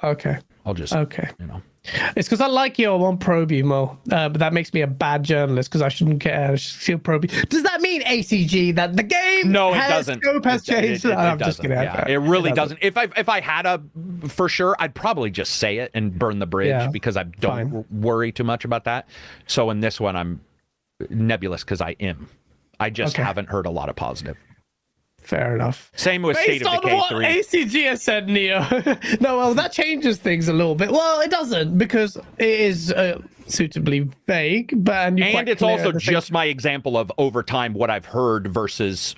Okay. I'll just, It's because I like you. I won't probe you, Mo. But that makes me a bad journalist because I shouldn't care. I should still probe you. Does that mean, ACG, that the game No, it doesn't. Scope has changed? I'm just kidding. It really doesn't. If I had a for sure, I'd probably just say it and burn the bridge because I don't worry too much about that. So in this one, I'm nebulous because I am. I just haven't heard a lot of positive. Fair enough. Same with Based State of Decay 3. ACG has said, Neo. No, well, that changes things a little bit. Well, it doesn't, because it is suitably vague. And it's also just my example of over time what I've heard versus,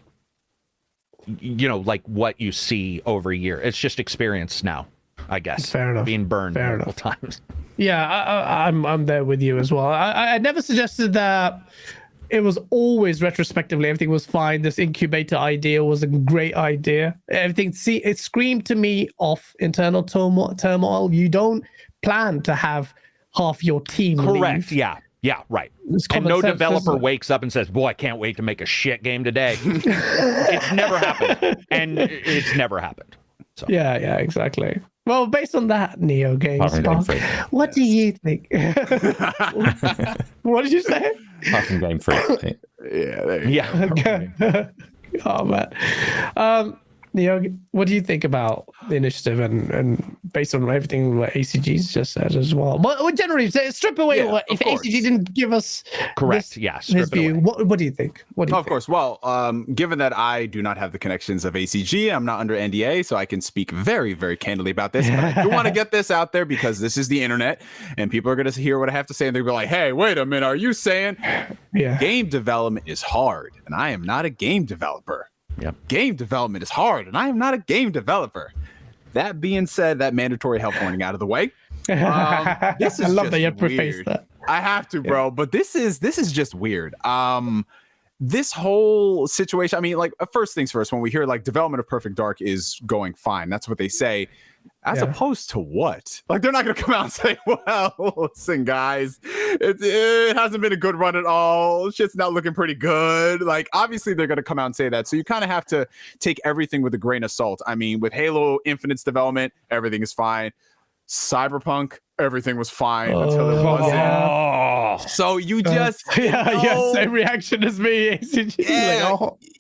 like what you see over a year. It's just experience now, I guess. Fair enough. Being burned multiple times. Yeah, I'm there with you as well. I never suggested that. It was always retrospectively, everything was fine. This incubator idea was a great idea. Everything, it screamed to me off internal turmoil. You don't plan to have half your team Correct. leave. Yeah, right. And no developer wakes up and says, boy, I can't wait to make a shit game today. It's never happened. And it's never happened. So. Yeah, exactly. Well, based on that, Neo Games, what do you think? What did you say? Apart from Game Freak. Yeah. Okay. Oh, man. Neo, what do you think about the initiative and based on everything what ACG's just said as well? But generally, strip away if ACG didn't give us his view. What do you think? Of course. Well, given that I do not have the connections of ACG, I'm not under NDA, so I can speak very, very candidly about this. But I do want to get this out there because this is the internet, and people are going to hear what I have to say, and they'll be like, "Hey, wait a minute, are you saying game development is hard?" And I am not a game developer. Yep. Game development is hard, and I am not a game developer. That being said, that mandatory health warning out of the way. This is I love just that you prefaced weird. that. I have to, bro. But this is just weird. This whole situation. I mean, like, first things first. When we hear like development of Perfect Dark is going fine, that's what they say. As opposed to what? Like, they're not going to come out and say, well, listen, guys, it hasn't been a good run at all. Shit's not looking pretty good. Like, obviously, they're going to come out and say that. So you kind of have to take everything with a grain of salt. I mean, with Halo Infinite's development, everything is fine. Cyberpunk, everything was fine until it wasn't. So you just same reaction as me.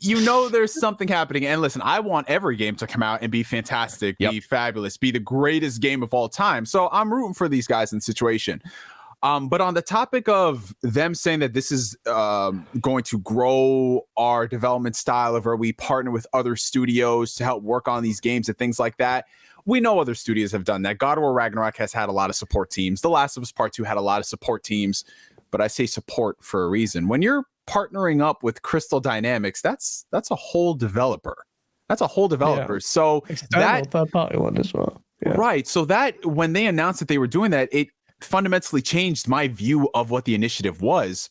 There's something happening. And listen, I want every game to come out and be fantastic, be fabulous, be the greatest game of all time. So I'm rooting for these guys in the situation. But on the topic of them saying that this is going to grow our development style of where we partner with other studios to help work on these games and things like that, we know other studios have done that. God of War Ragnarok has had a lot of support teams. The Last of Us Part 2 had a lot of support teams, but I say support for a reason. When you're partnering up with Crystal Dynamics, that's a whole developer. That's a whole developer. So that third-party one as well. Right. So that when they announced that they were doing that, it fundamentally changed my view of what the initiative was.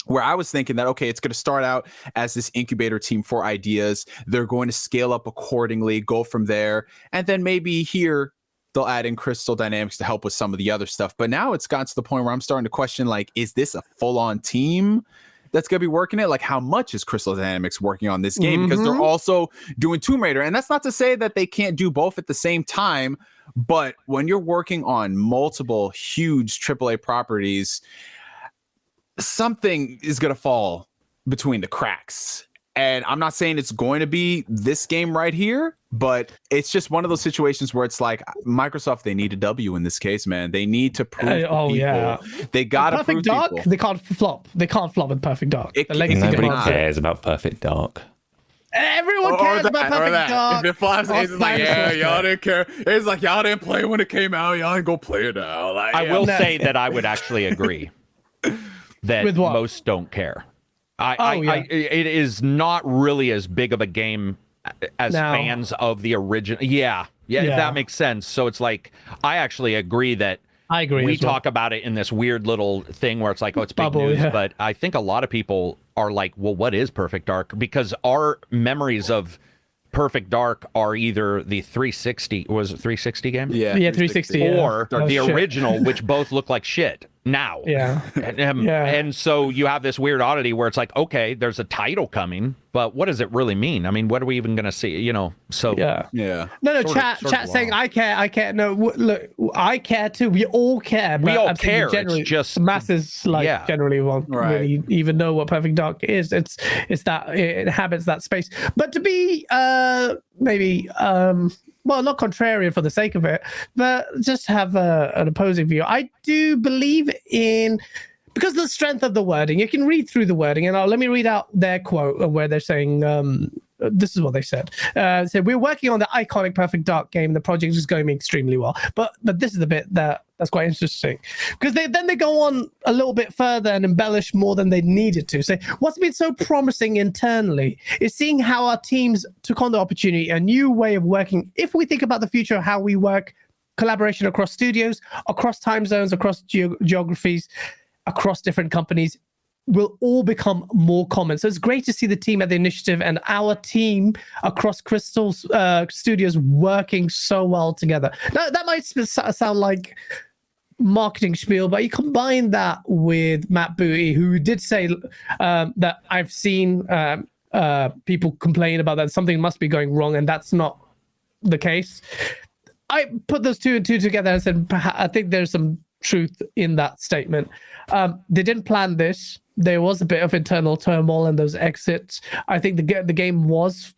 Where I was thinking that, okay, it's going to start out as this incubator team for ideas. They're going to scale up accordingly, go from there. And then maybe here they'll add in Crystal Dynamics to help with some of the other stuff. But now it's gotten to the point where I'm starting to question, like, is this a full-on team that's going to be working it? Like, how much is Crystal Dynamics working on this game? Because they're also doing Tomb Raider. And that's not to say that they can't do both at the same time. But when you're working on multiple huge AAA properties, something is going to fall between the cracks. And I'm not saying it's going to be this game right here, But it's just one of those situations where it's like Microsoft, they need a W in this case, man. They need to prove to people. Yeah. They got to prove Dark, people. they can't flop. They can't flop with Perfect Dark. Nobody cares about Perfect Dark. Everyone cares about Perfect Dark. If it flops, it's like, yeah, y'all didn't care. It's like, y'all didn't play when it came out. Y'all didn't go play it now. Like, I will say that I would actually agree that most don't care. It is not really as big of a game as fans of the original. Yeah, if that makes sense. So it's like, I actually agree that I agree. We talk about it in this weird little thing where it's like, oh, it's big news. Yeah. But I think a lot of people are like, well, what is Perfect Dark? Because our memories of Perfect Dark are either the 360, was it 360 game? Yeah, 360. Or the original, which both look like shit now. Yeah. And so you have this weird oddity where it's like, okay, there's a title coming, but what does it really mean? I mean, what are we even going to see? You know, so yeah. No, chat saying I care. No, look, I care too. We all care. We all care. Generally, it's just masses generally won't really even know what Perfect Dark is. It's that it inhabits that space. But to be maybe well, not contrarian for the sake of it, but just have an opposing view. I do believe in, because of the strength of the wording, you can read through the wording, and let me read out their quote where they're saying, this is what they said. So we're working on the iconic Perfect Dark game. The project is going extremely well. But this is the bit that's quite interesting, because they go on a little bit further and embellish more than they needed to. Say, what's been so promising internally is seeing how our teams took on the opportunity, a new way of working. If we think about the future of how we work, collaboration across studios, across time zones, across geographies, across different companies, will all become more common. So it's great to see the team at the initiative and our team across Crystal Studios working so well together. Now, that might sound like marketing spiel, but you combine that with Matt Booty, who did say that I've seen people complain about that something must be going wrong, and that's not the case. I put those two and two together and said, I think there's some truth in that statement. They didn't plan this. There was a bit of internal turmoil and those exits. I think the game was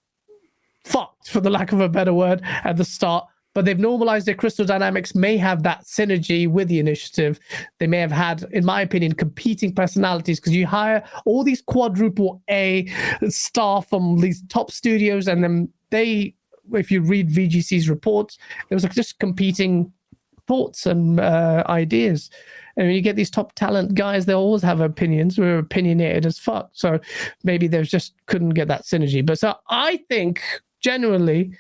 fucked, for the lack of a better word, at the start. But they've normalized their Crystal Dynamics, may have that synergy with the initiative. They may have had, in my opinion, competing personalities, because you hire all these quadruple A staff from these top studios, and then they, if you read VGC's reports, there was just competing thoughts and ideas. And when you get these top talent guys, they always have opinions. We're opinionated as fuck. So maybe they just couldn't get that synergy. But so I think generally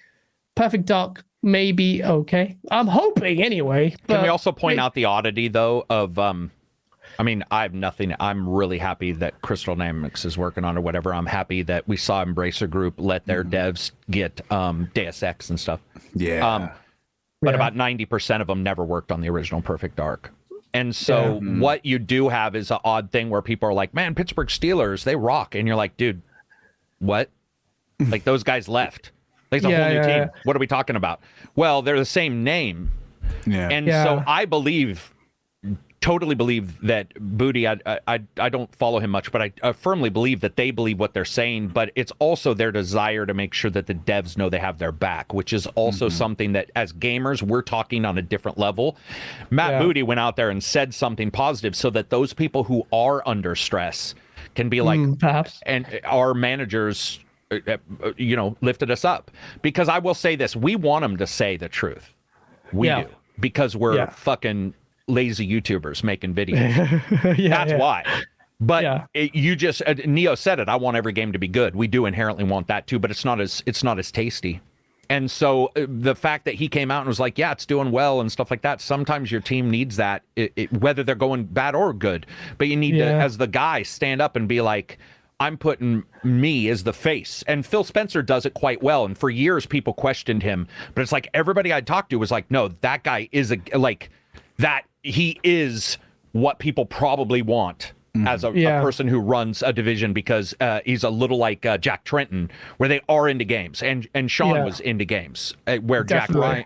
Perfect Dark may be okay. I'm hoping anyway. Can we also point out the oddity though of I mean, I have nothing. I'm really happy that Crystal Dynamics is working on or whatever. I'm happy that we saw Embracer Group let their devs get Deus Ex and stuff. Yeah. But about 90% of them never worked on the original Perfect Dark. And so what you do have is an odd thing where people are like, man, Pittsburgh Steelers, they rock. And you're like, dude, what? Like, those guys left. There's a whole new team. What are we talking about? Well, they're the same name. Yeah. And so I totally believe that Booty, I don't follow him much, but I firmly believe that they believe what they're saying, but it's also their desire to make sure that the devs know they have their back, which is also something that as gamers, we're talking on a different level. Matt Booty went out there and said something positive so that those people who are under stress can be like, perhaps, and our managers, lifted us up. Because I will say this, we want them to say the truth. We do. Because we're fucking lazy YouTubers making videos. That's why. But you just Neo said it. I want every game to be good. We do inherently want that too, but it's not as tasty. And so the fact that he came out and was like, yeah, it's doing well and stuff like that. Sometimes your team needs that, whether they're going bad or good. But you need to, as the guy, stand up and be like, I'm putting me as the face. And Phil Spencer does it quite well. And for years, people questioned him. But it's like everybody I talked to was like, no, that guy is that he is what people probably want as a person who runs a division, because he's a little like Jack Trenton, where they are into games, and Sean was into games, where Jim Ryan,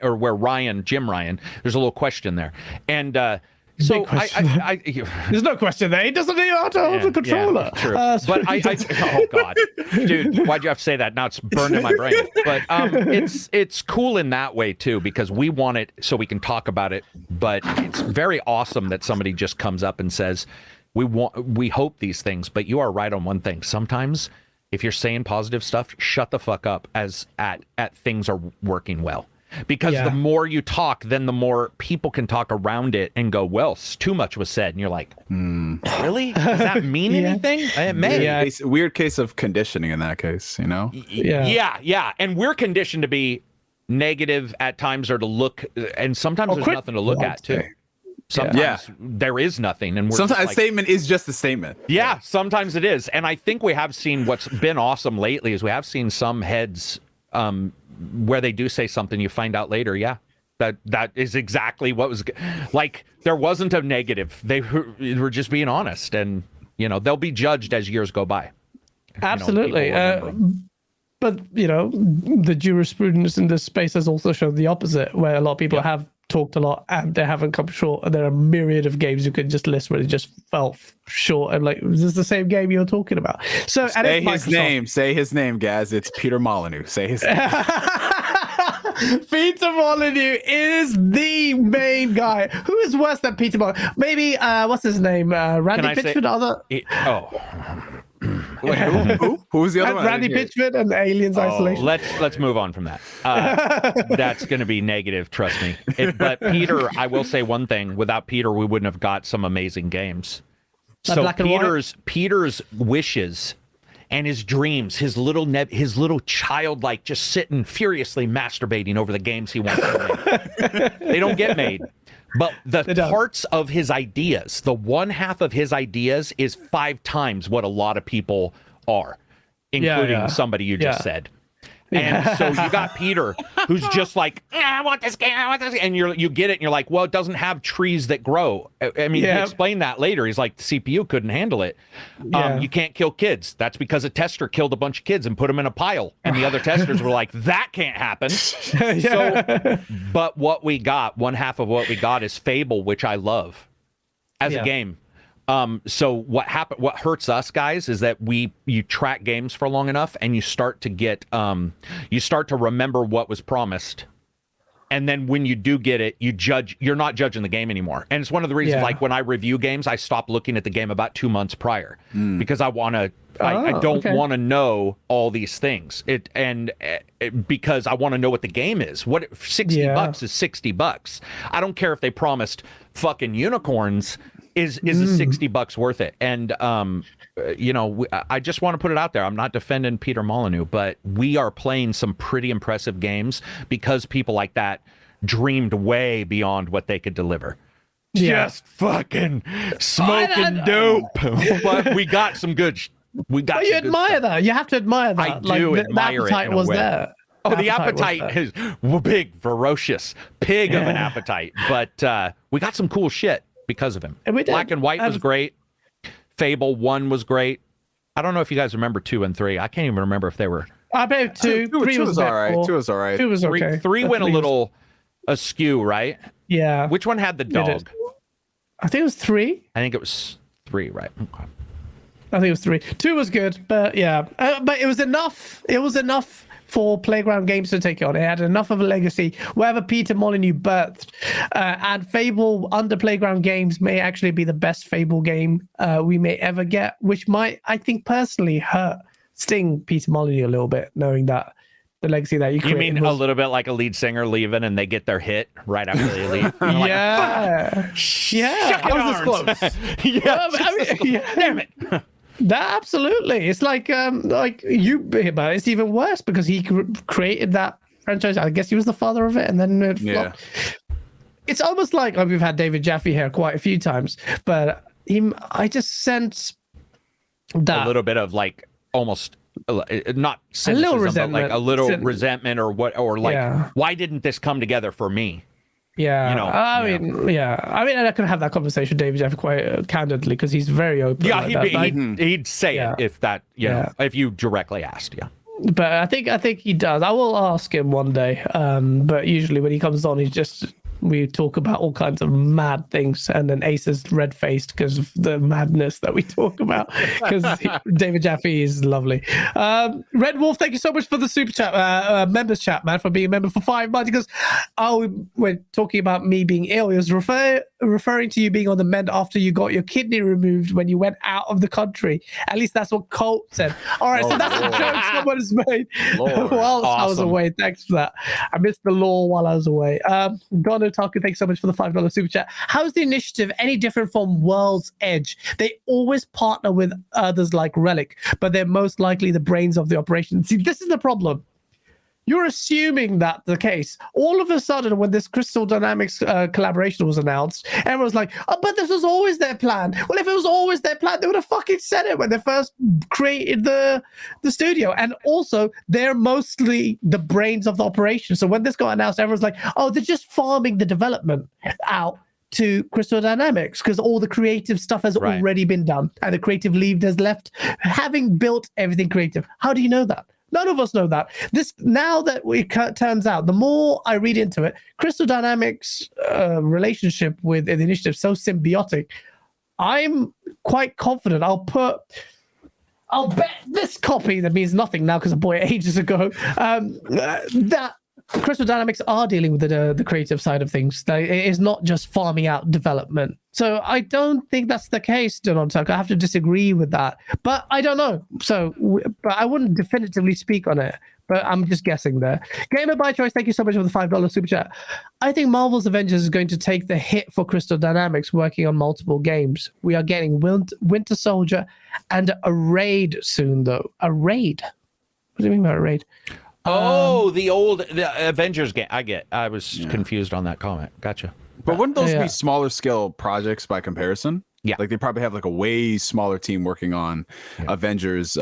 there's a little question there, and So there's no question there. He doesn't know how to hold a controller. Yeah, true. But oh god, dude, why'd you have to say that? Now it's burned in my brain. But it's cool in that way too, because we want it so we can talk about it. But it's very awesome that somebody just comes up and says, we hope these things. But you are right on one thing. Sometimes if you're saying positive stuff, shut the fuck up at things are working well. Because the more you talk, then the more people can talk around it and go, well, too much was said. And you're like, really? Does that mean anything? It may. Yeah. Weird case of conditioning in that case, you know? Yeah. And we're conditioned to be negative at times or to look, and sometimes there's nothing to look at, too. Sometimes there is nothing. And sometimes a statement is just a statement. Yeah, sometimes it is. And I think we have seen what's been awesome lately is we have seen some heads where they do say something, you find out later, that is exactly what was like. There wasn't a negative. They were just being honest, and they'll be judged as years go by. Absolutely. But the jurisprudence in this space has also shown the opposite, where a lot of people have talked a lot and they haven't come short. And there are a myriad of games you could just list where it just fell short. And like, is this the same game you're talking about? So say his name, Gaz. It's Peter Molyneux. Say his name. Peter Molyneux is the main guy. Who is worse than Peter Molyneux? Maybe what's his name? Randy Pitchford. Wait, who? Who's the other one? Randy Pitchford and Aliens Isolation. Let's move on from that. That's going to be negative, trust me. But Peter, I will say one thing: without Peter, we wouldn't have got some amazing games. So Peter's wishes and his dreams, his little childlike, just sitting furiously masturbating over the games he wants to make. They don't get made. But the parts of his ideas, the one half of his ideas is 5 times what a lot of people are, including somebody you just said. And so you got Peter, who's just like, I want this game, and you get it, and you're like, well, it doesn't have trees that grow. I mean, he explained that later. He's like, the CPU couldn't handle it. You can't kill kids. That's because a tester killed a bunch of kids and put them in a pile. And the other testers were like, that can't happen. But what we got, one half of what we got is Fable, which I love as a game. So what hurts us guys is that you track games for long enough and you start to get you start to remember what was promised, and then when you do get it, you're not judging the game anymore. And it's one of the reasons like when I review games, I stop looking at the game about 2 months prior because I don't want to know all these things. Because I want to know what the game is. What $60 is $60. I don't care if they promised fucking unicorns. Is the $60 worth it? And I just want to put it out there. I'm not defending Peter Molyneux, but we are playing some pretty impressive games because people like that dreamed way beyond what they could deliver. Just fucking smoking dope. But we got some good. You admire that. You have to admire that. I do admire it. The appetite was there. Oh, the appetite is big, ferocious, pig of an appetite. But we got some cool shit because of him. Black and White was great. Fable 1 was great. I don't know if you guys remember 2 and 3. I can't even remember if they were. I bet 2. 3 was all right. 2 was all right. 2 was okay. 3 went a little askew, right? Yeah. Which one had the dog? I think it was 3. I think it was 3, right? Okay. I think it was 3. 2 was good, but but it was enough. It was enough for Playground Games to take it on. It had enough of a legacy. Wherever Peter Molyneux birthed, and Fable under Playground Games may actually be the best Fable game we may ever get, which might, I think, personally sting Peter Molyneux a little bit, knowing that the legacy that you created. You mean a little bit like a lead singer leaving and they get their hit right after they leave? Yeah. I was this close. Damn it. That absolutely. It's like you, but it's even worse because he created that franchise. I guess he was the father of it, and then it flopped. It's almost like we've had David Jaffe here quite a few times, but I just sense that a little bit of like almost not cynicism, a little resentment, but like a little resentment or why didn't this come together for me? Yeah, I mean, I could have that conversation with David Jaffe quite candidly because he's very open. Yeah, he'd say it if that, if you directly asked. Yeah, but I think he does. I will ask him one day. But usually when he comes on, he's just We talk about all kinds of mad things, and then Ace is red-faced because of the madness that we talk about. Because David Jaffe is lovely. Red Wolf, thank you so much for the super chat, members chat, man, for being a member for 5 months. Because we're talking about me being ill. He was referring to you being on the mend after you got your kidney removed when you went out of the country. At least that's what Colt said. All right, so that's a joke someone has made whilst I was away. Thanks for that. I missed the law while I was away. Don Otaku, thanks so much for the $5 super chat. How's the initiative any different from World's Edge? They always partner with others like Relic, but they're most likely the brains of the operation. See, this is the problem. You're assuming that the case. All of a sudden, when this Crystal Dynamics collaboration was announced, everyone's like, oh, but this was always their plan. Well, if it was always their plan, they would have fucking said it when they first created the studio. And also, they're mostly the brains of the operation. So when this got announced, everyone's like, oh, they're just farming the development out to Crystal Dynamics because all the creative stuff has already been done. And the creative lead has left, having built everything creative. How do you know that? None of us know that. Now that it turns out, the more I read into it, Crystal Dynamics' relationship with the initiative is so symbiotic. I'm quite confident. I'll bet this copy that means nothing now because I bought it ages ago. That Crystal Dynamics are dealing with the creative side of things. It is not just farming out development. So I don't think that's the case, Don Tuck. I have to disagree with that. But I don't know. But I wouldn't definitively speak on it. But I'm just guessing there. Gamer by Choice, thank you so much for the $5 super chat. I think Marvel's Avengers is going to take the hit for Crystal Dynamics working on multiple games. We are getting Winter Soldier and a raid soon, though. A raid? What do you mean by a raid? The Avengers game. I was confused on that comment. Gotcha. But wouldn't those be smaller scale projects by comparison? Yeah. Like they probably have like a way smaller team working on Avengers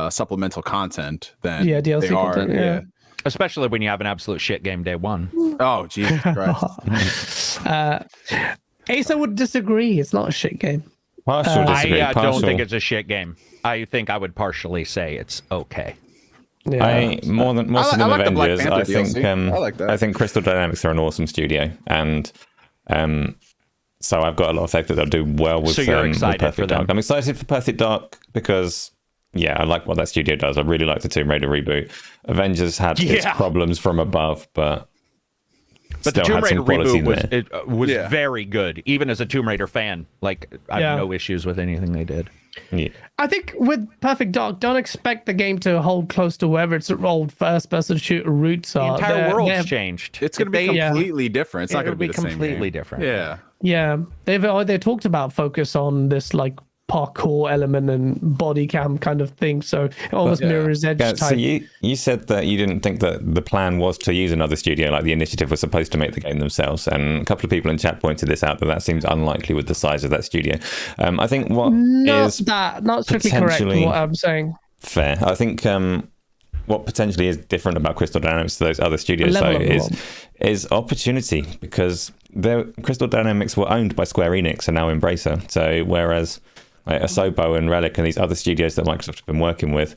supplemental content than DLC content. Yeah. Especially when you have an absolute shit game day one. Oh, Jesus Christ. Asa would disagree. It's not a shit game. I don't think it's a shit game. I think I would partially say it's okay. Yeah. More than Avengers, I think I think Crystal Dynamics are an awesome studio, and so I've got a lot of faith that they'll do well with, so you're excited with Perfect for them. Dark. I'm excited for Perfect Dark because I like what that studio does. I really like the Tomb Raider reboot. Avengers had its problems from above, but the Tomb Raider reboot was very good. Even as a Tomb Raider fan, like I have no issues with anything they did. Yeah. I think with Perfect Dark, don't expect the game to hold close to wherever its old first-person shooter roots are. The entire world's changed. It's going to be completely different. It's not going to be the same completely game. different. Yeah. They talked about focus on this like parkour element and body cam kind of thing, so it almost mirrors Edge type. So you said that you didn't think that the plan was to use another studio, like the initiative was supposed to make the game themselves, and a couple of people in chat pointed this out, that seems unlikely with the size of that studio. I think not strictly correct what I'm saying. Fair. I think what potentially is different about Crystal Dynamics to those other studios is opportunity, because Crystal Dynamics were owned by Square Enix and now Embracer. So whereas Asobo and Relic and these other studios that Microsoft have been working with,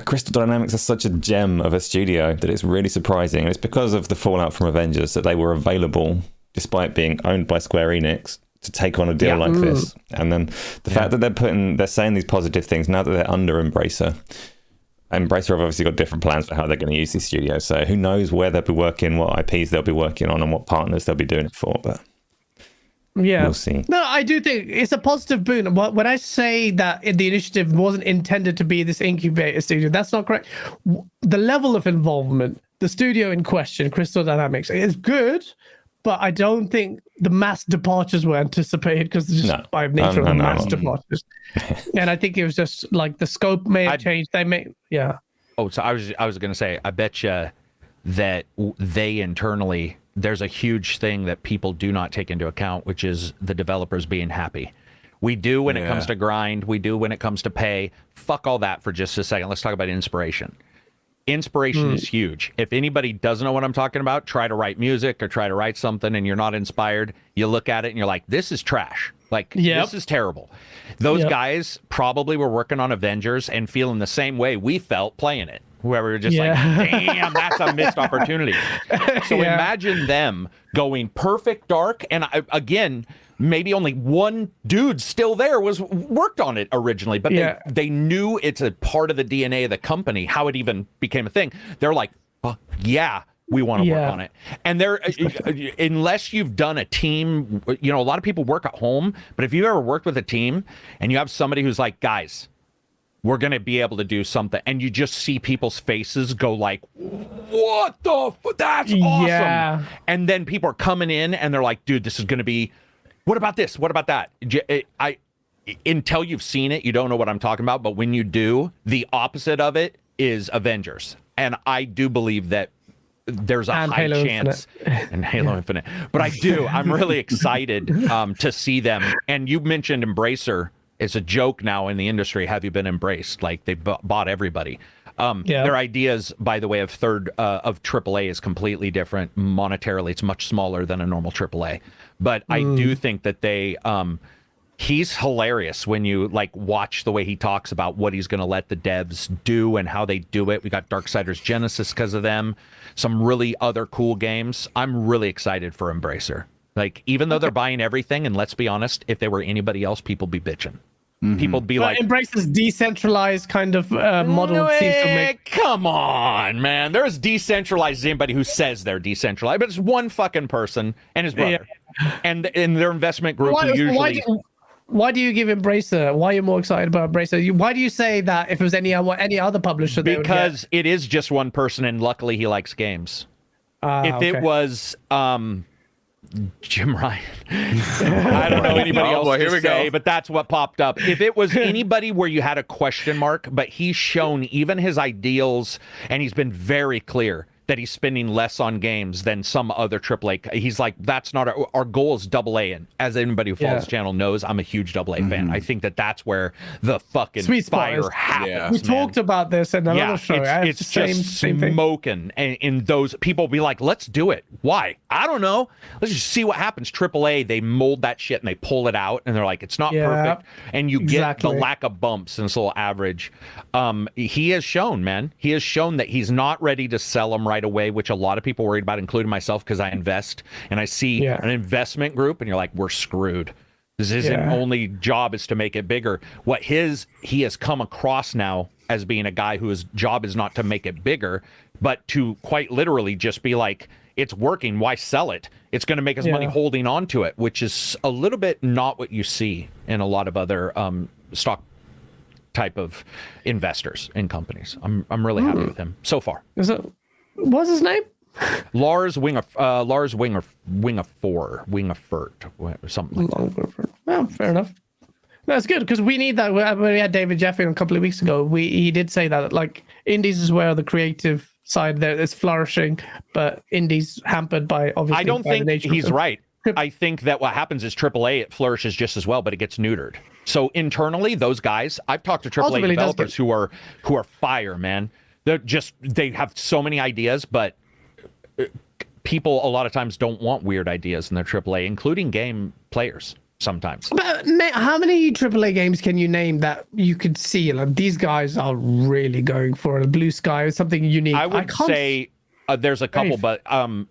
Crystal Dynamics is such a gem of a studio that it's really surprising. And it's because of the fallout from Avengers that they were available, despite being owned by Square Enix, to take on a deal like this. And then the fact that they're saying these positive things now that they're under Embracer. Embracer have obviously got different plans for how they're going to use these studios. So who knows where they'll be working, what IPs they'll be working on, and what partners they'll be doing it for. But we'll see. No, I do think it's a positive boon. When I say that the initiative wasn't intended to be this incubator studio, that's not correct. The level of involvement, the studio in question, Crystal Dynamics, is good, but I don't think the mass departures were anticipated because just by nature of the mass departures. And I think it was just like the scope may have changed. So I was going to say, I bet you that they internally, there's a huge thing that people do not take into account, which is the developers being happy. We do when it comes to grind. We do when it comes to pay. Fuck all that for just a second. Let's talk about inspiration. Inspiration is huge. If anybody doesn't know what I'm talking about, try to write music or try to write something and you're not inspired, you look at it and you're like, this is trash. Like, this is terrible. Those guys probably were working on Avengers and feeling the same way we felt playing it. whoever just like, damn, that's a missed opportunity. So imagine them going perfect dark, and again, maybe only one dude still there worked on it originally, but they knew it's a part of the DNA of the company, how it even became a thing. They're like, we want to work on it. And unless you've done a team, a lot of people work at home, but if you've ever worked with a team and you have somebody who's like, guys, we're going to be able to do something, and you just see people's faces go like, what the that's awesome. And then people are coming in and they're like, dude, this is going to be, what about this? What about that? Until you've seen it, you don't know what I'm talking about, but when you do, the opposite of it is Avengers. And I do believe that there's a high chance and Halo Infinite, but I'm really excited to see them. And you mentioned Embracer. It's a joke now in the industry. Have you been embraced? Like they bought everybody. Their ideas, by the way, of AAA is completely different monetarily. It's much smaller than a normal AAA, but I do think that he's hilarious when you like watch the way he talks about what he's going to let the devs do and how they do it. We got Darksiders Genesis because of them, some really other cool games. I'm really excited for Embracer. Like, even though they're buying everything, and let's be honest, if they were anybody else, people be bitching. People be like, Embracer's decentralized kind of model seems to make. Come on, man. They're as decentralized as anybody who says they're decentralized, but it's one fucking person and his brother. And in their investment group, why do you give Embracer? Why are you more excited about Embracer? Why do you say that if it was any other publisher? Because it is just one person, and luckily he likes games. If it was Jim Ryan, I don't know anybody else to say, but that's what popped up. If it was anybody where you had a question mark, but he's shown even his ideals, and he's been very clear that he's spending less on games than some other AAA. He's like, that's not our goal is AA. And as anybody who follows the channel knows, I'm a huge AA fan. I think that's where the fucking fire happens. We talked about this in another show. It's just smoking. And in those people be like, let's do it. Why? I don't know. Let's just see what happens. AAA, they mold that shit and they pull it out and they're like, it's not perfect. And you get the lack of bumps and it's a little average. He has shown, man. He has shown that he's not ready to sell them right away, which a lot of people worried about, including myself, because I invest and I see an investment group and you're like, we're screwed. This isn't only job is to make it bigger. What he has come across now as being a guy whose job is not to make it bigger, but to quite literally just be like, it's working, why sell it? It's going to make us money holding on to it, which is a little bit not what you see in a lot of other stock type of investors in companies. I'm really happy with him so far. What's his name? Lars Wingefurt, something like that. Well, fair enough. That's good because we need that. When we had David Jeffrey a couple of weeks ago, he did say that like indies is where the creative side there is flourishing, but indies hampered by obviously. I don't think he's right. I think that what happens is AAA, it flourishes just as well, but it gets neutered. So internally, those guys, I've talked to AAA developers who are fire, man. They have so many ideas, but people a lot of times don't want weird ideas in their AAA, including game players sometimes. But how many AAA games can you name that you could see? Like, these guys are really going for a blue sky or something unique. I would say there's a couple, but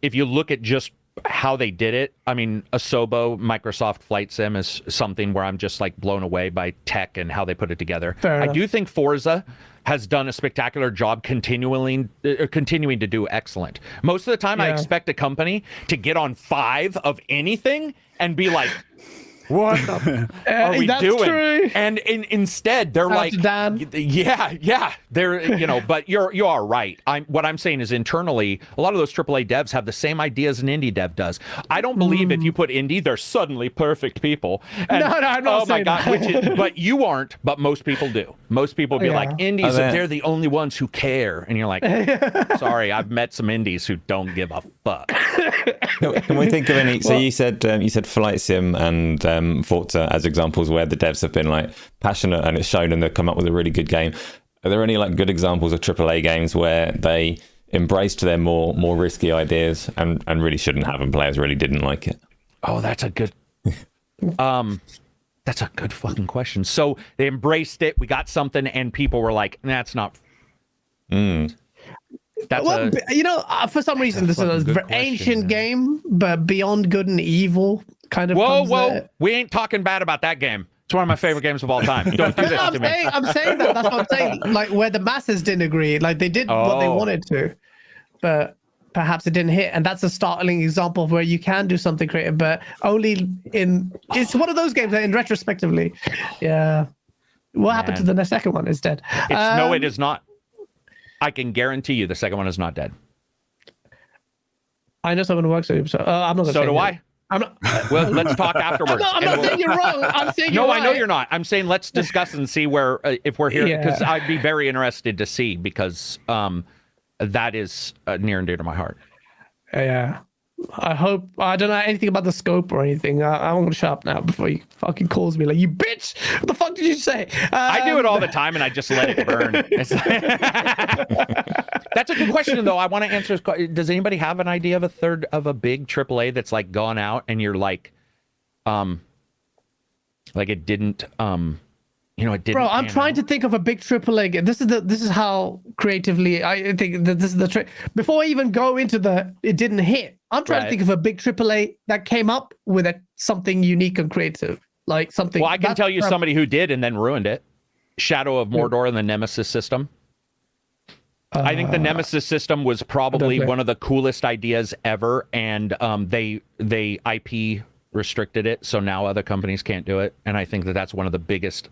if you look at just how they did it, I mean, Asobo, Microsoft Flight Sim is something where I'm just like blown away by tech and how they put it together. I do think Forza has done a spectacular job continuing to do excellent. Most of the time, I expect a company to get on 5 of anything and be like, what the are we doing? True. And instead, they're like, they're, but you are right. What I'm saying is internally, a lot of those AAA devs have the same ideas an indie dev does. I don't believe if you put indie, they're suddenly perfect people. And, no, I'm not saying that. But you aren't, but most people do. Most people be like, indies, they're the only ones who care. And you're like, sorry, I've met some indies who don't give a fuck. Can we think of any? So you said Flight Sim and Forza as examples where the devs have been like passionate and it's shown and they've come up with a really good game. Are there any like good examples of AAA games where they embraced their more risky ideas and really shouldn't have, and players really didn't like it? Oh, that's a good fucking question. So they embraced it, we got something, and people were like, that's not That's for some reason, this is an ancient game, but Beyond Good and Evil kind of. Whoa! We ain't talking bad about that game. It's one of my favorite games of all time. Don't do this to me. I'm saying that. That's what I'm saying. Like where the masses didn't agree, like they did what they wanted to, but perhaps it didn't hit. And that's a startling example of where you can do something creative, but only in. It's one of those games that, in retrospectively, yeah. What happened to the second one? It's dead. No, it is not. I can guarantee you, the second one is not dead. I know someone who works at Ubisoft. I'm not. So do I. I'm not. Well, let's talk afterwards. I'm not saying you're wrong. I'm saying you're right. I know you're not. I'm saying let's discuss and see where if we're here, because I'd be very interested to see, because that is near and dear to my heart. Yeah. I hope. I don't know anything about the scope or anything. I'm gonna shut up now before he fucking calls me like, you bitch. What the fuck did you say? I do it all the time, and I just let it burn. That's a good question, though. I want to answer. Does anybody have an idea of a big AAA that's like gone out and you're like it didn't it didn't. Bro, I'm trying to think of a big AAA game. This is how creatively I think that this is the trick. Before I even go into it didn't hit. I'm trying to think of a big AAA that came up with something unique and creative, like something. Well, I can tell you somebody who did and then ruined it. Shadow of Mordor and the Nemesis system. I think the Nemesis system was probably one of the coolest ideas ever, and they IP restricted it, so now other companies can't do it. And I think that's one of the biggest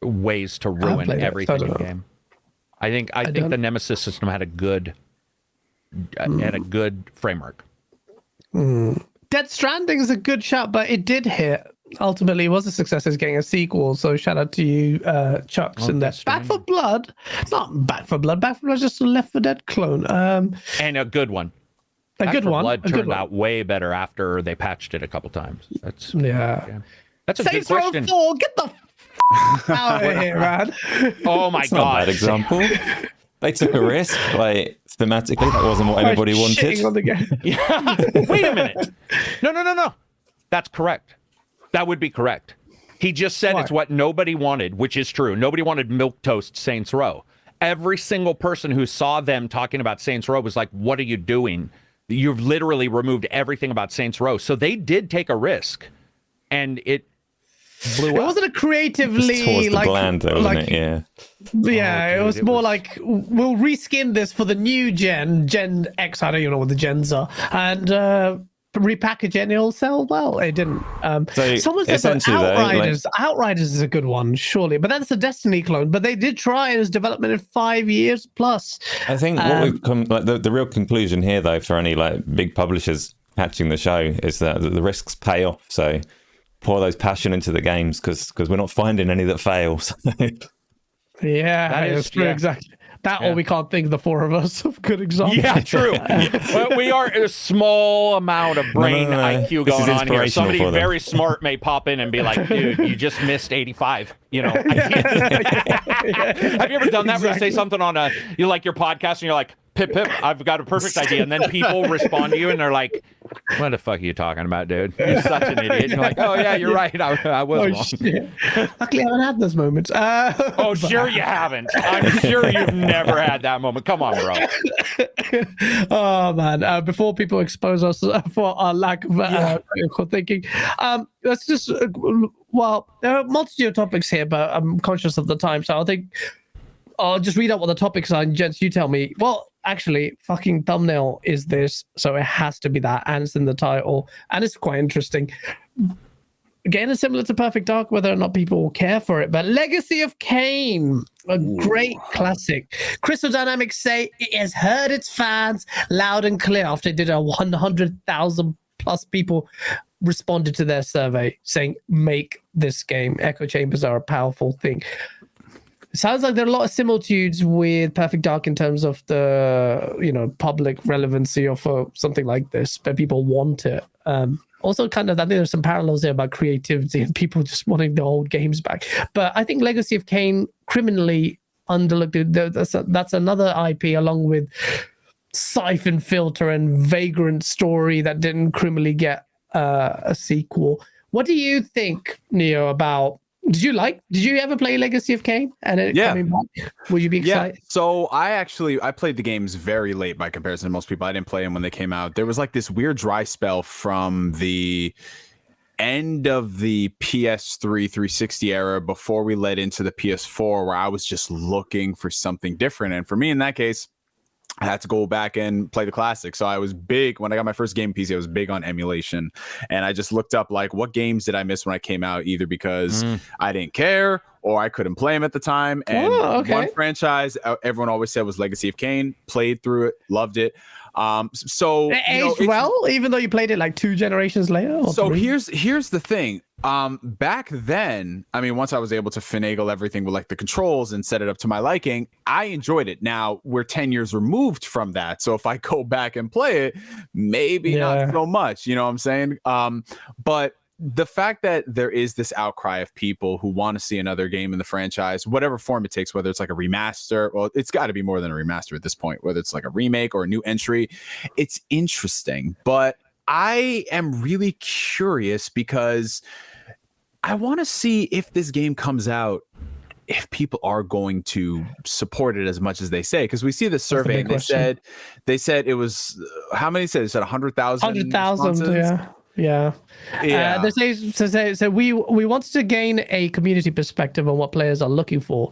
ways to ruin everything in game. I think the Nemesis system had a good framework. Dead Stranding is a good shout, but it did hit. Ultimately, it was a success as getting a sequel. So shout out to you, Chucks, and that. Back 4 Blood, not Back 4 Blood. Back 4 Blood is just a Left 4 Dead clone. And a good one. Back 4 Blood turned out way better after they patched it a couple times. That's a good question. 4, get the out of here, man. Oh my god! Not a bad example. They took a risk, like thematically, that wasn't what anybody wanted. On the game. Wait a minute. No. That's correct. That would be correct. He just said it's what nobody wanted, which is true. Nobody wanted milquetoast Saints Row. Every single person who saw them talking about Saints Row was like, "What are you doing? You've literally removed everything about Saints Row." So they did take a risk, and it blew up. It wasn't a creatively like bland, though, wasn't it? Yeah. Yeah, it was more like, we'll reskin this for the new Gen X. I don't even know what the gens are, and repackage it and it'll sell well. It didn't. Someone said that Outriders. Outriders is a good one, surely, but that's a Destiny clone. But they did try its development in 5 years plus. I think what we've come the real conclusion here, though, for any big publishers catching the show, is that the risks pay off. So pour those passion into the games, because we're not finding any that fail. So. Yeah, that is true. Yeah. Exactly. That, or we can't think, the four of us, of good examples. Yeah, true. Well, we are a small amount of brain IQ going on here. Somebody very smart may pop in and be like, dude, you just missed 85. You know? Have you ever done that where you say something on your podcast and you're like, Pip, I've got a perfect idea. And then people respond to you and they're like, what the fuck are you talking about, dude? You're such an idiot. And you're like, oh, yeah, you're right. I was wrong. Shit. Luckily, I haven't had those moments. Sure you haven't. I'm sure you've never had that moment. Come on, bro. Oh, man. Before people expose us for our lack of critical thinking, let's just, well, there are a multitude of topics here, but I'm conscious of the time. So I think I'll just read out what the topics are. And gents, you tell me. Well, actually, fucking thumbnail is this, so it has to be that, and it's in the title, and it's quite interesting. Again, it's similar to Perfect Dark, whether or not people will care for it, but Legacy of Kain, a great classic. Crystal Dynamics say it has heard its fans loud and clear after it did 100,000 plus people responded to their survey saying, make this game. Echo chambers are a powerful thing. Sounds like there are a lot of similitudes with Perfect Dark in terms of the, public relevancy of something like this, but people want it. Also, I think there's some parallels there about creativity and people just wanting the old games back. But I think Legacy of Kain, criminally underlooked. That's another IP along with Siphon Filter and Vagrant Story that didn't criminally get a sequel. What do you think, Neo, about Did you ever play Legacy of Kain? And it coming back? Would you be excited? Yeah. So I played the games very late by comparison to most people. I didn't play them when they came out. There was like this weird dry spell from the end of the PS3 360 era before we led into the PS4, where I was just looking for something different. And for me, in that case, I had to go back and play the classics. So I was big when I got my first game PC. I was big on emulation, and I just looked up like what games did I miss when I came out, either because I didn't care or I couldn't play them at the time. And one franchise everyone always said was Legacy of Kain. Played through it, loved it. So it aged well, even though you played it like 2 generations later. So here's the thing. Back then, I mean, once I was able to finagle everything with like the controls and set it up to my liking, I enjoyed it. Now we're 10 years removed from that, so if I go back and play it, maybe not so much. You know what I'm saying? But the fact that there is this outcry of people who want to see another game in the franchise, whatever form it takes, whether it's like a remaster, well, it's got to be more than a remaster at this point, whether it's like a remake or a new entry, it's interesting. But I am really curious because I want to see if this game comes out, if people are going to support it as much as they say, because we see the survey and they said it was, how many said? It said 100,000. 100,000, yeah. They say we wanted to gain a community perspective on what players are looking for.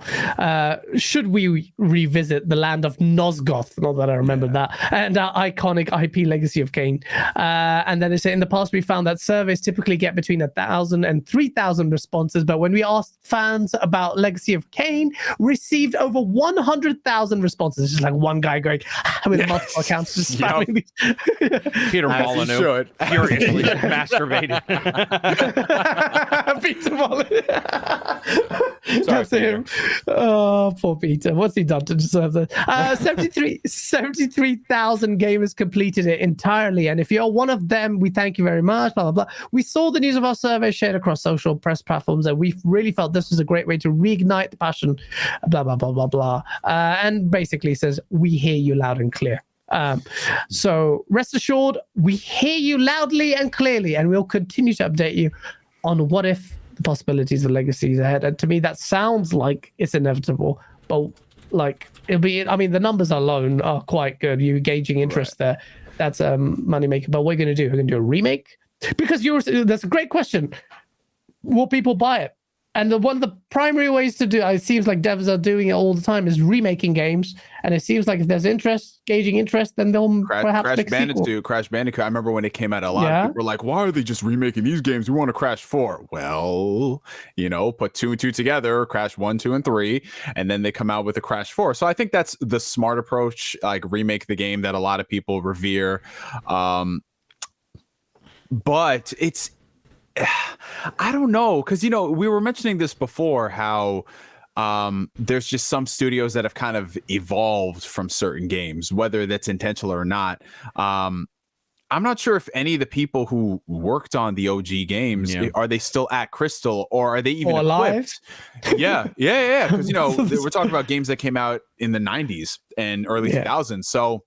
Should we revisit the land of Nosgoth? Not that I remember that. And our iconic IP Legacy of Kain. And then they say in the past we found that surveys typically get between 1,000 and 3,000 responses, but when we asked fans about Legacy of Kain, received over 100,000 responses. It's just like one guy going with multiple accounts just spamming these. Peter Molyneux furiously masturbating. Peter Molyneux. That's him. Oh, poor Peter. What's he done to deserve that? 73,000 gamers completed it entirely. And if you're one of them, we thank you very much. Blah, blah, blah. We saw the news of our survey shared across social press platforms, and we really felt this was a great way to reignite the passion. Blah, blah, blah, blah, blah. And basically says, we hear you loud and clear. So rest assured, we hear you loudly and clearly, and we'll continue to update you on what if the possibilities of legacies ahead. And to me, that sounds like it's inevitable, but like it'll be, I mean, the numbers alone are quite good. You're gauging interest there. That's a moneymaker. But what we're going to do, we're going to do a remake, because that's a great question. Will people buy it? And one of the primary ways to do it seems like devs are doing it all the time, is remaking games. And it seems like if there's interest, gauging interest, then they'll perhaps make a sequel. Crash Bandicoot. I remember when it came out, a lot of people were like, why are they just remaking these games? We want to Crash 4. Well, put 2 and 2 together, Crash 1, 2, and 3, and then they come out with a Crash 4. So I think that's the smart approach, like remake the game that a lot of people revere. But it's, I don't know, because we were mentioning this before, how there's just some studios that have kind of evolved from certain games, whether that's intentional or not. I'm not sure if any of the people who worked on the OG games are they still at Crystal, or are they even equipped? Yeah. Because we're talking about games that came out in the 90s and early 2000s, so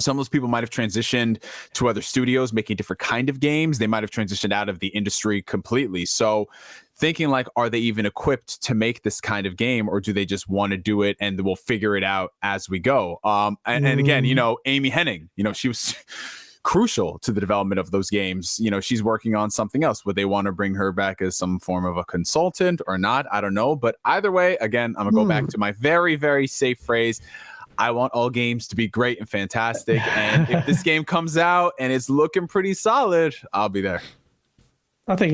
some of those people might have transitioned to other studios making different kind of games. They might have transitioned out of the industry completely. So thinking like, are they even equipped to make this kind of game, or do they just want to do it and we'll figure it out as we go? And again, Amy Hennig, she was crucial to the development of those games. She's working on something else. Would they want to bring her back as some form of a consultant or not? I don't know. But either way, again, I'm gonna go back to my very, very safe phrase. I want all games to be great and fantastic. And if this game comes out and it's looking pretty solid, I'll be there. I think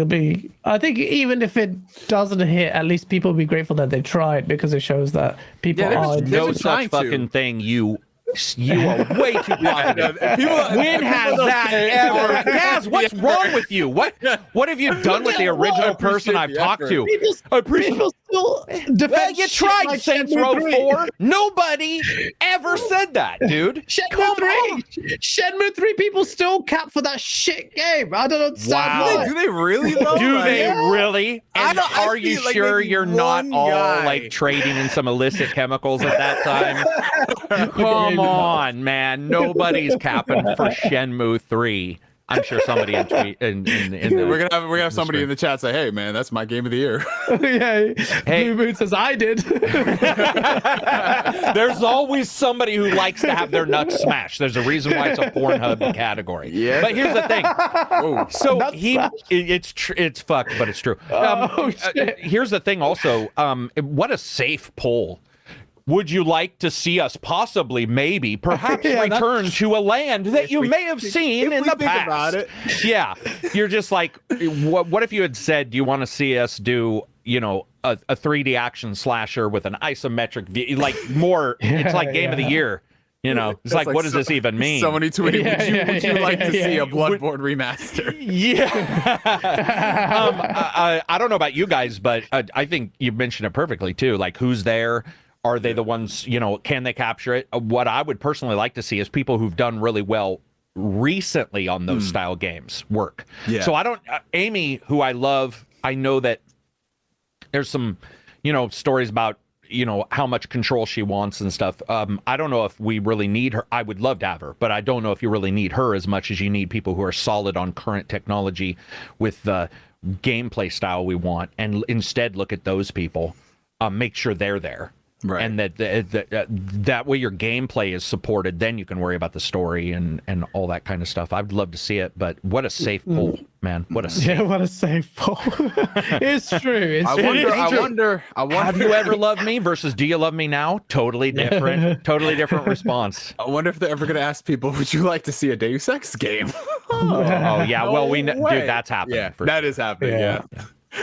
even if it doesn't hit, at least people will be grateful that they tried, because it shows that people are. No such fucking thing. You are way too positive. When has that ever? Gaz, what's wrong with you? What have you done with the original person I've talked to? People still defend. You tried Saints Row 4. Nobody ever said that, dude. Shenmue 3 people still cap for that shit game. I don't understand. Wow. Why. Do they really though? Do they really? And are you sure you're not all like trading in some illicit chemicals at that time? Come on, man. Nobody's capping for Shenmue 3. I'm sure somebody in tweet in the, we're gonna have somebody in the chat say, "Hey, man, that's my game of the year." Yeah, Hey. Blue Moon says I did. There's always somebody who likes to have their nuts smashed. There's a reason why it's a Pornhub category. Yeah. But here's the thing. So it's fucked, but it's true. Here's the thing. Also, what a safe poll. Would you like to see us possibly, maybe, perhaps return to a land that you may have seen in the past? About it. Yeah. You're just like, what if you had said, do you want to see us do, a 3D action slasher with an isometric view? Like more, it's like game of the year. It's like, what does this even mean? Somebody tweeted, would you like to see a Bloodborne remaster? Yeah. I don't know about you guys, but I think you mentioned it perfectly, too. Like, who's there? Are they the ones, can they capture it? What I would personally like to see is people who've done really well recently on those style games work. Yeah. So Amy, who I love, I know that there's some, stories about, how much control she wants and stuff. I don't know if we really need her. I would love to have her, but I don't know if you really need her as much as you need people who are solid on current technology with the gameplay style we want, and instead look at those people, make sure they're there. Right. And that way your gameplay is supported, then you can worry about the story and all that kind of stuff. I'd love to see it, but what a safe poll, man. What a safe poll. It's true. I wonder. Have you ever loved me versus do you love me now? Totally different response. I wonder if they're ever going to ask people, would you like to see a Deus Ex game? Oh yeah. Well, dude, that's happening. Yeah, that is happening. Yeah.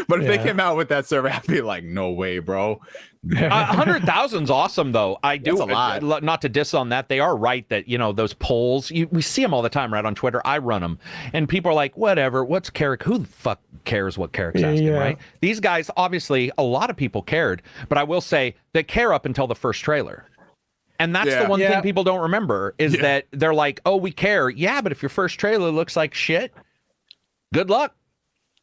But if they came out with that server, I'd be like, no way, bro. 100,000's awesome, though. I do. That's a lot. Not to diss on that. They are right that, those polls, we see them all the time right on Twitter. I run them. And people are like, whatever, what's Carrick? Who the fuck cares what Carrick's asking, right? These guys, obviously, a lot of people cared. But I will say they care up until the first trailer. And that's the one thing people don't remember is that they're like, oh, we care. Yeah, but if your first trailer looks like shit, good luck.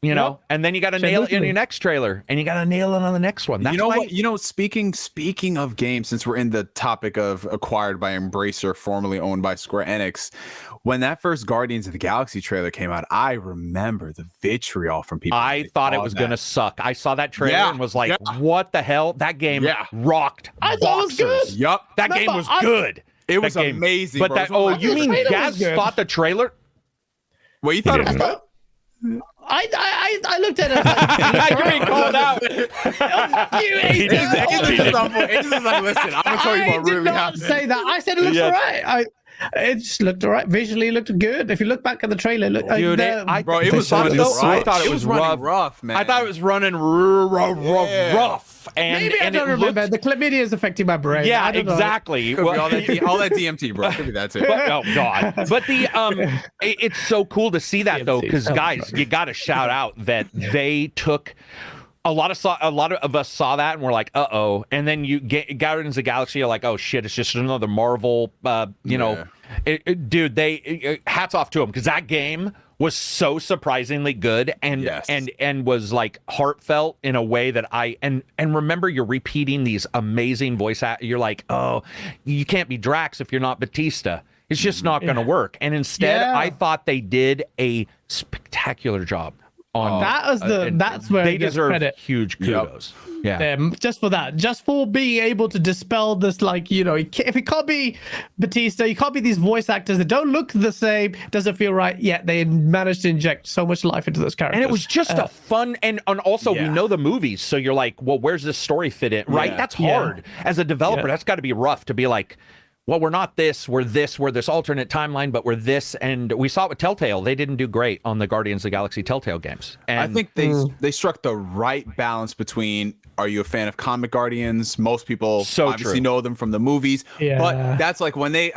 And then you got to nail it in your next trailer, and you got to nail it on the next one. That's what? Speaking of games, since we're in the topic of acquired by Embracer, formerly owned by Square Enix, when that first Guardians of the Galaxy trailer came out, I remember the vitriol from people. I thought it was going to suck. I saw that trailer and was like, what the hell? That game rocked. I thought it was good. Yep. That game was good. It was amazing. But you mean Gaz thought the trailer? Well, you thought it was good? I looked at it. Like, you're being called out. Listen, I'm gonna tell you what really happened. Say that. I said it looks alright. It just looked alright. Visually, it looked good. If you look back at the trailer, it looked it was rough. I thought it was rough, man. I thought it was running rough. And maybe I don't remember. The chlamydia is affecting my brain. Yeah, exactly. Well, all that DMT, bro. Could be that too. Oh God! But it's so cool to see that though, because guys, you got to shout out that they took. A lot of us saw that and we're like, uh-oh. And then you get Guardians of the Galaxy, you're like, oh shit, it's just another Marvel, dude, they hats off to them because that game was so surprisingly good and was like heartfelt in a way that and remember you're repeating these amazing you're like, oh, you can't be Drax if you're not Batista. It's just not going to work. And instead, I thought they did a spectacular job. That's where they deserve credit. Huge kudos. Yeah, just for that, just for being able to dispel this, if it can't be Batista, you can't be these voice actors that don't look the same, doesn't feel right. Yet they managed to inject so much life into those characters, and it was just a fun. And also, we know the movies, so you're like, well, where's this story fit in? Right? That's hard as a developer. That's got to be rough to be like, well, we're not this, we're this alternate timeline, but we're this. And we saw it with Telltale. They didn't do great on the Guardians of the Galaxy Telltale games. And I think they struck the right balance between, are you a fan of comic Guardians? Most people obviously know them from the movies. Yeah. But that's like when the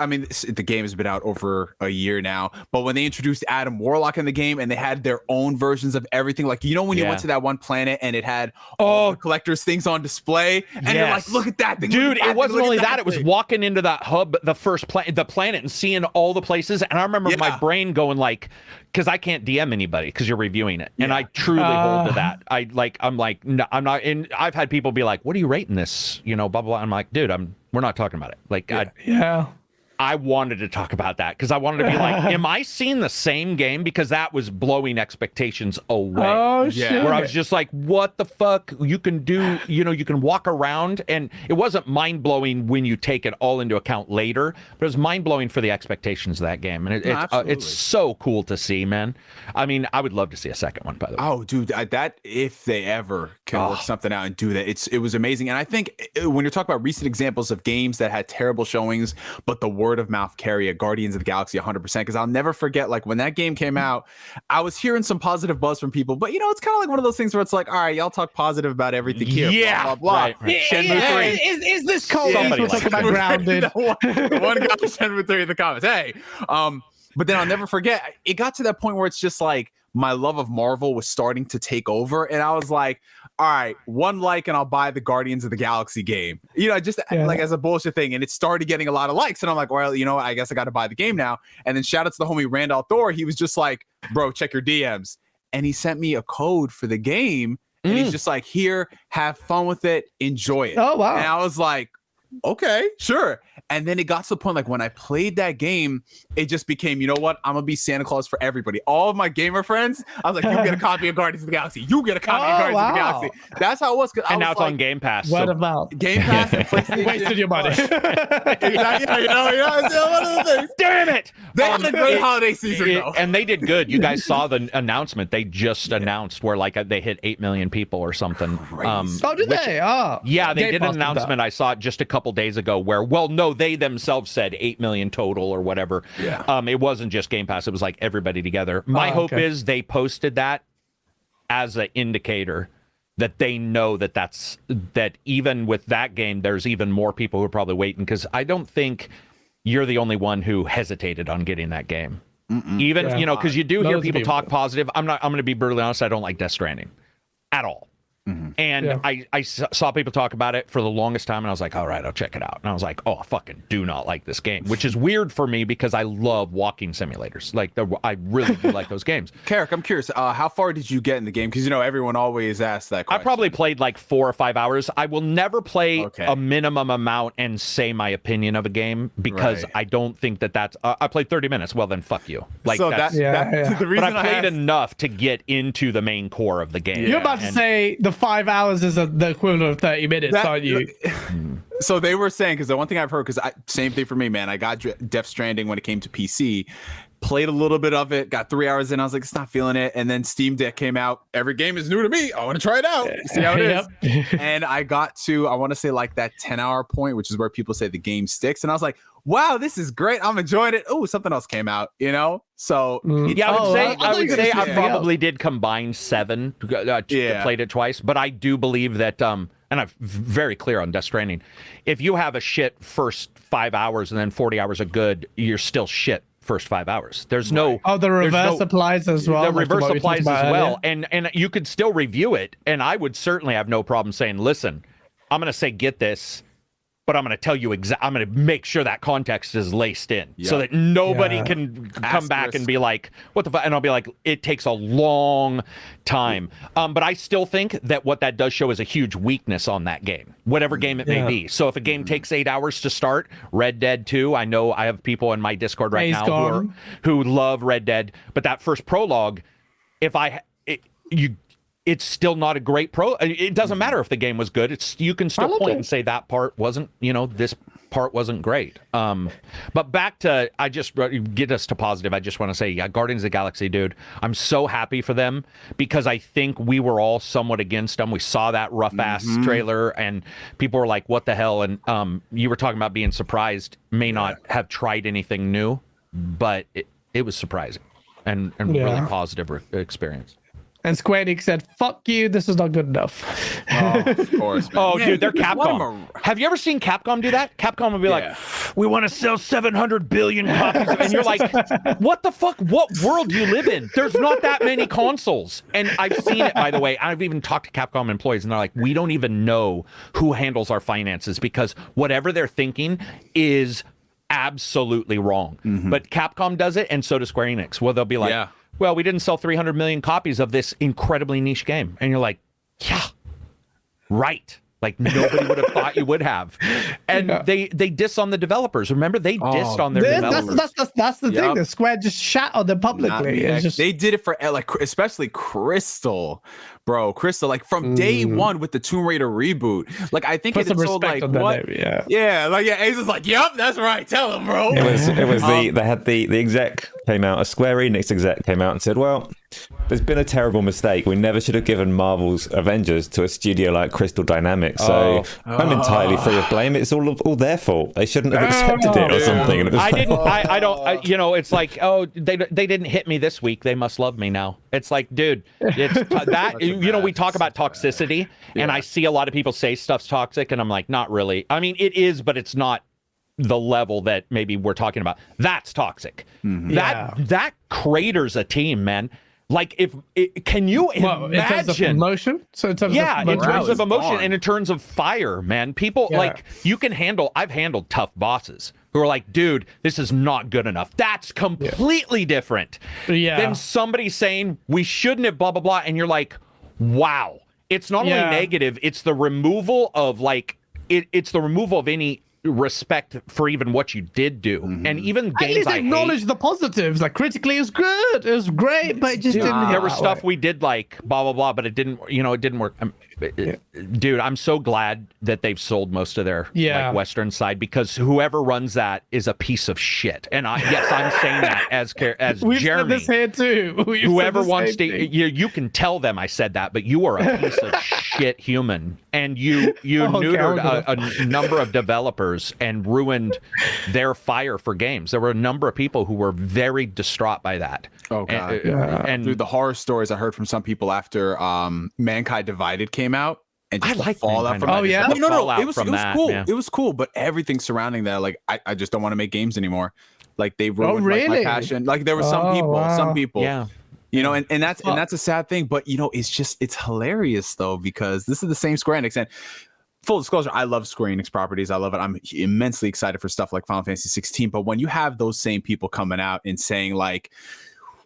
game has been out over a year now, but when they introduced Adam Warlock in the game and they had their own versions of everything, like, when you went to that one planet and it had all the collector's things on display, and you're like, look at that thing. Dude, it wasn't only that, it was walking into that hub, the first the planet, and seeing all the places. And I remember my brain going like, because I can't DM anybody because you're reviewing it, and I truly hold to that. I'm like, no, I'm not. And I've had people be like, "What are you rating this?" Blah blah blah. I'm like, dude, we're not talking about it. Like, I wanted to talk about that because I wanted to be like, am I seeing the same game? Because that was blowing expectations away. Oh, shit. Where I was just like, what the fuck? You can do, you can walk around, and it wasn't mind-blowing when you take it all into account later, but it was mind-blowing for the expectations of that game. And it's so cool to see, man. I mean, I would love to see a second one, by the way. Oh, dude, that if they ever can work something out and do that, it was amazing. And I think when you're talking about recent examples of games that had terrible showings, but the word of mouth carry it, Guardians of the Galaxy 100%, because I'll never forget, like, when that game came out, I was hearing some positive buzz from people, but it's kind of like one of those things where it's like, all right, y'all talk positive about everything here, yeah, blah, blah, blah. Right. Shenmue 3. Is this cold? We're talking about Grounded. the one guy Shenmue 3 in the comments. Hey, but then I'll never forget, it got to that point where it's just like my love of Marvel was starting to take over, and I was like, all right, one like and I'll buy the Guardians of the Galaxy game, like as a bullshit thing. And it started getting a lot of likes, and I'm like, well, I guess I got to buy the game now. And then shout out to the homie Randall Thor. He was just like, bro, check your DMs. And he sent me a code for the game, and he's just like, here, have fun with it, enjoy it. Oh, wow. And I was like, okay, sure. And then it got to the point, like, when I played that game, it just became, you know what? I'm going to be Santa Claus for everybody. All of my gamer friends, I was like, you get a copy of Guardians of the Galaxy. You get a copy of Guardians of the Galaxy. That's how it was. And now it's on Game Pass. What about Game Pass and PlayStation? Wasted your money. Exactly. It's one of the things. Damn it! They had a great holiday season, though. And they did good. You guys saw the announcement. They just announced where, like, they hit 8 million people or something. Did they? Oh. Yeah, they did an announcement. I saw it just a couple days ago where, well, no, they themselves said 8 million total or whatever. Yeah. It wasn't just Game Pass. It was like everybody together. My hope is they posted that as an indicator that they know that even with that game, there's even more people who are probably waiting, because I don't think you're the only one who hesitated on getting that game. Even, because you do hear people talk positive. I'm going to be brutally honest. I don't like Death Stranding at all. And I saw people talk about it for the longest time, and I was like, all right, I'll check it out. And I was like, oh, I fucking do not like this game, which is weird for me because I love walking simulators. Like, I really do like those games. Carrick, I'm curious, how far did you get in the game? Because, everyone always asks that question. I probably played like 4 or 5 hours. I will never play a minimum amount and say my opinion of a game, because I don't think that's... I played 30 minutes. Well, then fuck you. Like, so that's... The reason but I played enough to get into the main core of the game. You're about to say the 5 hours is the equivalent of 30 minutes, aren't you? So they were saying, because the one thing I've heard, because same thing for me, man. I got Death Stranding when it came to PC, played a little bit of it, got 3 hours in. I was like, it's not feeling it. And then Steam Deck came out. Every game is new to me. I want to try it out. See how it is. And I got to, I want to say, like that 10-hour point, which is where people say the game sticks. And I was like, wow, this is great. I'm enjoying it. Oh, something else came out, So I would say I probably did combine 7. Played it twice, but I do believe that and I'm very clear on Death Stranding. If you have a shit first 5 hours and then 40 hours of good, you're still shit first 5 hours. There's no... Oh, the reverse applies as well. The reverse applies as well. And you could still review it, and I would certainly have no problem saying, listen, I'm going to say get this, but I'm going to tell you I'm going to make sure that context is laced in so that nobody can come back and be like, what the fuck? And I'll be like, it takes a long time. But I still think that what that does show is a huge weakness on that game, whatever game it may be. So if a game takes 8 hours to start, Red Dead 2, I know I have people in my Discord right now who love Red Dead, but that first prologue, it's still not a great it doesn't matter if the game was good. You can still point and say that part wasn't, this part wasn't great. But back to, get us to positive. I just want to say, Guardians of the Galaxy, dude, I'm so happy for them, because I think we were all somewhat against them. We saw that rough ass trailer and people were like, what the hell? And you were talking about being surprised, may not have tried anything new, but it was surprising and really positive experience. And Square Enix said, fuck you, this is not good enough. Oh, of course. Dude, they're Capcom. Have you ever seen Capcom do that? Capcom would be like, we want to sell 700 billion copies. And you're like, what the fuck? What world do you live in? There's not that many consoles. And I've seen it, by the way. I've even talked to Capcom employees, and they're like, we don't even know who handles our finances, because whatever they're thinking is absolutely wrong. But Capcom does it, and so does Square Enix. Well, they'll be like, well, we didn't sell 300 million copies of this incredibly niche game. And you're like, yeah, right. Like nobody would have thought you would have, and they diss on the developers. Remember, they dissed on their developers. That's the thing. The Square just shat on them publicly. They did it for like, especially Crystal, bro. Crystal, like from day one with the Tomb Raider reboot. Like I think it's so like what? Ace is like, yep, that's right. Tell him, bro. It was they had the exec came out, a Square Enix exec came out and said, well, there's been a terrible mistake. We never should have given Marvel's Avengers to a studio like Crystal Dynamics. So I'm entirely free of blame. It's all their fault. They shouldn't have accepted it or something. And it was I don't. You know, it's like, oh, they didn't hit me this week. They must love me now. It's like, dude, it's that. You know, we talk about toxicity, and I see a lot of people say stuff's toxic, and I'm like, not really. I mean, it is, but it's not the level that maybe we're talking about. That's toxic. That craters a team, man. Like, can you imagine? In terms of emotion? So in terms of emotion and in terms of fire, man. People, like, you can handle, I've handled tough bosses who are like, dude, this is not good enough. That's completely different than somebody saying, we shouldn't have blah, blah, blah. And you're like, wow. It's not only negative, it's the removal of, like, it's the removal of any respect for even what you did do. And even games at least acknowledge the positives. Like critically, it was good, it was great, but it just didn't. There was stuff we did like blah blah blah, but it didn't. You know, it didn't work. Dude, I'm so glad that they've sold most of their like Western side, because whoever runs that is a piece of shit. And I'm saying that as We've Jeremy. Said this here too. Whoever wants to, you can tell them I said that, but you are a piece of shit human, and you neutered a number of developers and ruined their fire for games. There were a number of people who were very distraught by that. Oh god! And through the horror stories I heard from some people after Mankind Divided came out, and just the fallout from no, it was cool. It was cool, but everything surrounding that, like, I just don't want to make games anymore. Like they ruined my passion. Like there were some people, you know, and that's a sad thing. But you know, it's hilarious though, because this is the same Square Enix. And full disclosure, I love Square Enix properties. I love it. I'm immensely excited for stuff like Final Fantasy 16. But when you have those same people coming out and saying like,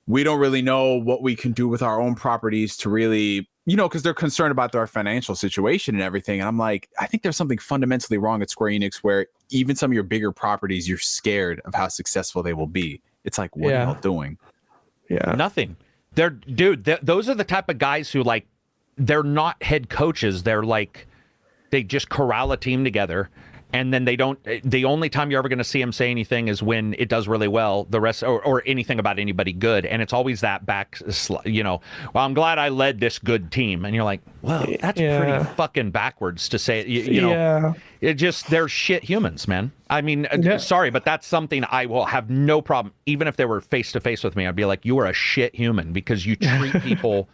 we don't really know what we can do with our own properties to really, you know, because they're concerned about their financial situation and everything. And I'm like, I think there's something fundamentally wrong at Square Enix where even some of your bigger properties, you're scared of how successful they will be. It's like, what are y'all doing? Nothing. Those are the type of guys who, like, they're not head coaches. They're like, they just corral a team together, and then the only time you're ever going to see them say anything is when it does really well. The rest, or anything about anybody good, and it's always that back, you know, well, I'm glad I led this good team, and you're like, well, that's pretty fucking backwards to say. You know, it just, they're shit humans, man. I mean, sorry, but that's something I will have no problem, even if they were face to face with me. I'd be like, you are a shit human because you treat people.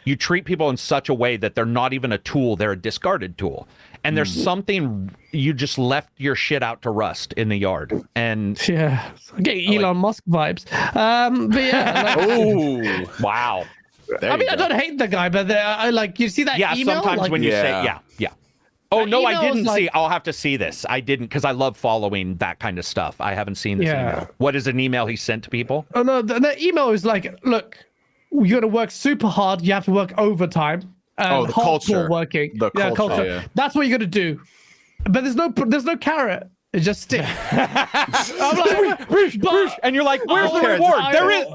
You treat people in such a way that they're not even a tool, they're a discarded tool. And there's something, you just left your shit out to rust in the yard. And get Elon Musk vibes. But oh, wow. I mean, I don't hate the guy, but I like, you see that email? Sometimes like, when you say, Oh, no, I didn't see. I'll have to see this. I didn't, because I love following that kind of stuff. I haven't seen this email. What is an email he sent to people? Oh, no, the email is like, look, you got to work super hard. You have to work overtime. The culture. Working. The culture. Yeah. That's what you got to do. But there's no carrot. It's just stick. I'm like, and you're like, where's the reward?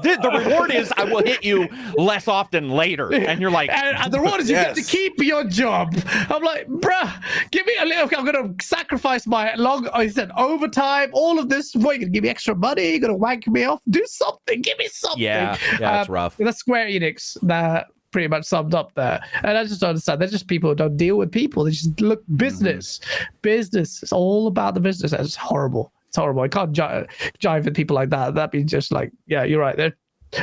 The reward is I will hit you less often later. And you're like, and the reward is you get to keep your job. I'm like, bruh, give me a little. I'm gonna sacrifice my overtime, all of this. What, you're gonna give me extra money? You're gonna wank me off? Do something. Give me something. Yeah, that's rough. That's Square Enix. That pretty much summed up there. And I just don't understand. They're just people who don't deal with people. They just look business. Business. It's all about the business. It's horrible. It's horrible. I can't jive with people like that. That'd be just like, yeah, you're right.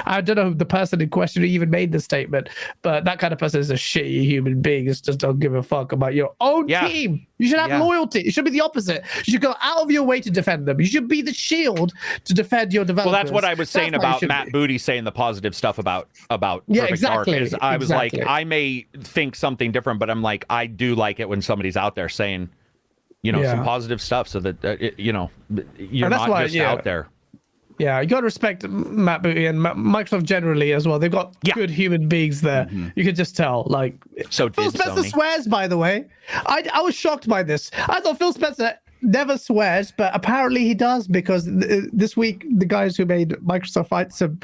I don't know the person in question who even made the statement, but that kind of person is a shitty human being. It's just don't give a fuck about your own team. You should have loyalty. It should be the opposite. You should go out of your way to defend them. You should be the shield to defend your developers. Well, that's what I was saying about Matt Booty saying the positive stuff about Perfect Dark. Is I was like, I may think something different, but I'm like, I do like it when somebody's out there saying, you know, some positive stuff, so that you know, you're not just out there. Yeah, you got to respect Matt Booty and Microsoft generally as well. They've got good human beings there. You can just tell. Like, so Phil Spencer swears, by the way. I was shocked by this. I thought Phil Spencer never swears, but apparently he does, because this week the guys who made Microsoft Flight Sim,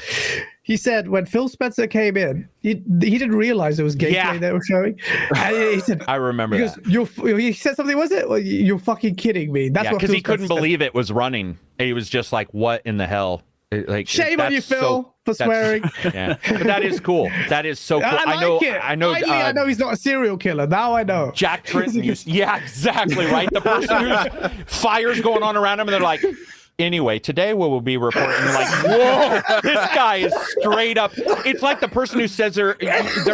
he said when Phil Spencer came in, he didn't realize it was gameplay they were showing. And he said, I remember that. He said something, was it? Well, you're fucking kidding me. That's what because he couldn't believe it was running. He was just like, what in the hell? Like, shame on you, Phil, for swearing. Yeah, but that is cool. That is so cool. I know. I know he's not a serial killer. Now I know. Jack Tritton yeah, exactly, right? The person whose fire's going on around him, and they're like, anyway, today we will be reporting. Like, whoa, this guy is straight up. It's like the person who says they're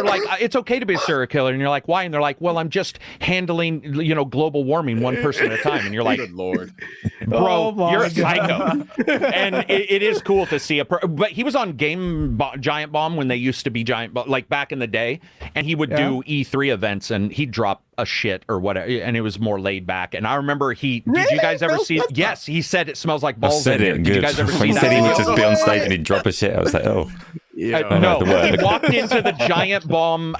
like, it's okay to be a serial killer, and you're like, why? And they're like, well, I'm just handling, global warming one person at a time. And you're like, good Lord, bro, you're a psycho. And it is cool to see but he was on Giant Bomb when they used to be Giant Bomb, like back in the day, and he would do E3 events, and he'd drop a shit or whatever, and it was more laid back. And I remember did you guys ever see it? Yes, he said it smells like balls in here. Did you guys ever see that? He said he would just be on stage and he'd drop a shit. I was like, oh. No, he walked into the Giant Bomb.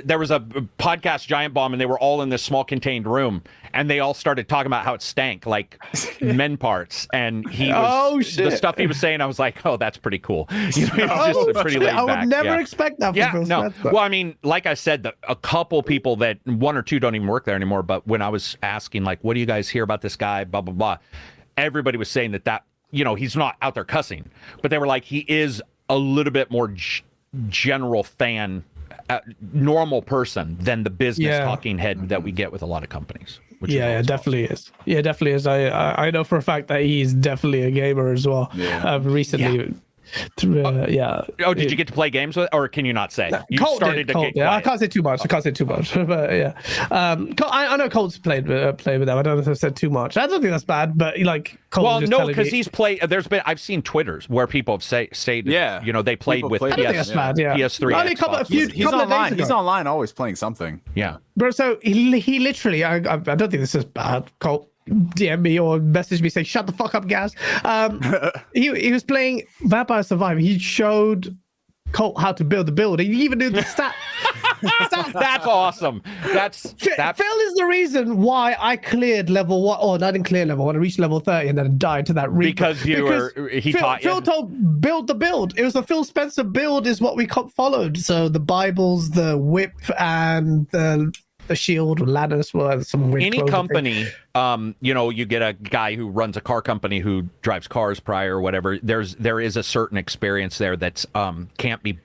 There was a podcast Giant Bomb, and they were all in this small contained room, and they all started talking about how it stank like men parts. And he was the stuff he was saying. I was like, oh, that's pretty cool. He was just pretty laid back. I would never expect that. From Phil Spencer. Well, I mean, like I said, a couple people that one or two don't even work there anymore. But when I was asking, like, what do you guys hear about this guy? Blah blah blah. Everybody was saying that he's not out there cussing, but they were like, he is a little bit more general fan, normal person than the business talking head that we get with a lot of companies. Which definitely is. Yeah, definitely is. I know for a fact that he's definitely a gamer as well. Yeah. Recently. Oh, did you get to play games with, or can you not say? You started to get quiet. I can't say too much. But yeah, I know Colt's played with them. I don't know if I've said too much. I don't think that's bad, but like, Colt, well, no, because he's played. I've seen Twitters where people have said, they played with PS3. Only he's online. He's online, always playing something. Yeah, bro. So he literally. I don't think this is bad, Colt. DM me or message me saying shut the fuck up, Gaz. He was playing Vampire Survivor. He showed Colt how to build the build. He even knew the stats. That's awesome. Phil is the reason why I cleared level 1. Oh, I didn't clear level 1. I reached level 30 and then died to that Reaper. He taught you. Phil told build the build. It was the Phil Spencer build is what we followed. So the Bibles, the whip, and the shield, ladders, some weird any company you get a guy who runs a car company who drives cars prior or whatever, there is a certain experience there that's can't be,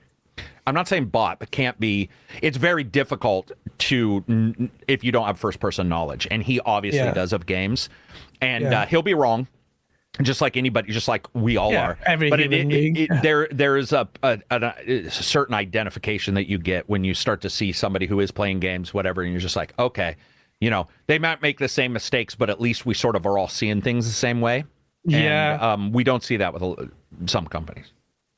I'm not saying bought, but can't be, it's very difficult to, if you don't have first person knowledge, and he obviously does of games, and he'll be wrong, just like anybody, just like we all are. But there is a certain identification that you get when you start to see somebody who is playing games, whatever, and you're just like, okay, they might make the same mistakes, but at least we sort of are all seeing things the same way. And, we don't see that with some companies.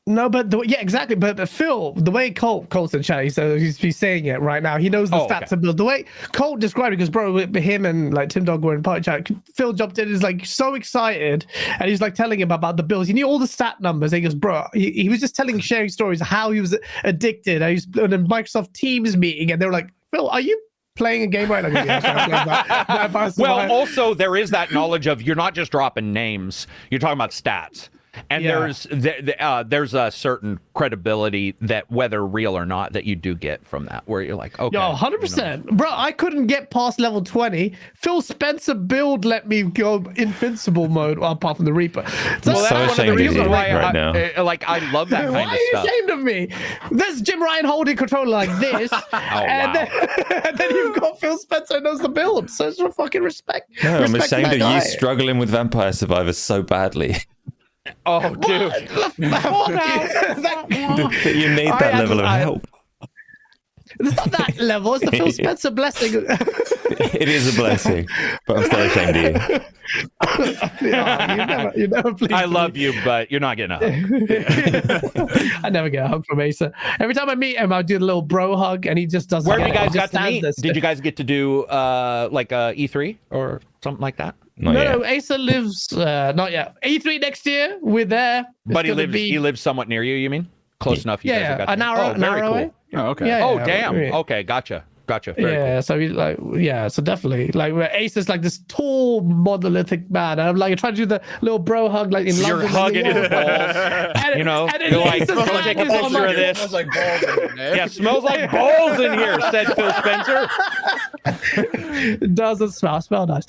No, but exactly. But Phil, the way Colt's in chat, he's saying it right now. He knows the stats of build. The way Colt described it, because bro, him and like Tim Dog were in party chat. Phil jumped in, is like so excited, and he's like telling him about the builds. He knew all the stat numbers. And he goes, bro, he was just sharing stories of how he was addicted. And he's in a Microsoft Teams meeting, and they were like, Phil, are you playing a game right now? Well, also there is that knowledge of you're not just dropping names. You're talking about stats. And there's a certain credibility that, whether real or not, that you do get from that, where you're like, okay, 100%, bro. I couldn't get past level 20. Phil Spencer build let me go invincible mode, apart from the Reaper. So that's one of the reasons why I love that kind of stuff. Why are you ashamed of me? There's Jim Ryan holding controller like this, and then you've got Phil Spencer who knows the build. So it's fucking respect. No, I'm ashamed of you struggling with Vampire Survivors so badly. Oh, dude. That you need that level of help. It's not that level. It's the Phil Spencer blessing. It is a blessing, but I'm still ashamed of you. You never please. I love you, but you're not getting a hug. I never get a hug from Asa. Every time I meet him, I'll do the little bro hug, and he just doesn't. Where have you guys got to meet? Did you guys get to do like a E3 or something like that? Not yet. No, Acer lives not yet. E3 next year. We're there. But he lives somewhat near you. You mean close enough? You guys have got an hour. An hour away. Oh, okay. Yeah, damn. Okay, gotcha. Very cool. So he's like, so definitely, like, where Ace is like this tall monolithic man, and I'm like, trying to do the little bro hug, like in You're London. hugging his balls. You know, you're like, let's take a picture of this. Smells like balls in there. Yeah, smells like balls in here, said Phil Spencer. It doesn't smell nice.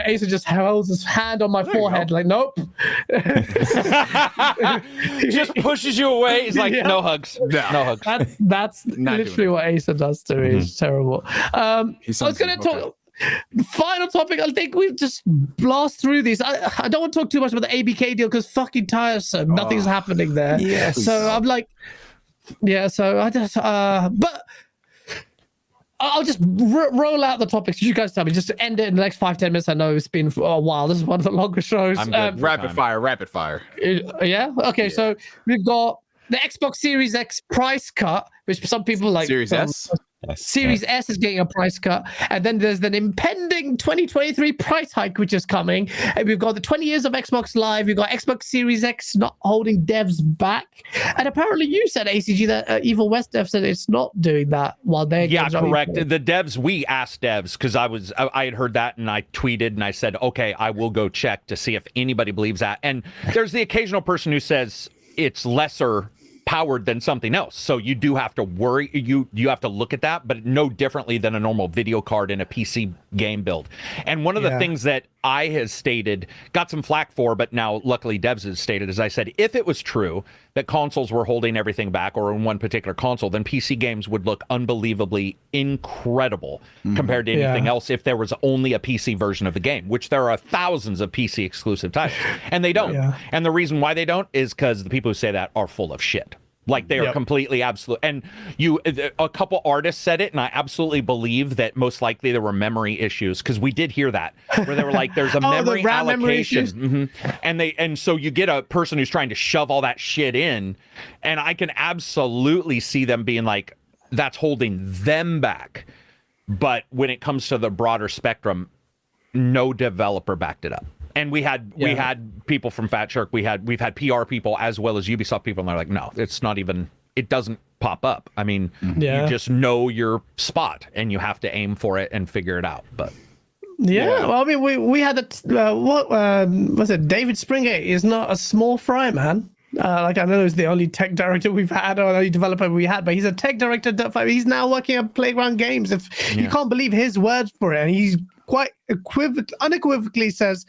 Ace just holds his hand on my forehead, like, nope. Just pushes you away. He's like, no hugs. No hugs. That's literally what Ace does to me. It's terrible. I was going to talk. The final topic, I think we just blast through these. I don't want to talk too much about the ABK deal because fucking tiresome. Nothing's happening there. Yes. So I'm like, so I just, but I'll just roll out the topics. You guys tell me. Just to end it in the next 5-10 minutes. I know it's been a while. This is one of the longest shows. I'm good. Rapid fire. Yeah. Okay. Yeah. So we've got the Xbox Series X price cut, which some people like. Series S. Series S is getting a price cut, and then there's an impending 2023 price hike which is coming, and we've got the 20 years of Xbox Live. We've got Xbox Series X not holding devs back, and apparently you said, ACG, that Evil West dev said it's not doing that while they're correct. The devs, we asked devs because I had heard that, and I tweeted and I said, okay, I will go check to see if anybody believes that. And there's the occasional person who says it's lesser powered than something else, so you do have to worry, you have to look at that, but no differently than a normal video card in a PC game build. And one of the things that I has stated, got some flack for, but now luckily devs has stated, as I said, if it was true that consoles were holding everything back, or in one particular console, then PC games would look unbelievably incredible compared to anything else if there was only a PC version of the game, which there are thousands of PC exclusive titles, and they don't. And the reason why they don't is because the people who say that are full of shit. Like, they are completely absolute. And a couple artists said it, and I absolutely believe that most likely there were memory issues, because we did hear that, where they were like, there's a memory allocation. And so you get a person who's trying to shove all that shit in, and I can absolutely see them being like, that's holding them back. But when it comes to the broader spectrum, no developer backed it up. And we had people from Fat Shark, we've had PR people as well as Ubisoft people, and they're like, no, it's not even, it doesn't pop up. I mean, you just know your spot and you have to aim for it and figure it out. But well, I mean, we had what was it? David Springer is not a small fry, man. Like, I know he's the only tech director we've had, or only developer we had, but he's a tech director. He's now working at Playground Games. If you can't believe his words for it, and he's quite unequivocally says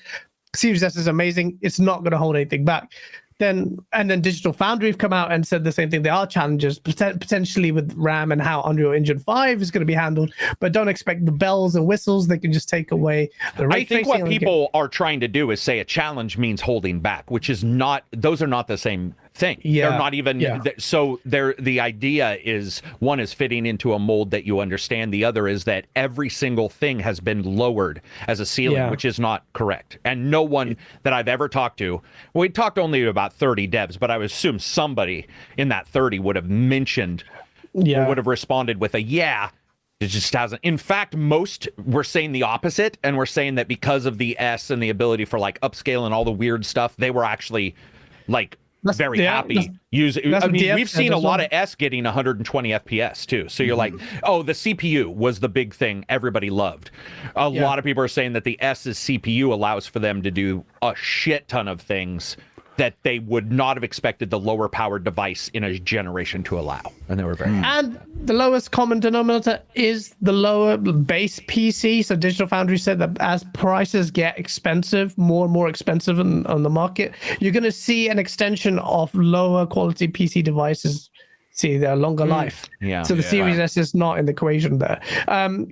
Series S is amazing. It's not going to hold anything back. And then Digital Foundry have come out and said the same thing. There are challenges potentially with RAM and how Unreal Engine 5 is going to be handled, but don't expect the bells and whistles. They can just take away the ray tracing. I think what people are trying to do is say a challenge means holding back, which is not. Those are not the same thing. They're not even. So the idea is, one is fitting into a mold that you understand. The other is that every single thing has been lowered as a ceiling, which is not correct. And no one that I've ever talked to, we talked only to about 30 devs, but I would assume somebody in that 30 would have mentioned or would have responded with a it just hasn't. In fact, most were saying the opposite, and we're saying that because of the S and the ability for like upscale and all the weird stuff, they were actually like very happy using. I mean, we've seen a lot of S getting 120 FPS too. So you're like, oh, the CPU was the big thing everybody loved. A lot of people are saying that the S's CPU allows for them to do a shit ton of things that they would not have expected the lower powered device in a generation to allow. And they were very And the lowest common denominator is the lower base PC. So Digital Foundry said that as prices get expensive, more and more expensive on the market, you're going to see an extension of lower quality PC devices see their longer life. So the Series S is not in the equation there.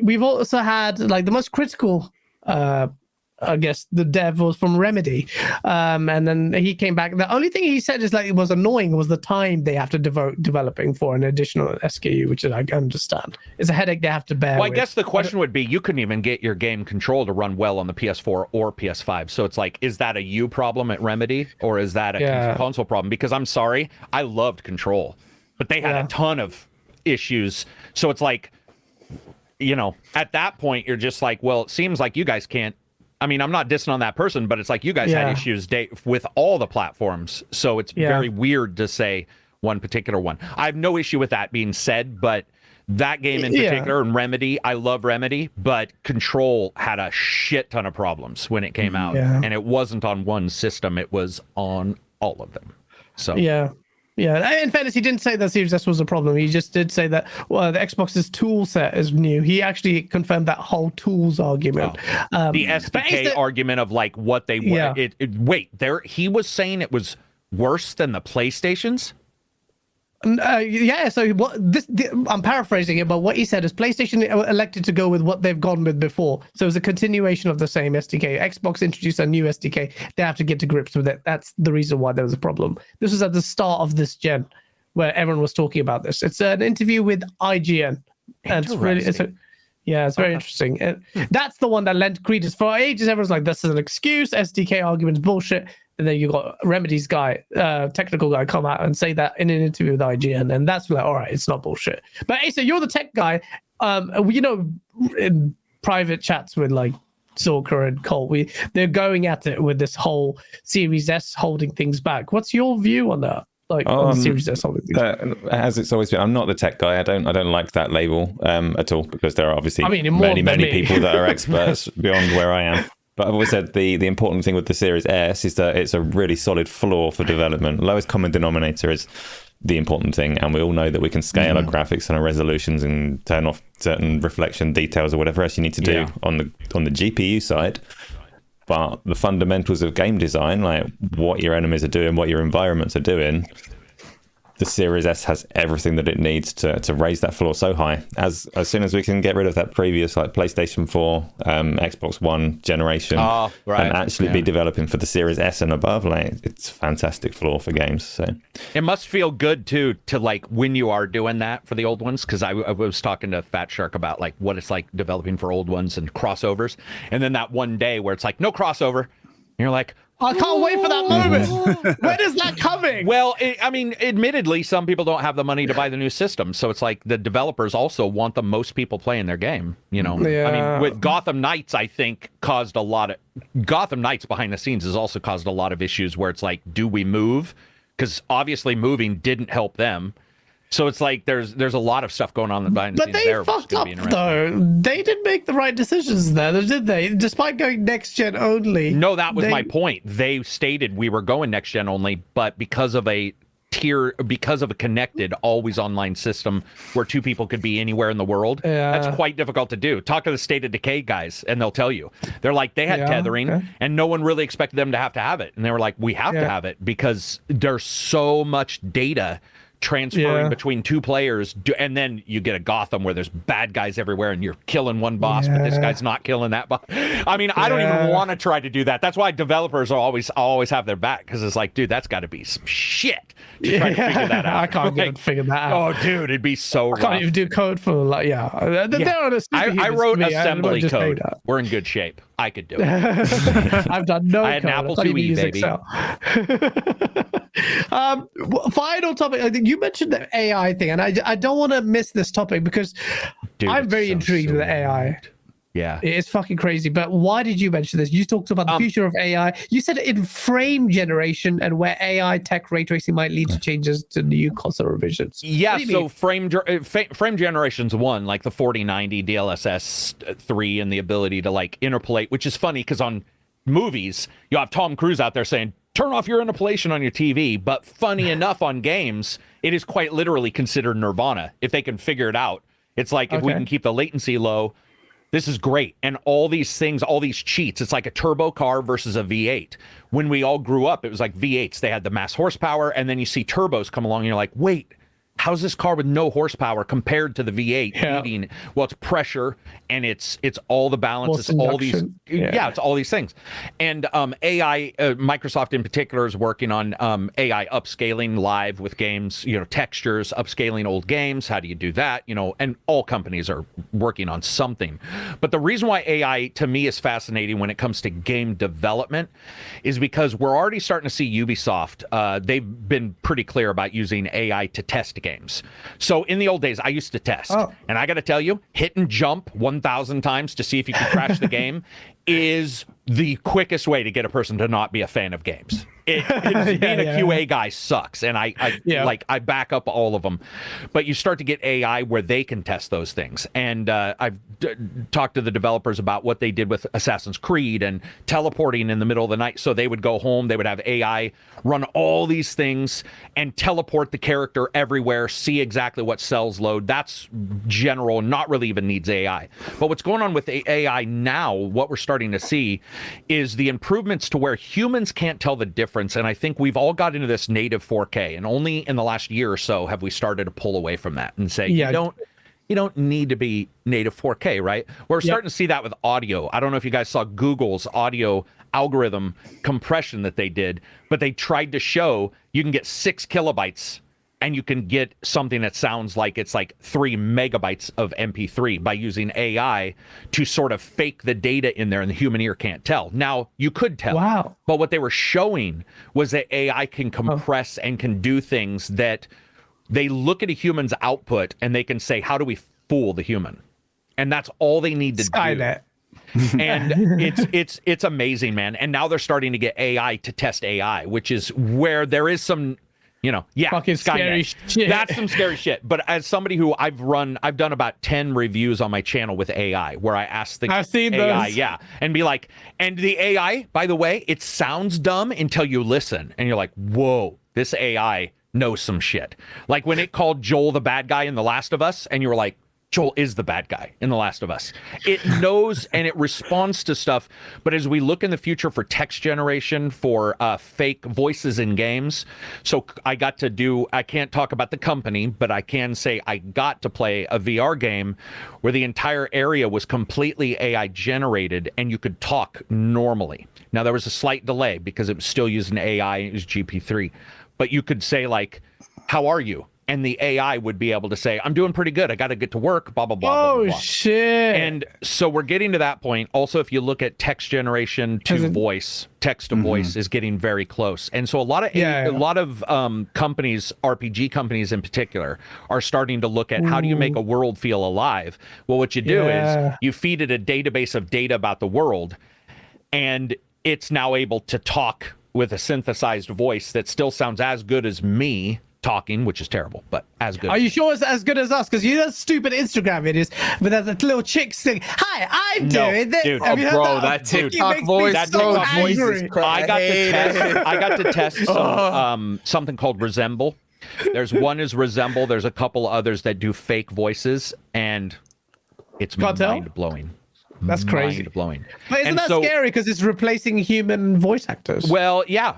We've also had like the most critical I guess the dev was from Remedy, and then he came back. The only thing he said is like it was annoying was the time they have to devote developing for an additional SKU, which I understand. It's a headache they have to bear. Well, I guess the question would be, you couldn't even get your game Control to run well on the PS4 or PS5. So it's like, is that a you problem at Remedy, or is that a console problem? Because I'm sorry, I loved Control, but they had a ton of issues. So it's like, you know, at that point, you're just like, well, it seems like you guys can't I mean, I'm not dissing on that person, but it's like you guys had issues with all the platforms. So it's very weird to say one particular one. I have no issue with that being said, but that game in particular, and Remedy, I love Remedy, but Control had a shit ton of problems when it came out. And it wasn't on one system, it was on all of them. So in fairness, he didn't say that Series S was a problem. He just did say that the Xbox's tool set is new. He actually confirmed that whole tools argument. The SDK argument of like what they wait, he was saying it was worse than the PlayStation's. So I'm paraphrasing it, but what he said is PlayStation elected to go with what they've gone with before. So it's a continuation of the same SDK. Xbox introduced a new SDK. They have to get to grips with it. That's the reason why there was a problem. This was at the start of this gen where everyone was talking about this. It's an interview with IGN. And it's very interesting. That's the one that lent credence. For ages, everyone's like, this is an excuse. SDK argument's bullshit. And then you got Remedy's guy, technical guy, come out and say that in an interview with IGN, and that's like, all right, it's not bullshit. But Asa, you're the tech guy. In private chats with like Zorka and Colt, they're going at it with this whole Series S holding things back. What's your view on that? Like on the Series S holding things back? As it's always been, I'm not the tech guy. I don't like that label at all, because there are obviously many people that are experts beyond where I am. But I've always said the important thing with the Series S is that it's a really solid floor for development. Lowest common denominator is the important thing, and we all know that we can scale our graphics and our resolutions and turn off certain reflection details or whatever else you need to do on the GPU side. But the fundamentals of game design, like what your enemies are doing, what your environments are doing, the Series S has everything that it needs to raise that floor so high. As soon as we can get rid of that previous like PlayStation 4, Xbox One generation, and actually be developing for the Series S and above, like it's a fantastic floor for games. So it must feel good too to like when you are doing that for the old ones, because I was talking to Fat Shark about like what it's like developing for old ones and crossovers, and then that one day where it's like no crossover, and you're like, I can't wait for that moment. When is that coming? Well, admittedly, some people don't have the money to buy the new system, so it's like the developers also want the most people playing their game. I mean, with Gotham Knights, I think caused a lot of Gotham Knights behind the scenes has also caused a lot of issues where it's like, do we move? Because obviously moving didn't help them. So it's like there's a lot of stuff going on behind the scenes there. But they fucked up, though. They didn't make the right decisions there, did they? Despite going next gen only. No, that was my point. They stated we were going next gen only, but because of a connected, always online system where two people could be anywhere in the world, that's quite difficult to do. Talk to the State of Decay guys, and they'll tell you. They're like, they had tethering, and no one really expected them to have it. And they were like, we have to have it because there's so much data transferring between two players, and then you get a Gotham where there's bad guys everywhere and you're killing one boss, but this guy's not killing that boss. I mean, I don't even want to try to do that. That's why developers are always have their back, because it's like, dude, that's got to be some shit to try to figure that out. I can't figure that out. Oh, dude, it'd be so rough. I can't even do code for like, I wrote assembly code. We're in good shape. I could do it. I've done no I had code. an Apple IIe, baby. Final topic. I think you mentioned the AI thing, and I don't want to miss this topic because I'm very intrigued with the AI. Yeah, it's fucking crazy. But why did you mention this? You talked about the future of AI. You said in frame generation and where AI tech ray tracing might lead to changes to new console revisions. Yeah, so frame generation's one, like the 4090 DLSS 3, and the ability to like interpolate, which is funny because on movies you have Tom Cruise out there saying, turn off your interpolation on your TV. But funny enough, on games, it is quite literally considered nirvana if they can figure it out. It's like, if we can keep the latency low, this is great. And all these things, all these cheats, it's like a turbo car versus a V8. When we all grew up, it was like V8s. They had the mass horsepower, and then you see turbos come along, and you're like, wait, how's this car with no horsepower compared to the V8 needing, well, it's pressure, and it's all the balance, it's all these, it's all these things. And AI, Microsoft in particular is working on AI upscaling live with games, textures, upscaling old games. How do you do that? And all companies are working on something. But the reason why AI to me is fascinating when it comes to game development is because we're already starting to see Ubisoft. They've been pretty clear about using AI to test games. So in the old days, I used to test, and I got to tell you, hit and jump 1,000 times to see if you could crash the game is the quickest way to get a person to not be a fan of games. Being a QA guy sucks, and I back up all of them. But you start to get AI where they can test those things. And I've talked to the developers about what they did with Assassin's Creed and teleporting in the middle of the night. So they would go home, they would have AI run all these things and teleport the character everywhere, see exactly what cells load. That's general, not really even needs AI. But what's going on with AI now, what we're starting to see is the improvements to where humans can't tell the difference. And I think we've all got into this native 4K, and only in the last year or so have we started to pull away from that and say, you don't need to be native 4K, right? We're starting to see that with audio. I don't know if you guys saw Google's audio algorithm compression that they did, but they tried to show you can get 6 kilobytes and you can get something that sounds like it's like 3 megabytes of MP3 by using AI to sort of fake the data in there, and the human ear can't tell. Now, you could tell. Wow. But what they were showing was that AI can compress and can do things that they look at a human's output and they can say, how do we fool the human? And that's all they need to Skynet. do. And it's amazing, man. And now they're starting to get AI to test AI, which is where there is some... fucking scary shit. That's some scary shit. But as somebody who I've done about 10 reviews on my channel with AI, where I ask the I've seen AI, those. and be like, and the AI, by the way, it sounds dumb until you listen, and you're like, whoa, this AI knows some shit. Like when it called Joel the bad guy in The Last of Us, and you were like, Joel is the bad guy in The Last of Us. It knows and it responds to stuff. But as we look in the future for text generation, for fake voices in games, so I can't talk about the company, but I can say I got to play a VR game where the entire area was completely AI generated and you could talk normally. Now, there was a slight delay because it was still using AI, it was GP3. But you could say, like, how are you? And the AI would be able to say, I'm doing pretty good. I got to get to work, blah, blah, blah, blah, blah, blah. Shit. And so we're getting to that point. Also, if you look at text generation to voice, text to voice is getting very close. And so a lot of companies, RPG companies in particular, are starting to look at how do you make a world feel alive? Well, what you do is you feed it a database of data about the world, and it's now able to talk with a synthesized voice that still sounds as good as me talking, which is terrible, but as good. Are you sure it's as good as us? Because you know stupid Instagram videos, but there's a little chick saying, "Hi, I'm doing this." Dude, that TikTok voice, is I got to test something called Resemble. There's one is Resemble. There's a couple others that do fake voices, and it's mind blowing. That's crazy. Mind-blowing. But isn't that scary because it's replacing human voice actors? Well, yeah.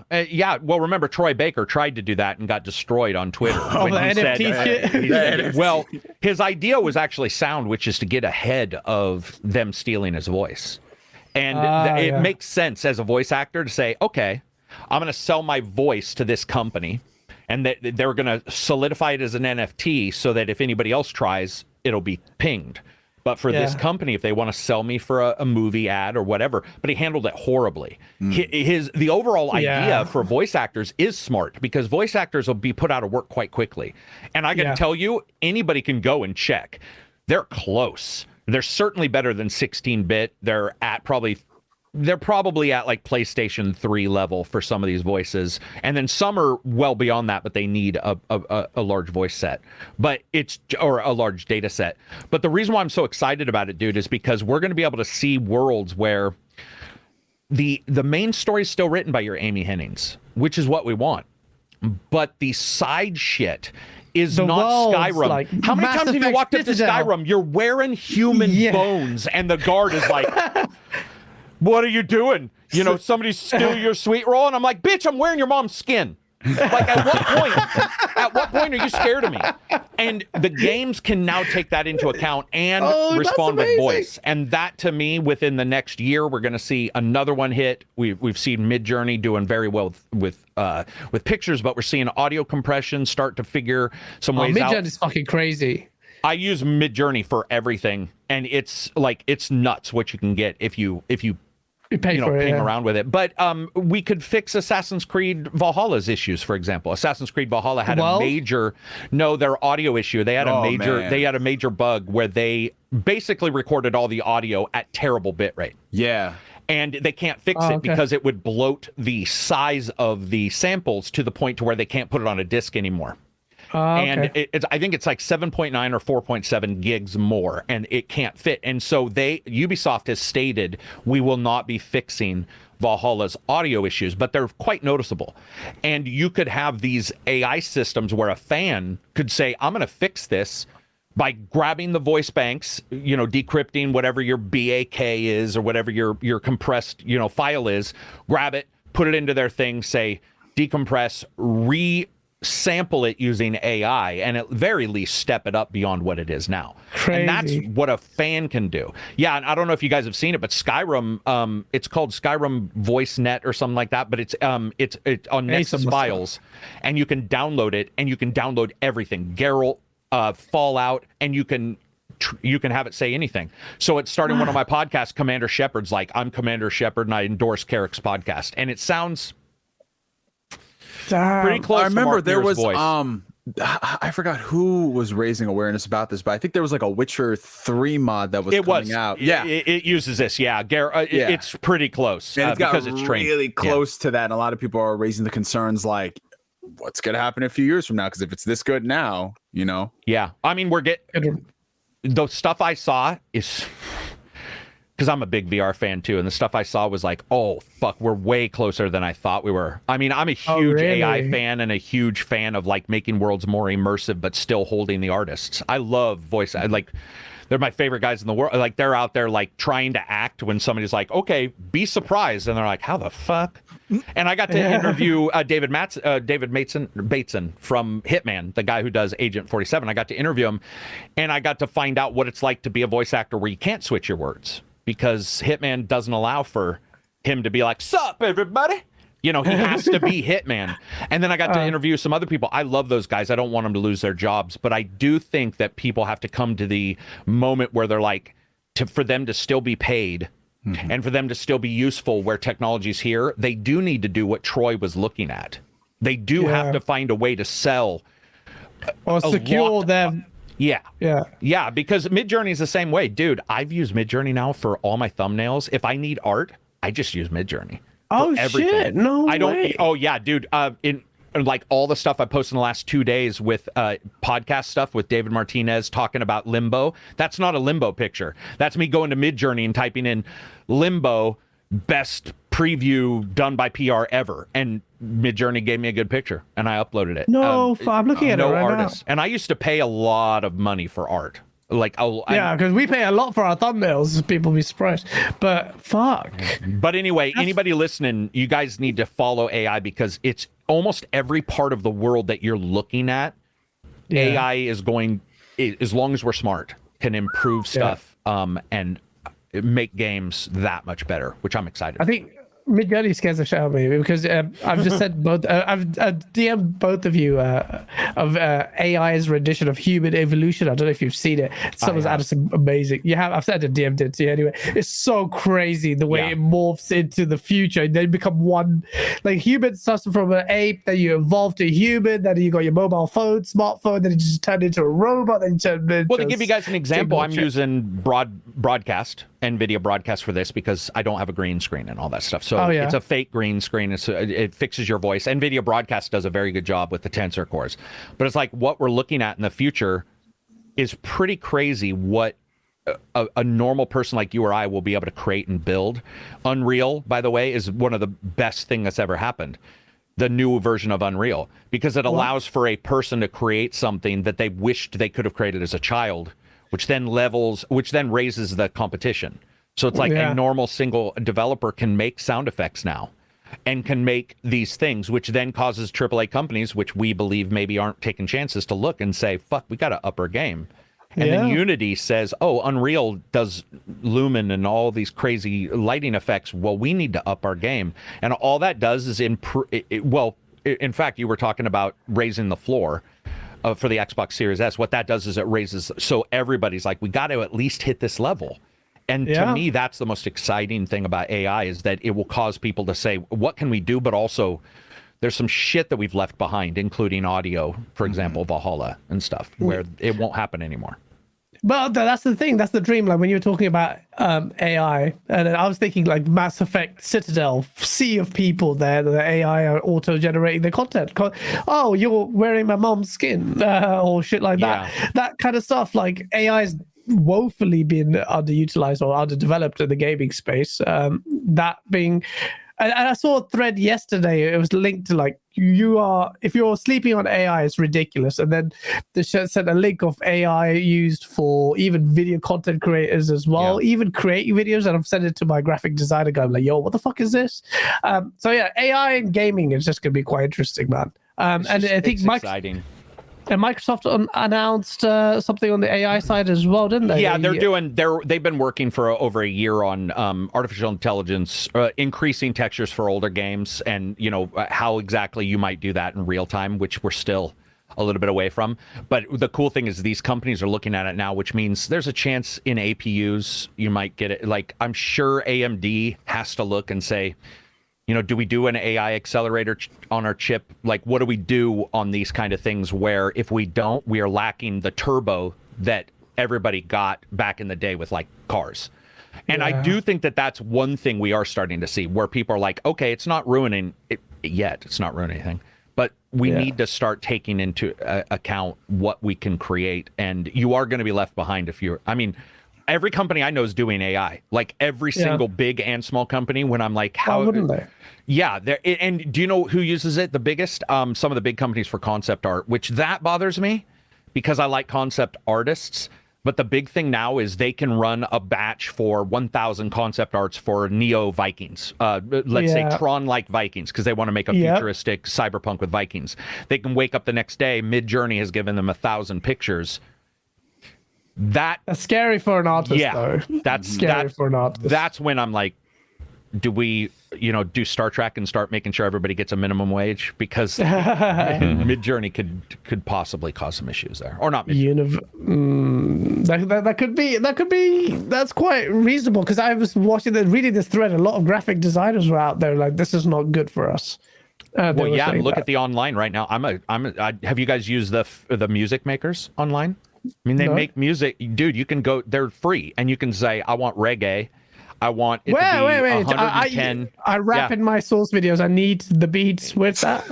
Well, remember, Troy Baker tried to do that and got destroyed on Twitter. When the NFT shit? Well, his idea was actually sound, which is to get ahead of them stealing his voice. And it makes sense as a voice actor to say, okay, I'm going to sell my voice to this company, and they're going to solidify it as an NFT so that if anybody else tries, it'll be pinged. But for this company, if they want to sell me for a movie ad or whatever, but he handled it horribly. The overall idea for voice actors is smart because voice actors will be put out of work quite quickly. And I got to tell you, anybody can go and check. They're close. They're certainly better than 16-bit. They're probably at like PlayStation 3 level for some of these voices. And then some are well beyond that, but they need a large voice set. Or a large data set. But the reason why I'm so excited about it, dude, is because we're going to be able to see worlds where the main story is still written by your Amy Hennings, which is what we want. But the side shit is not Skyrim. Like, how many times have you walked up to Skyrim? You're wearing human bones, and the guard is like... What are you doing? You know, somebody steal your sweet roll, and I'm like, bitch, I'm wearing your mom's skin. Like, at what point are you scared of me? And the games can now take that into account and respond with voice. And that, to me, within the next year, we're going to see another one hit. We've seen Midjourney doing very well with pictures, but we're seeing audio compression start to figure some ways out. Midjourney is fucking crazy. I use Midjourney for everything, and it's nuts what you can get if you pay around with it. But we could fix Assassin's Creed Valhalla's issues, for example. Assassin's Creed Valhalla had their audio issue. They had a major bug where they basically recorded all the audio at terrible bitrate. Yeah. and they can't fix it because it would bloat the size of the samples to the point to where they can't put it on a disc anymore. And I think it's like 7.9 or 4.7 gigs more, and it can't fit. And so Ubisoft has stated we will not be fixing Valhalla's audio issues, but they're quite noticeable. And you could have these AI systems where a fan could say, I'm going to fix this by grabbing the voice banks, decrypting whatever your BAK is or whatever your compressed, file is, grab it, put it into their thing, say, decompress, sample it using AI, and at very least step it up beyond what it is now. Crazy. And that's what a fan can do. Yeah, and I don't know if you guys have seen it, but Skyrim, it's called Skyrim VoiceNet or something like that, but it's on Nexus Files, and you can download it, and you can download everything. Geralt, Fallout, and you can have it say anything. So it's starting one of my podcasts, Commander Shepard's like, I'm Commander Shepard, and I endorse Carrick's podcast. And it sounds pretty close. I remember there was voice. I forgot who was raising awareness about this, but I think there was like a Witcher 3 mod that was coming out. Yeah, it uses this. Yeah, it's pretty close. And it's got because it's really close to that. And a lot of people are raising the concerns like, what's going to happen a few years from now? Because if it's this good now, Yeah, I mean, the stuff I saw is, because I'm a big VR fan too, and the stuff I saw was like, oh fuck, we're way closer than I thought we were. I mean, I'm a huge AI fan and a huge fan of like making worlds more immersive but still holding the artists. I love voice. They're my favorite guys in the world. Like, they're out there like trying to act when somebody's like, okay, be surprised, and they're like, how the fuck? And I got to interview David Bateson from Hitman, the guy who does Agent 47. I got to interview him, and I got to find out what it's like to be a voice actor where you can't switch your words, because Hitman doesn't allow for him to be like, sup, everybody? He has to be Hitman. And then I got to interview some other people. I love those guys. I don't want them to lose their jobs. But I do think that people have to come to the moment where they're like, for them to still be paid and for them to still be useful where technology's here, they do need to do what Troy was looking at. They do have to find a way to sell. Or secure them. Yeah, because Midjourney is the same way. Dude, I've used Midjourney now for all my thumbnails. If I need art, I just use Midjourney. Oh, everything. Shit. No I don't. way. Oh, yeah, dude. In like all the stuff I posted in the last 2 days with podcast stuff with David Martinez talking about Limbo, that's not a Limbo picture. That's me going to Midjourney and typing in Limbo best preview done by PR ever, and Midjourney gave me a good picture, and I uploaded it. I'm looking at it right now. And I used to pay a lot of money for art. Like, because we pay a lot for our thumbnails. People be surprised, but fuck. But anyway, anybody listening, you guys need to follow AI, because it's almost every part of the world that you're looking at. AI is going, as long as we're smart, can improve stuff and make games that much better, which I'm excited. I think Midjourney scares the shit out of me, because I've just said both. I've DM'd both of you of AI's rendition of Human Evolution. I don't know if you've seen it. Someone's added some amazing. You have. I've said it, DM'd it to you anyway. It's so crazy the way it morphs into the future. They become one. Like, human starts from an ape, then you evolve to human, then you got your mobile phone, smartphone, then it just turned into a robot. Then you turn into. Well, to give you guys an example, I'm using broadcast. NVIDIA broadcast for this, because I don't have a green screen and all that stuff. So it's a fake green screen. It fixes your voice. NVIDIA broadcast does a very good job with the tensor cores. But it's like, what we're looking at in the future is pretty crazy what a normal person like you or I will be able to create and build. Unreal, by the way, is one of the best things that's ever happened. The new version of Unreal, because it allows for a person to create something that they wished they could have created as a child, which then raises the competition. So it's like a normal single developer can make sound effects now and can make these things, which then causes AAA companies, which we believe maybe aren't taking chances, to look and say, fuck, we got to up our game. And then Unity says, oh, Unreal does Lumen and all these crazy lighting effects. Well, we need to up our game. And all that does is in fact, you were talking about raising the floor. For the Xbox Series S, what that does is it raises, so everybody's like, we got to at least hit this level. And to me, that's the most exciting thing about AI, is that it will cause people to say, what can we do? But also, there's some shit that we've left behind, including audio, for example, Valhalla and stuff, where it won't happen anymore. Well, that's the thing. That's the dream. Like when you were talking about AI, and I was thinking like Mass Effect Citadel, sea of people there. The AI are auto-generating the content. Oh, you're wearing my mom's skin, or shit like that. That kind of stuff. Like AI's woefully been underutilized or underdeveloped in the gaming space. That being. And I saw a thread yesterday. It was linked to like if you're sleeping on AI, it's ridiculous. And then they sent a link of AI used for even video content creators as well, even creating videos. And I've sent it to my graphic designer guy. I'm like, yo, what the fuck is this? So yeah, AI and gaming is just gonna be quite interesting, man. And I think exciting. And Microsoft announced something on the AI side as well, didn't they? Yeah, they've been working for over a year on artificial intelligence, increasing textures for older games, and how exactly you might do that in real time, which we're still a little bit away from. But the cool thing is these companies are looking at it now, which means there's a chance in APUs you might get it. Like I'm sure AMD has to look and say, do we do an AI accelerator on our chip? Like, what do we do on these kind of things where if we don't, we are lacking the turbo that everybody got back in the day with like cars. And I do think that that's one thing we are starting to see where people are like, okay, it's not ruining it yet. It's not ruining anything. But we need to start taking into account what we can create. And you are going to be left behind every company I know is doing AI, like every single big and small company. When I'm like, how wouldn't they? Yeah, and do you know who uses it the biggest? Some of the big companies for concept art, which that bothers me because I like concept artists. But the big thing now is they can run a batch for 1,000 concept arts for Neo Vikings. Let's say Tron-like Vikings, because they want to make a futuristic cyberpunk with Vikings. They can wake up the next day. Mid-Journey has given them 1,000 pictures. That's scary for an artist, though. That's scary for an artist. That's when I'm like, do we, do Star Trek and start making sure everybody gets a minimum wage? Because Mid-Journey could possibly cause some issues there, or not. That could be. That's quite reasonable because I was reading this thread. A lot of graphic designers were out there like, this is not good for us. Look at the online right now. Have you guys used the music makers online? I mean, they make music, dude. You can go; they're free, and you can say, "I want reggae. I want it to be 110." I rap in my source videos. I need the beats with that.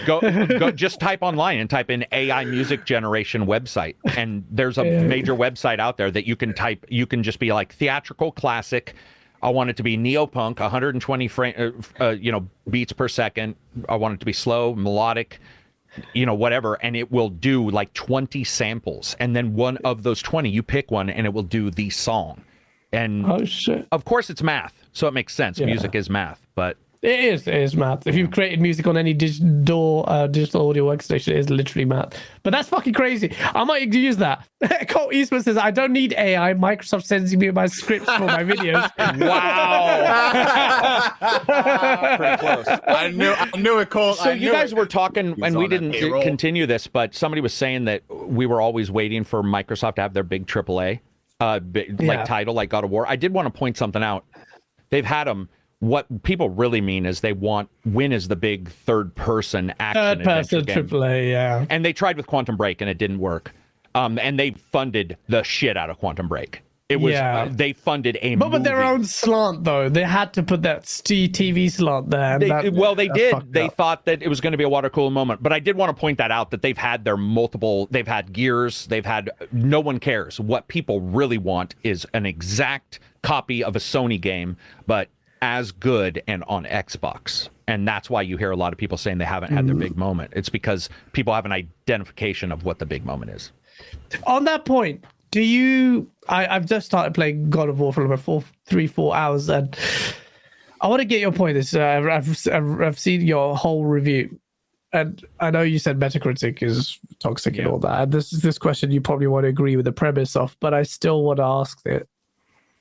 Go. Just type online and type in AI music generation website, and there's a major website out there that you can type. You can just be like theatrical classic. I want it to be neopunk, 120 beats per second. I want it to be slow, melodic. Whatever, and it will do like 20 samples, and then one of those 20, you pick one, and it will do the song. And of course, it's math, so it makes sense. Music is math, but it is math. If you've created music on any digital audio workstation, it is literally math. But that's fucking crazy. I might use that. Cole Eastman says, I don't need AI. Microsoft sends me my scripts for my videos. Wow. Pretty close. I knew it, Cole. So you guys were talking, and we didn't continue this, but somebody was saying that we were always waiting for Microsoft to have their big AAA title, like God of War. I did want to point something out. They've had them. What people really mean is they want Win is the big third-person action adventure game. AAA, yeah. And they tried with Quantum Break, and it didn't work. And they funded the shit out of Quantum Break. It was they funded a movie. But with their own slant, though. They had to put that TV slant there. They did. They thought that it was going to be a water cooler moment. But I did want to point that out, that they've had they've had Gears, no one cares. What people really want is an exact copy of a Sony game, but as good and on Xbox. And that's why you hear a lot of people saying they haven't had their big moment. It's because people have an identification of what the big moment is. On that point, I've just started playing God of War for about 3-4 hours, and I want to get your point. I've seen your whole review, and I know you said Metacritic is toxic and all that. And this question you probably want to agree with the premise of, but I still want to ask it.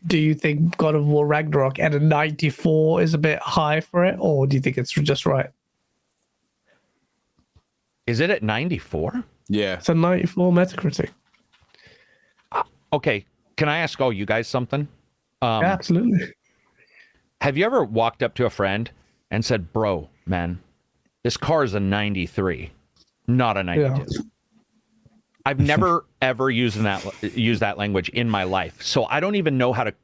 Do you think God of War Ragnarok at a 94 is a bit high for it, or do you think it's just right? Is it at 94? Yeah. It's a 94 Metacritic. Okay, can I ask all you guys something? Absolutely. Have you ever walked up to a friend and said, bro, man, this car is a 93, not a 92? I've never ever used that language in my life, so I don't even know how to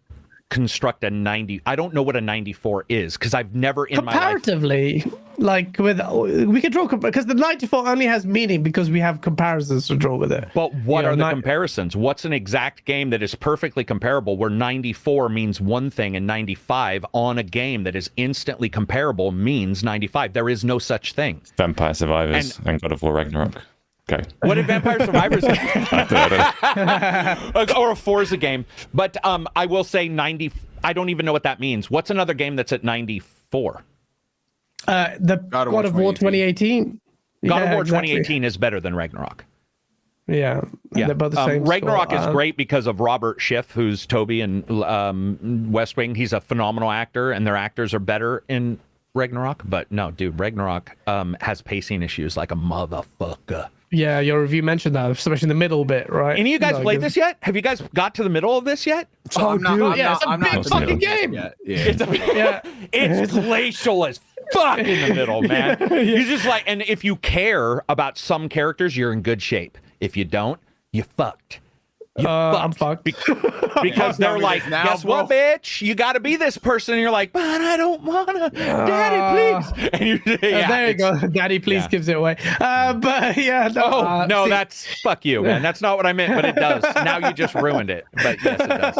construct a 90. I don't know what a 94 is because I've never in my life. Comparatively, like we can draw because the 94 only has meaning because we have comparisons to draw with it. But what are the comparisons? What's an exact game that is perfectly comparable where 94 means one thing and 95 on a game that is instantly comparable means 95? There is no such thing. Vampire Survivors and God of War Ragnarok. Okay. What did Vampire Survivors or a Forza game? But I will say 90. I don't even know what that means. What's another game that's at 94? The God of War 2018. God of War 2018 is better than Ragnarok. Yeah. They're both the same Ragnarok is great because of Robert Schiff, who's Toby in West Wing. He's a phenomenal actor, and their actors are better in Ragnarok. But no, dude, Ragnarok has pacing issues like a motherfucker. Yeah, your review mentioned that, especially in the middle bit, right? Any of you guys played this yet? Have you guys got to the middle of this yet? So it's a big fucking game. It's glacial as fuck in the middle, man. You just like, and if you care about some characters, you're in good shape. If you don't, you fucked. I'm fucked. Because they're like, guess what, bitch? You got to be this person. And you're like, but I don't want to. Daddy, please. And there you go. Daddy, please gives it away. But yeah. No, that's fuck you, man. That's not what I meant, but it does. Now you just ruined it. But yes, it does.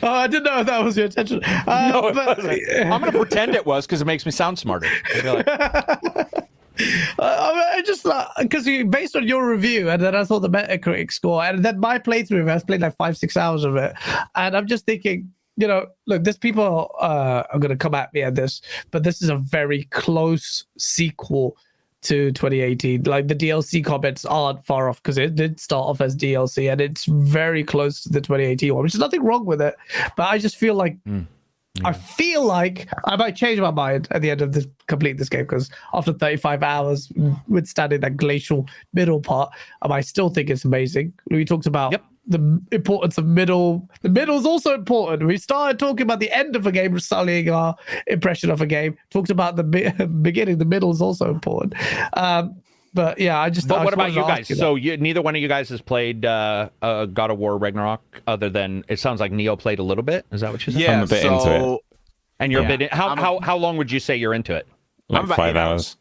I didn't know if that was your intention. No, it wasn't. I'm going to pretend it was because it makes me sound smarter. I just because based on your review, and then I saw the Metacritic score, and then my playthrough, I played like 5-6 hours of it, and I'm just thinking, look, there's people are going to come at me at this, but this is a very close sequel to 2018. Like the DLC comments aren't far off because it did start off as DLC, and it's very close to the 2018 one, which is nothing wrong with it, but I just feel like. Yeah. I feel like I might change my mind at the end of complete this game because after 35 hours, withstanding that glacial middle part, I still think it's amazing. We talked about the importance of middle. The middle is also important. We started talking about the end of a game, sullying our impression of a game. Talked about the beginning. The middle is also important. But yeah, I just. But what about you guys? So neither one of you guys has played God of War Ragnarok, other than it sounds like Neo played a little bit. Is that what you said? Yeah, I'm a bit into it. And you're a bit. How long would you say you're into it? Like 5 hours.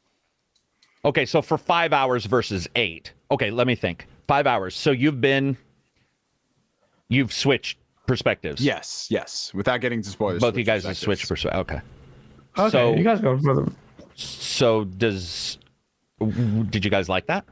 Okay, so for 5 hours versus 8. Okay, let me think. 5 hours. So you've switched perspectives. Yes. Without getting to spoilers. Both of you guys have switched perspectives. Okay. So you guys go further. So did you guys like that?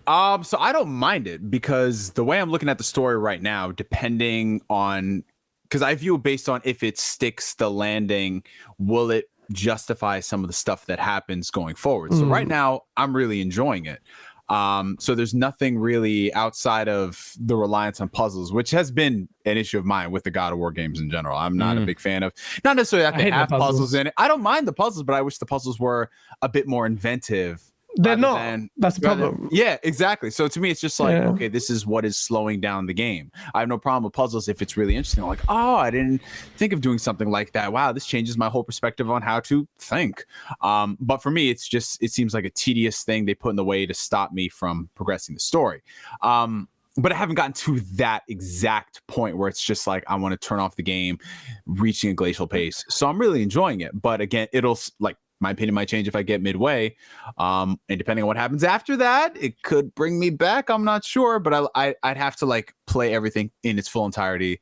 So I don't mind it because the way I'm looking at the story right now, depending on, because I view it based on if it sticks the landing, will it justify some of the stuff that happens going forward? So right now I'm really enjoying it. So there's nothing really outside of the reliance on puzzles, which has been an issue of mine with the God of War games in general. I'm not a big fan of, not necessarily that they have puzzles in it. I don't mind the puzzles, but I wish the puzzles were a bit more inventive. They're not. That's the problem. Yeah, exactly. So to me, it's just like, okay, this is what is slowing down the game. I have no problem with puzzles if it's really interesting. I'm like, oh, I didn't think of doing something like that. Wow, this changes my whole perspective on how to think. But for me, it seems like a tedious thing they put in the way to stop me from progressing the story. But I haven't gotten to that exact point where it's just like, I want to turn off the game, reaching a glacial pace. So I'm really enjoying it. But again, it'll like, my opinion might change if I get midway. And depending on what happens after that, it could bring me back. I'm not sure, but I'd have to like play everything in its full entirety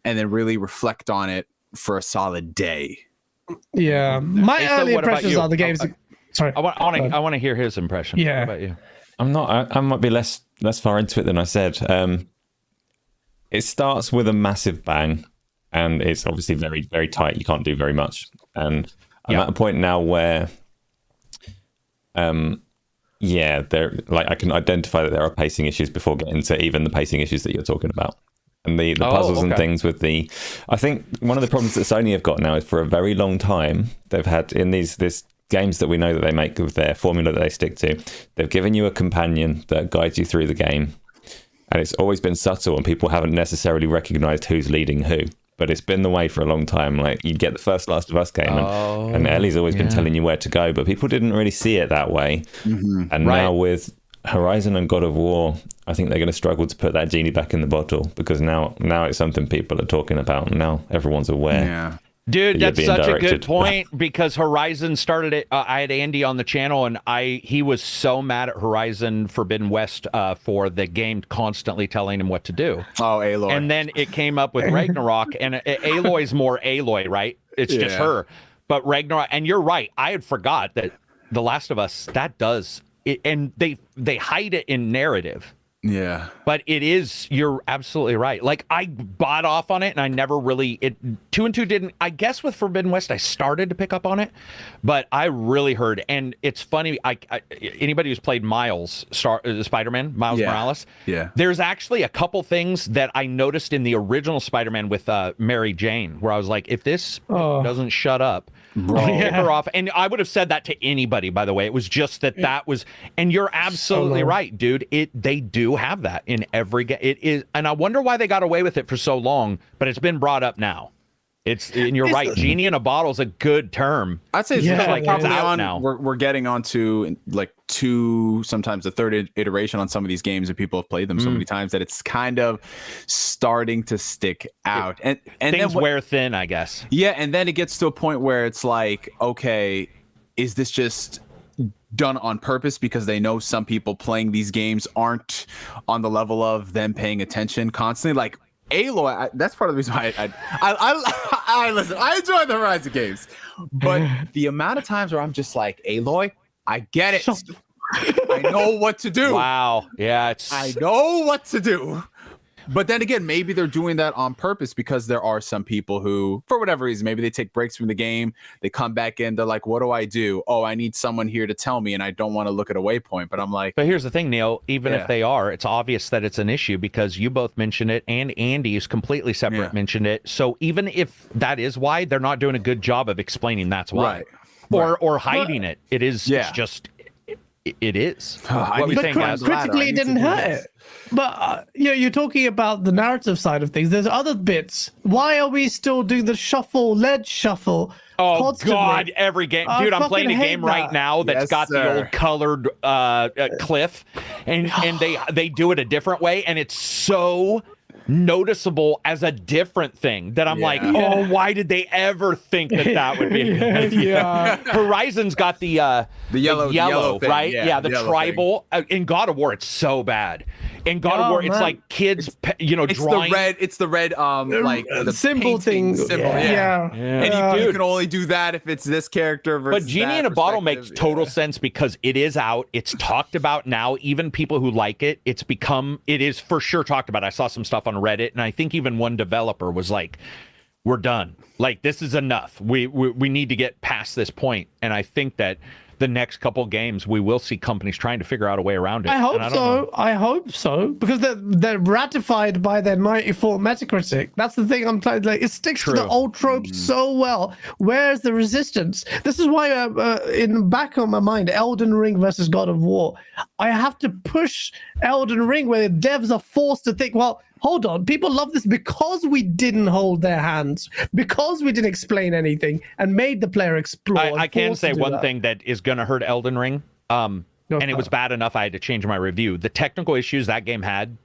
and then really reflect on it for a solid day. Yeah. My early impressions are the games. Sorry. I want to hear his impression. Yeah. What about you? I might be less far into it than I said. It starts with a massive bang and it's obviously very, very tight. You can't do very much. And I'm at a point now where, there, like I can identify that there are pacing issues before getting to even the pacing issues that you're talking about, and the puzzles and things with the. I think one of the problems that Sony have got now is for a very long time they've had in these games that we know that they make with their formula that they stick to. They've given you a companion that guides you through the game, and it's always been subtle, and people haven't necessarily recognized who's leading who. But it's been the way for a long time. Like you get the first Last of Us game, and Ellie's always been telling you where to go, but people didn't really see it that way. And now with Horizon and God of War, I think they're going to struggle to put that genie back in the bottle, because now it's something people are talking about, and now everyone's aware. Yeah. Dude, that's such a good point, because Horizon started it. I had Andy on the channel, and he was so mad at Horizon Forbidden West for the game constantly telling him what to do. Oh, Aloy. And then it came up with Ragnarok, and Aloy's more Aloy, right? It's just her. But Ragnarok, and you're right. I had forgot that The Last of Us, that does it, and they hide it in narrative. Yeah. But it is, you're absolutely right. Like, I bought off on it, and I never really, 2 and 2 didn't, I guess with Forbidden West, I started to pick up on it, but I really heard, and it's funny, anybody who's played Spider-Man, Miles Morales, there's actually a couple things that I noticed in the original Spider-Man with Mary Jane, where I was like, if this doesn't shut up, kick her off. And I would have said that to anybody, by the way. It was just that was, and you're absolutely right, dude. They do have that in every game. It is, and I wonder why they got away with it for so long, but it's been brought up now. And you're right, genie in a bottle is a good term. I'd say it's like it's out now. We're getting onto like sometimes the third iteration on some of these games, and people have played them so many times that it's kind of starting to stick out. And things wear thin, I guess. Yeah, and then it gets to a point where it's like, okay, is this just done on purpose because they know some people playing these games aren't on the level of them paying attention constantly? Like Aloy, that's part of the reason why I listen. I enjoy the Horizon games, but the amount of times where I'm just like, Aloy, I get it. I know what to do. Wow. Yeah, I know what to do. But then again, maybe they're doing that on purpose, because there are some people who, for whatever reason, maybe they take breaks from the game, they come back in, they're like, what do I do? Oh, I need someone here to tell me, and I don't want to look at a waypoint. But I'm like, but here's the thing, Neil, even if they are, it's obvious that it's an issue, because you both mentioned it, and Andy is completely separate mentioned it. So even if that is why, they're not doing a good job of explaining that's why. Or hiding it. It is it's just it is. What we think, guys? Critically, it didn't hurt it. But you're talking about the narrative side of things. There's other bits. Why are we still doing the lead shuffle? Oh constantly? God! Every game, dude. I'm playing a game right now that's got the old colored cliff, and they do it a different way, and it's so noticeable as a different thing that I'm like, oh, why did they ever think that would be a good idea? Horizon's got the yellow thing, right? Yeah, the tribal. In God of War, it's so bad. In God of War, it's like kids, it's drawing. It's the red, like the symbol thing. Symbol, and you can only do that if it's this character versus But Genie in a Bottle makes total sense, because it is out. It's talked about now. Even people who like it, it is for sure talked about. I saw some stuff on Reddit, and I think even one developer was like, we're done. Like, this is enough. We need to get past this point. And I think that the next couple games, we will see companies trying to figure out a way around it. I hope so. Because they're ratified by their 94 Metacritic. That's the thing I'm trying. Like, it sticks to the old tropes so well. Where's the resistance? This is why, in the back of my mind, Elden Ring versus God of War. I have to push Elden Ring, where the devs are forced to think, well, hold on, people love this because we didn't hold their hands, because we didn't explain anything and made the player explore. I can say one thing that is going to hurt Elden Ring, and it was bad enough I had to change my review. The technical issues that game had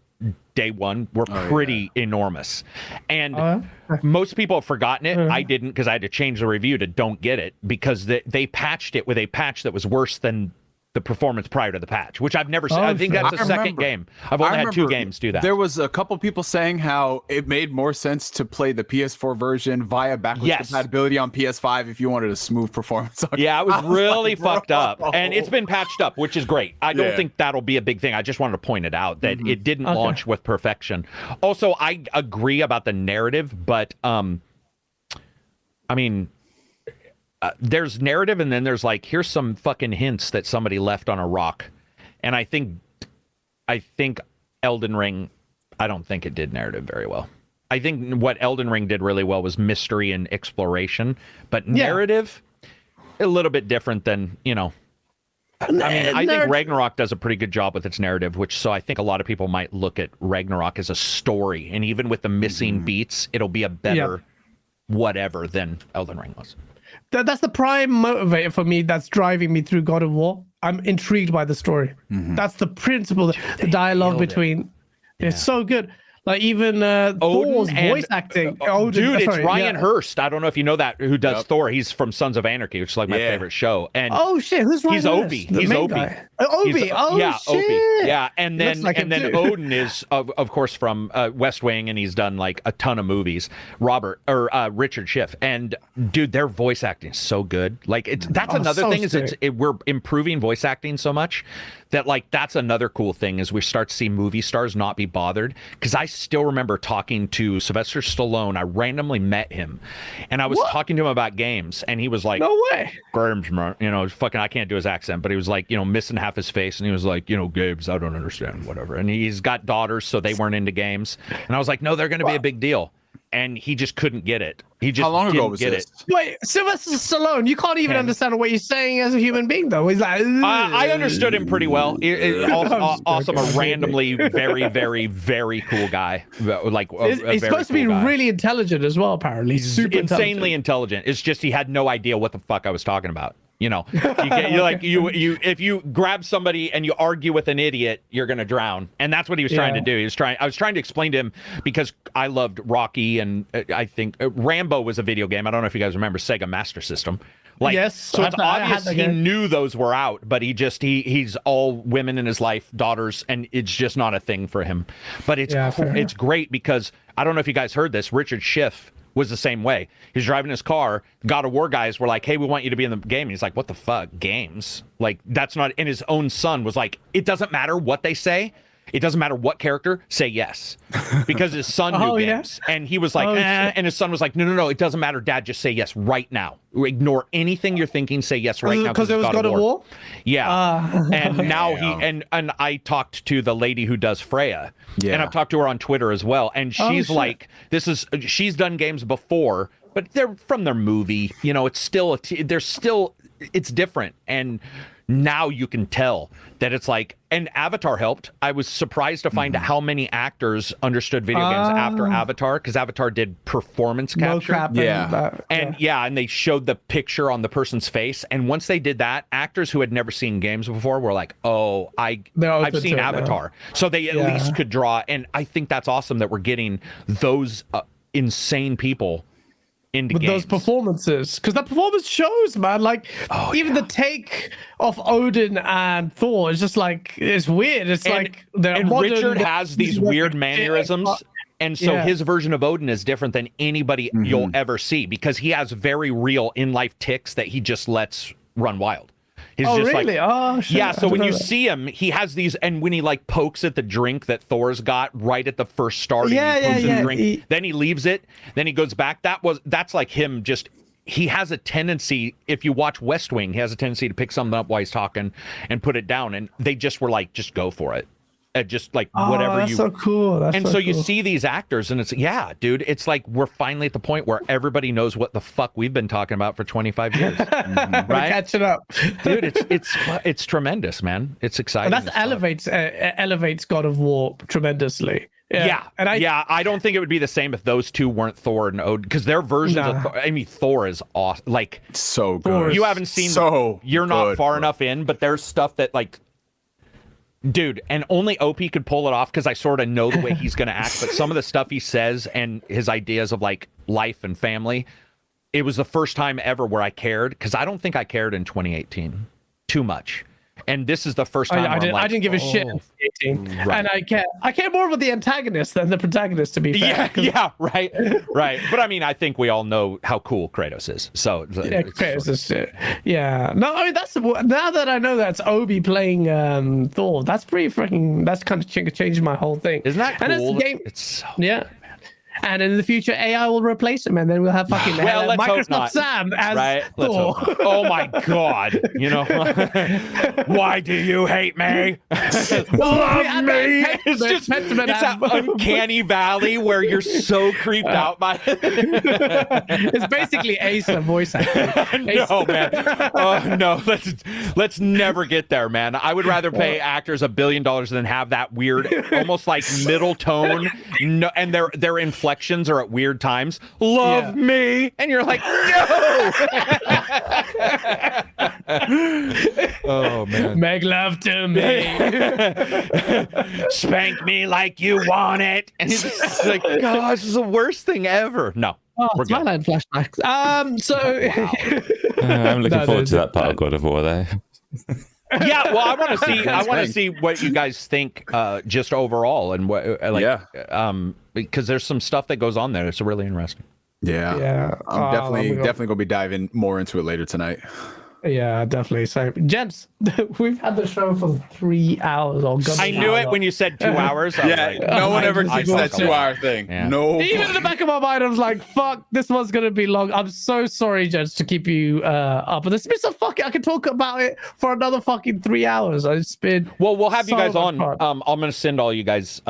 day one were pretty enormous. And most people have forgotten it. I didn't, because I had to change the review to don't get it, because they patched it with a patch that was worse than the performance prior to the patch, which I've never seen. I think that's the second game. I've only had 2 games do that. There was a couple people saying how it made more sense to play the PS4 version via backwards compatibility on PS5 if you wanted a smooth performance. Yeah, it was really fucked up, and it's been patched up, which is great. I don't think that'll be a big thing. I just wanted to point it out that it didn't launch with perfection. Also, I agree about the narrative, but I mean, there's narrative, and then there's like, here's some fucking hints that somebody left on a rock. And I think Elden Ring, I don't think it did narrative very well. I think what Elden Ring did really well was mystery and exploration, but narrative, a little bit different than, I mean, I think Ragnarok does a pretty good job with its narrative, so I think a lot of people might look at Ragnarok as a story, and even with the missing beats, it'll be a better whatever than Elden Ring was. That's the prime motivator for me that's driving me through God of War. I'm intrigued by the story. That's the principle. The dialogue between it's so good. Like even Thor's voice acting. Dude, it's Ryan Hurst. I don't know if you know that who does Thor. He's from Sons of Anarchy, which is like my favorite show. And shit, who's Ryan He's Hurst? Obi. He's Obi. Obi. Shit. Obi. Yeah, and then like Odin is of course from West Wing, and he's done like a ton of movies. Richard Schiff, and dude, their voice acting is so good. Like that's another thing is we're improving voice acting so much that like that's another cool thing is we start to see movie stars not be bothered, because I still remember talking to Sylvester Stallone. I randomly met him and I was talking to him about games, and he was like, no way, games, fucking, I can't do his accent, but he was like, missing half his face, and he was like, games, I don't understand, whatever. And he's got daughters, so they weren't into games, and I was like, no, they're going to be a big deal. And he just couldn't get it. He just How long ago was get this? it. Wait, Sylvester Stallone, you can't even understand what you're saying as a human being, though. He's like, I understood him pretty well. Also a randomly very, very, very cool guy. Like he's supposed to be really intelligent as well. Apparently, he's super insanely intelligent. It's just he had no idea what the fuck I was talking about. If you grab somebody and you argue with an idiot, you're gonna drown, and that's what he was trying to do. I was trying to explain to him, because I loved Rocky, and I think Rambo was a video game. I don't know if you guys remember Sega Master System. Like, yes, so it's obvious he knew those were out, but he's all women in his life, daughters, and it's just not a thing for him. But it's great, because I don't know if you guys heard this. Richard Schiff was the same way. He's driving his car. God of War guys were like, hey, we want you to be in the game. And he's like, what the fuck? Games? Like, that's not... And his own son was like, it doesn't matter what they say. It doesn't matter what character, say yes. Because his son knew games. And he was like, and his son was like, no, it doesn't matter, Dad, just say yes right now. Ignore anything you're thinking, say yes right now. Because it was God of War? Yeah. And now and I talked to the lady who does Freya. Yeah. And I've talked to her on Twitter as well. And she's like, she's done games before, but they're from their movie. It's still, it's different. And now you can tell that it's like, and Avatar helped. I was surprised to find out how many actors understood video games after Avatar, because Avatar did performance capture. And they showed the picture on the person's face. And once they did that, actors who had never seen games before were like, oh, I've seen Avatar. So they at least could draw. And I think that's awesome that we're getting those insane people into games. Those performances, because the performance shows, man. Like even the take of Odin and Thor is just like, it's weird. It's like Richard has these weird mannerisms, and so his version of Odin is different than anybody you'll ever see, because he has very real in life tics that he just lets run wild. He's just really? Yeah, so when you see him, he has these, and when he like pokes at the drink that Thor's got right at the first start, then he leaves it, then he goes back. That's like him just, he has a tendency, if you watch West Wing, he has a tendency to pick something up while he's talking and put it down, and they just were like, just go for it. Just like whatever that's so cool. You see these actors, and it's dude, it's like we're finally at the point where everybody knows what the fuck we've been talking about for 25 years. Right? We're catching up, dude. It's tremendous, man. It's exciting. And that elevates God of War tremendously. I don't think it would be the same if those two weren't Thor and Odin, because their versions of Thor, Thor is awesome. Like, so good. You haven't seen, you're not far enough in, but there's stuff that like, dude, and only OP could pull it off, because I sort of know the way he's going to act, but some of the stuff he says and his ideas of like life and family, it was the first time ever where I cared, because I don't think I cared in 2018 too much. And this is the first time I didn't give a shit in 2018. Right. And I care more about the antagonist than the protagonist, to be fair. Right. But I think we all know how cool Kratos is. So Kratos is shit. Yeah. No, that's, now that I know that's Obi playing Thor, that's pretty freaking, that's kind of changed my whole thing. Isn't that cool? And it's so and in the future, AI will replace him, and then we'll have fucking Microsoft Sam as Thor. Oh my God! Why do you hate me? Love me. It's just that uncanny valley where you're so creeped out by it. It's basically Asa voice acting. No, man. No, let's never get there, man. I would rather pay actors $1 billion than have that weird, almost like middle tone, and their inflections are at weird times. Love me, and you're like, no. Oh man. Make love to me. Spank me like you want it. And it's just like, gosh, this is the worst thing ever. No. Oh, we're good. Twilight flashbacks. I'm looking forward to that part of God of War, though. Yeah, well, I want to see what you guys think, just overall, and what, because there's some stuff that goes on there. It's really interesting. Yeah. I'm definitely gonna be diving more into it later tonight. Yeah, definitely. So, gents, we've had the show for 3 hours. I knew it when you said 2 hours. No one ever keeps that 2 hour thing. Yeah. No. Even in the back of my mind, I was like, "Fuck, this one's gonna be long." I'm so sorry, gents, to keep you up. But this been so fucking. I can talk about it for another fucking 3 hours. It's been. Well, we'll have you guys on. Fun. I'm gonna send all you guys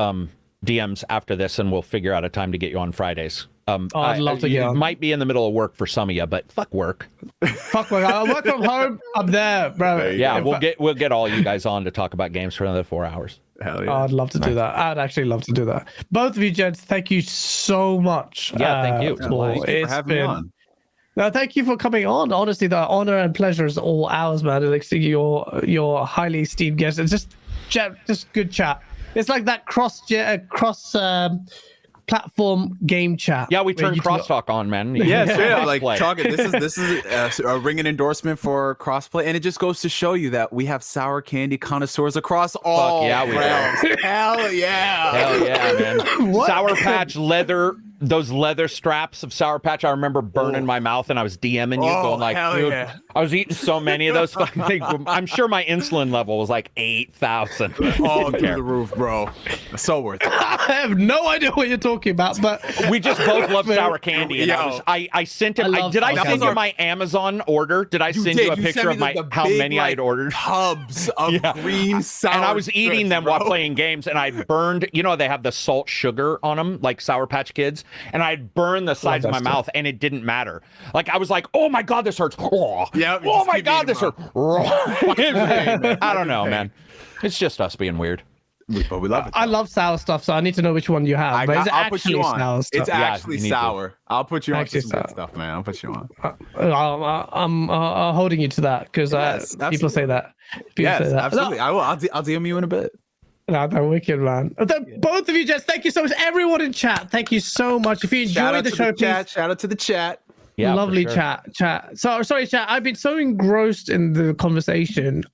DMs after this, and we'll figure out a time to get you on Fridays. I'd love to get on. It might be in the middle of work for some of you, but fuck work. Fuck work. I work from home. I'm there, bro. Yeah, we'll get all you guys on to talk about games for another 4 hours. Hell yeah. I'd love to do that. I'd actually love to do that. Both of you, gents, thank you so much. Yeah, thank you. Thank you for having me on. No, thank you for coming on. Honestly, the honor and pleasure is all ours, man. Like seeing your highly esteemed guest. It's just good chat. It's like that cross platform game chat. Yeah, we turned crosstalk on, man. Yeah, like Chocolate. This is a ringing endorsement for crossplay, and it just goes to show you that we have sour candy connoisseurs across all realms. Hell yeah, man. Sour Patch leather. Those leather straps of Sour Patch, I remember burning my mouth, and I was DMing you, going like, dude, I was eating so many of those fucking things. I'm sure my insulin level was like 8,000. All through the roof, bro. So worth it. I have no idea what you're talking about, but we just both love sour candy. And I sent him. Did I send you my Amazon order? Did I send you a picture of how many I had ordered? Tubs of green sour. And I was eating them while playing games, and I burned. You know, they have the salt sugar on them, like Sour Patch Kids. And I'd burn the sides of my mouth, and it didn't matter. Like, I was like, oh my God, this hurts. Oh my God, this hurts. I don't know, man. It's just us being weird. But we love it. I love sour stuff, so I need to know which one you have. I'll put you on. Sour stuff? It's actually sour. I'll put you on to some good stuff, man. I'll put you on. I'm holding you to that because people say that. Absolutely. I will. I'll DM you in a bit. No, they're wicked, man. Both of you, Jess, thank you so much. Everyone in chat, thank you so much. If you enjoyed the show, shout out to the chat. Yeah, lovely chat. So sorry, chat. I've been so engrossed in the conversation.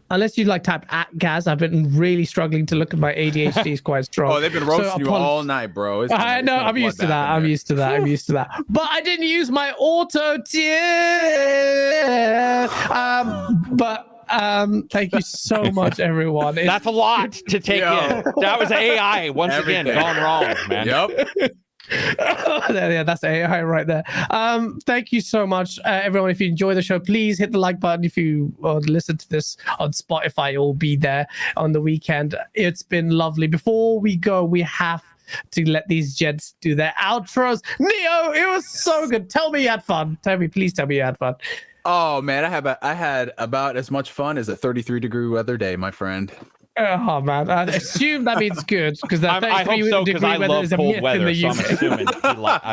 Unless you like type at Gaz, I've been really struggling to look at my ADHD is quite strong. Oh, they've been roasting you all night, bro. I know. I'm used to that. I'm used to that. But I didn't use my auto tune. Thank you so much, everyone. That's a lot to take in. That was AI once again gone wrong, man. Yep. Yeah, that's AI right there. Thank you so much, everyone. If you enjoy the show, please hit the like button. If you listen to this on Spotify, you'll be there on the weekend. It's been lovely. Before we go, we have to let these gents do their outros. Neo, it was so good. Tell me you had fun. Please tell me you had fun. Oh man, I had about as much fun as a 33-degree weather day, my friend. Oh man, I assume that means good because I hope so because I love cold weather, so I'm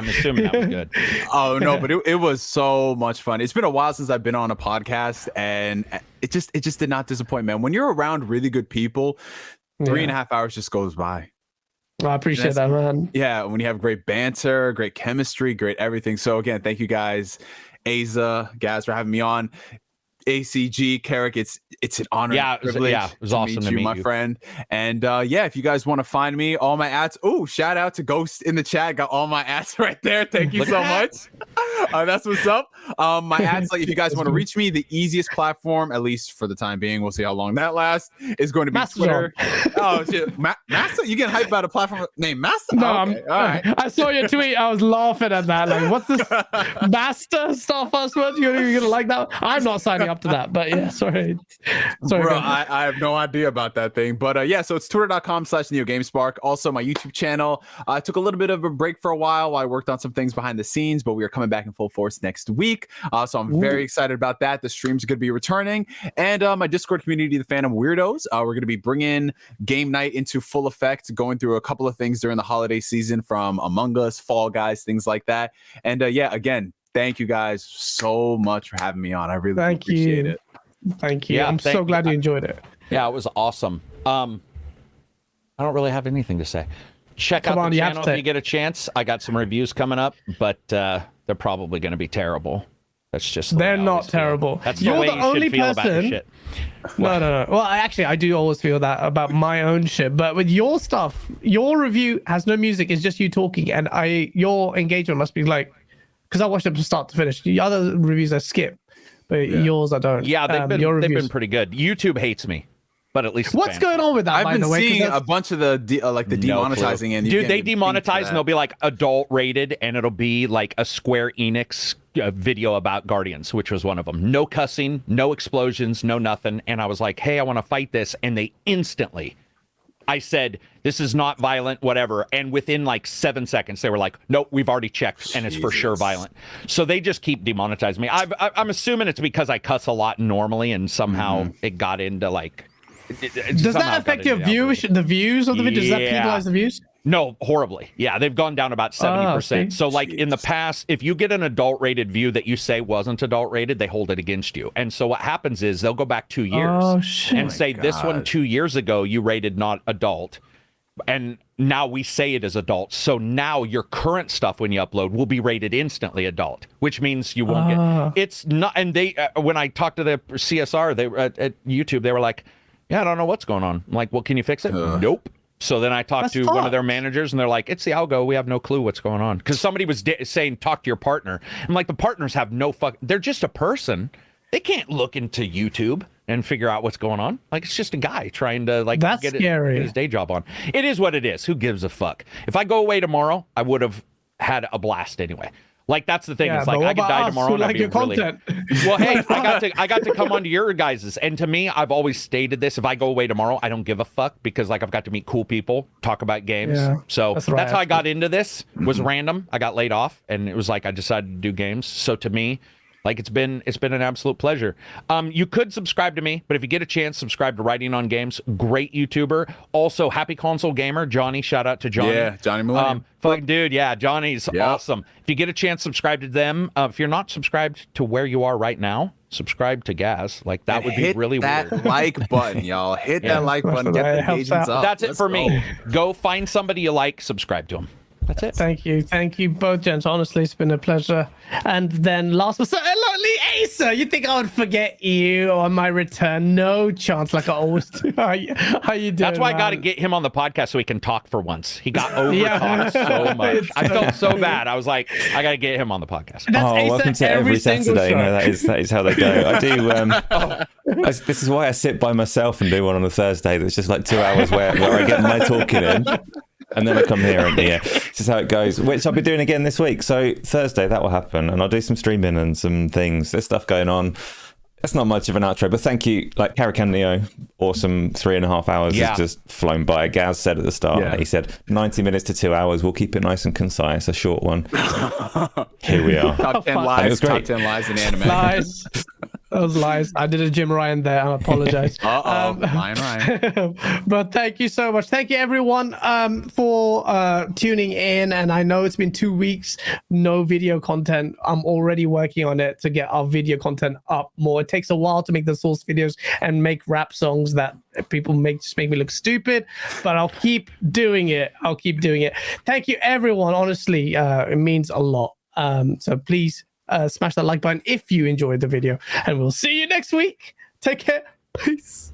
assuming that was good. Oh no, but it was so much fun. It's been a while since I've been on a podcast, and it just did not disappoint, man. When you're around really good people, 3.5 hours just goes by. Well, I appreciate that, man. Yeah, when you have great banter, great chemistry, great everything. So again, thank you guys, Aza, Gaz, for having me on. ACG, Carrick, it's an honor. Yeah, it was awesome to meet you, my friend. And if you guys want to find me, all my ads. Oh, shout out to Ghost in the chat. Got all my ads right there. Thank you so much. That's what's up. My ads, like if you guys want to reach me, the easiest platform, at least for the time being, we'll see how long that lasts, is going to be Twitter. Oh shit, Master, you getting hyped about a platform named Master? No, all right. I saw your tweet. I was laughing at that. Like, what's this Master stuff? You're gonna like that? I'm not signing up to that, but yeah, sorry. Bro, I have no idea about that thing, but so it's twitter.com/NeoGameSpark. Also my YouTube channel. I took a little bit of a break for a while I worked on some things behind the scenes, but we are coming back in full force next week, so I'm very excited about that. The streams are going to be returning, and my Discord community, the Phantom Weirdos, we're going to be bringing game night into full effect, going through a couple of things during the holiday season, from Among Us, Fall Guys, things like that. And again, thank you guys so much for having me on. I really appreciate it. Thank you. I'm so glad you enjoyed it. Yeah, it was awesome. I don't really have anything to say. Check out the channel if you get a chance. I got some reviews coming up, but they're probably going to be terrible. That's just they're not terrible. That's the way you should feel about your shit. No. Well, actually, I do always feel that about my own shit. But with your stuff, your review has no music. It's just you talking, and your engagement must be like, because I watched it from start to finish. The other reviews I skip, but yours I don't. Yeah, they've been pretty good. YouTube hates me. But at least what's going on with that? I've been seeing a bunch of the demonetizing and dude, they demonetize and they'll be like adult rated, and it'll be like a Square Enix video about Guardians, which was one of them. No cussing, no explosions, no nothing. And I was like, hey, I want to fight this, and they instantly. I said, this is not violent, whatever. And within like 7 seconds, they were like, nope, we've already checked, and it's for sure violent. So they just keep demonetizing me. I'm assuming it's because I cuss a lot normally, and somehow it got into like. Does that affect your views? The views of the video? Does that penalize the views? No, horribly. Yeah, they've gone down about 70%. So, like in the past, if you get an adult rated view that you say wasn't adult rated, they hold it against you. And so what happens is they'll go back 2 years and say, this one 2 years ago you rated not adult, and now we say it is adult. So now your current stuff when you upload will be rated instantly adult, which means you won't get. It's not. And they when I talked to the CSR, they at YouTube, they were like, yeah, I don't know what's going on. I'm like, well, can you fix it? Nope. So then I talked to one of their managers, and they're like, it's the algo. We have no clue what's going on. Because somebody was saying, talk to your partner. I'm like, the partners have no they're just a person. They can't look into YouTube and figure out what's going on. Like, it's just a guy trying to like get his day job on. It is what it is. Who gives a fuck? If I go away tomorrow, I would have had a blast anyway. Like, that's the thing. It's like I could die tomorrow and I'd be really. Well, hey, I got to come onto your guys's, and to me, I've always stated this: if I go away tomorrow, I don't give a fuck, because like I've got to meet cool people, talk about games. Yeah, so that's how I got into this. Was random. I got laid off, and it was like I decided to do games. So to me, like it's been an absolute pleasure. You could subscribe to me, but if you get a chance, subscribe to Writing on Games. Great YouTuber. Also, Happy Console Gamer. Johnny, shout out to Johnny. Yeah, Johnny Millennium. Fucking dude, yeah, Johnny's awesome. If you get a chance, subscribe to them. If you're not subscribed to where you are right now, subscribe to Gaz. Like, that would be really weird. Hit that like button, y'all. Hit that like button. Get the engagements up. That's it for me. Go find somebody you like, subscribe to them. That's it. Thank you both, gents. Honestly, it's been a pleasure. And then last but certainly, Asa, you think I would forget you on my return? No chance, like I always do. How you doing? That's why I got to get him on the podcast so he can talk for once. He got over-talked so much. I felt so bad. I was like, I got to get him on the podcast. Welcome to every Saturday. You know, that is how they go. I do. This is why I sit by myself and do one on a Thursday. That's just like 2 hours where I get my talking in. And then I come here and this is how it goes, which I'll be doing again this week. So Thursday, that will happen. And I'll do some streaming and some things. There's stuff going on. That's not much of an outro, but thank you. Like, Caracan Neo, awesome 3.5 hours has just flown by. Gaz said at the start, he said 90 minutes to 2 hours. We'll keep it nice and concise, a short one. Here we are. Top 10 lies in anime. Lies. That was lies. I did a Jim Ryan there. I apologize. Ryan. But thank you so much. Thank you, everyone, for tuning in. And I know it's been 2 weeks, no video content. I'm already working on it to get our video content up more. It takes a while to make the source videos and make rap songs that people just make me look stupid, but I'll keep doing it. Thank you, everyone. Honestly, it means a lot. So please smash that like button if you enjoyed the video, and we'll see you next week. Take care. Peace.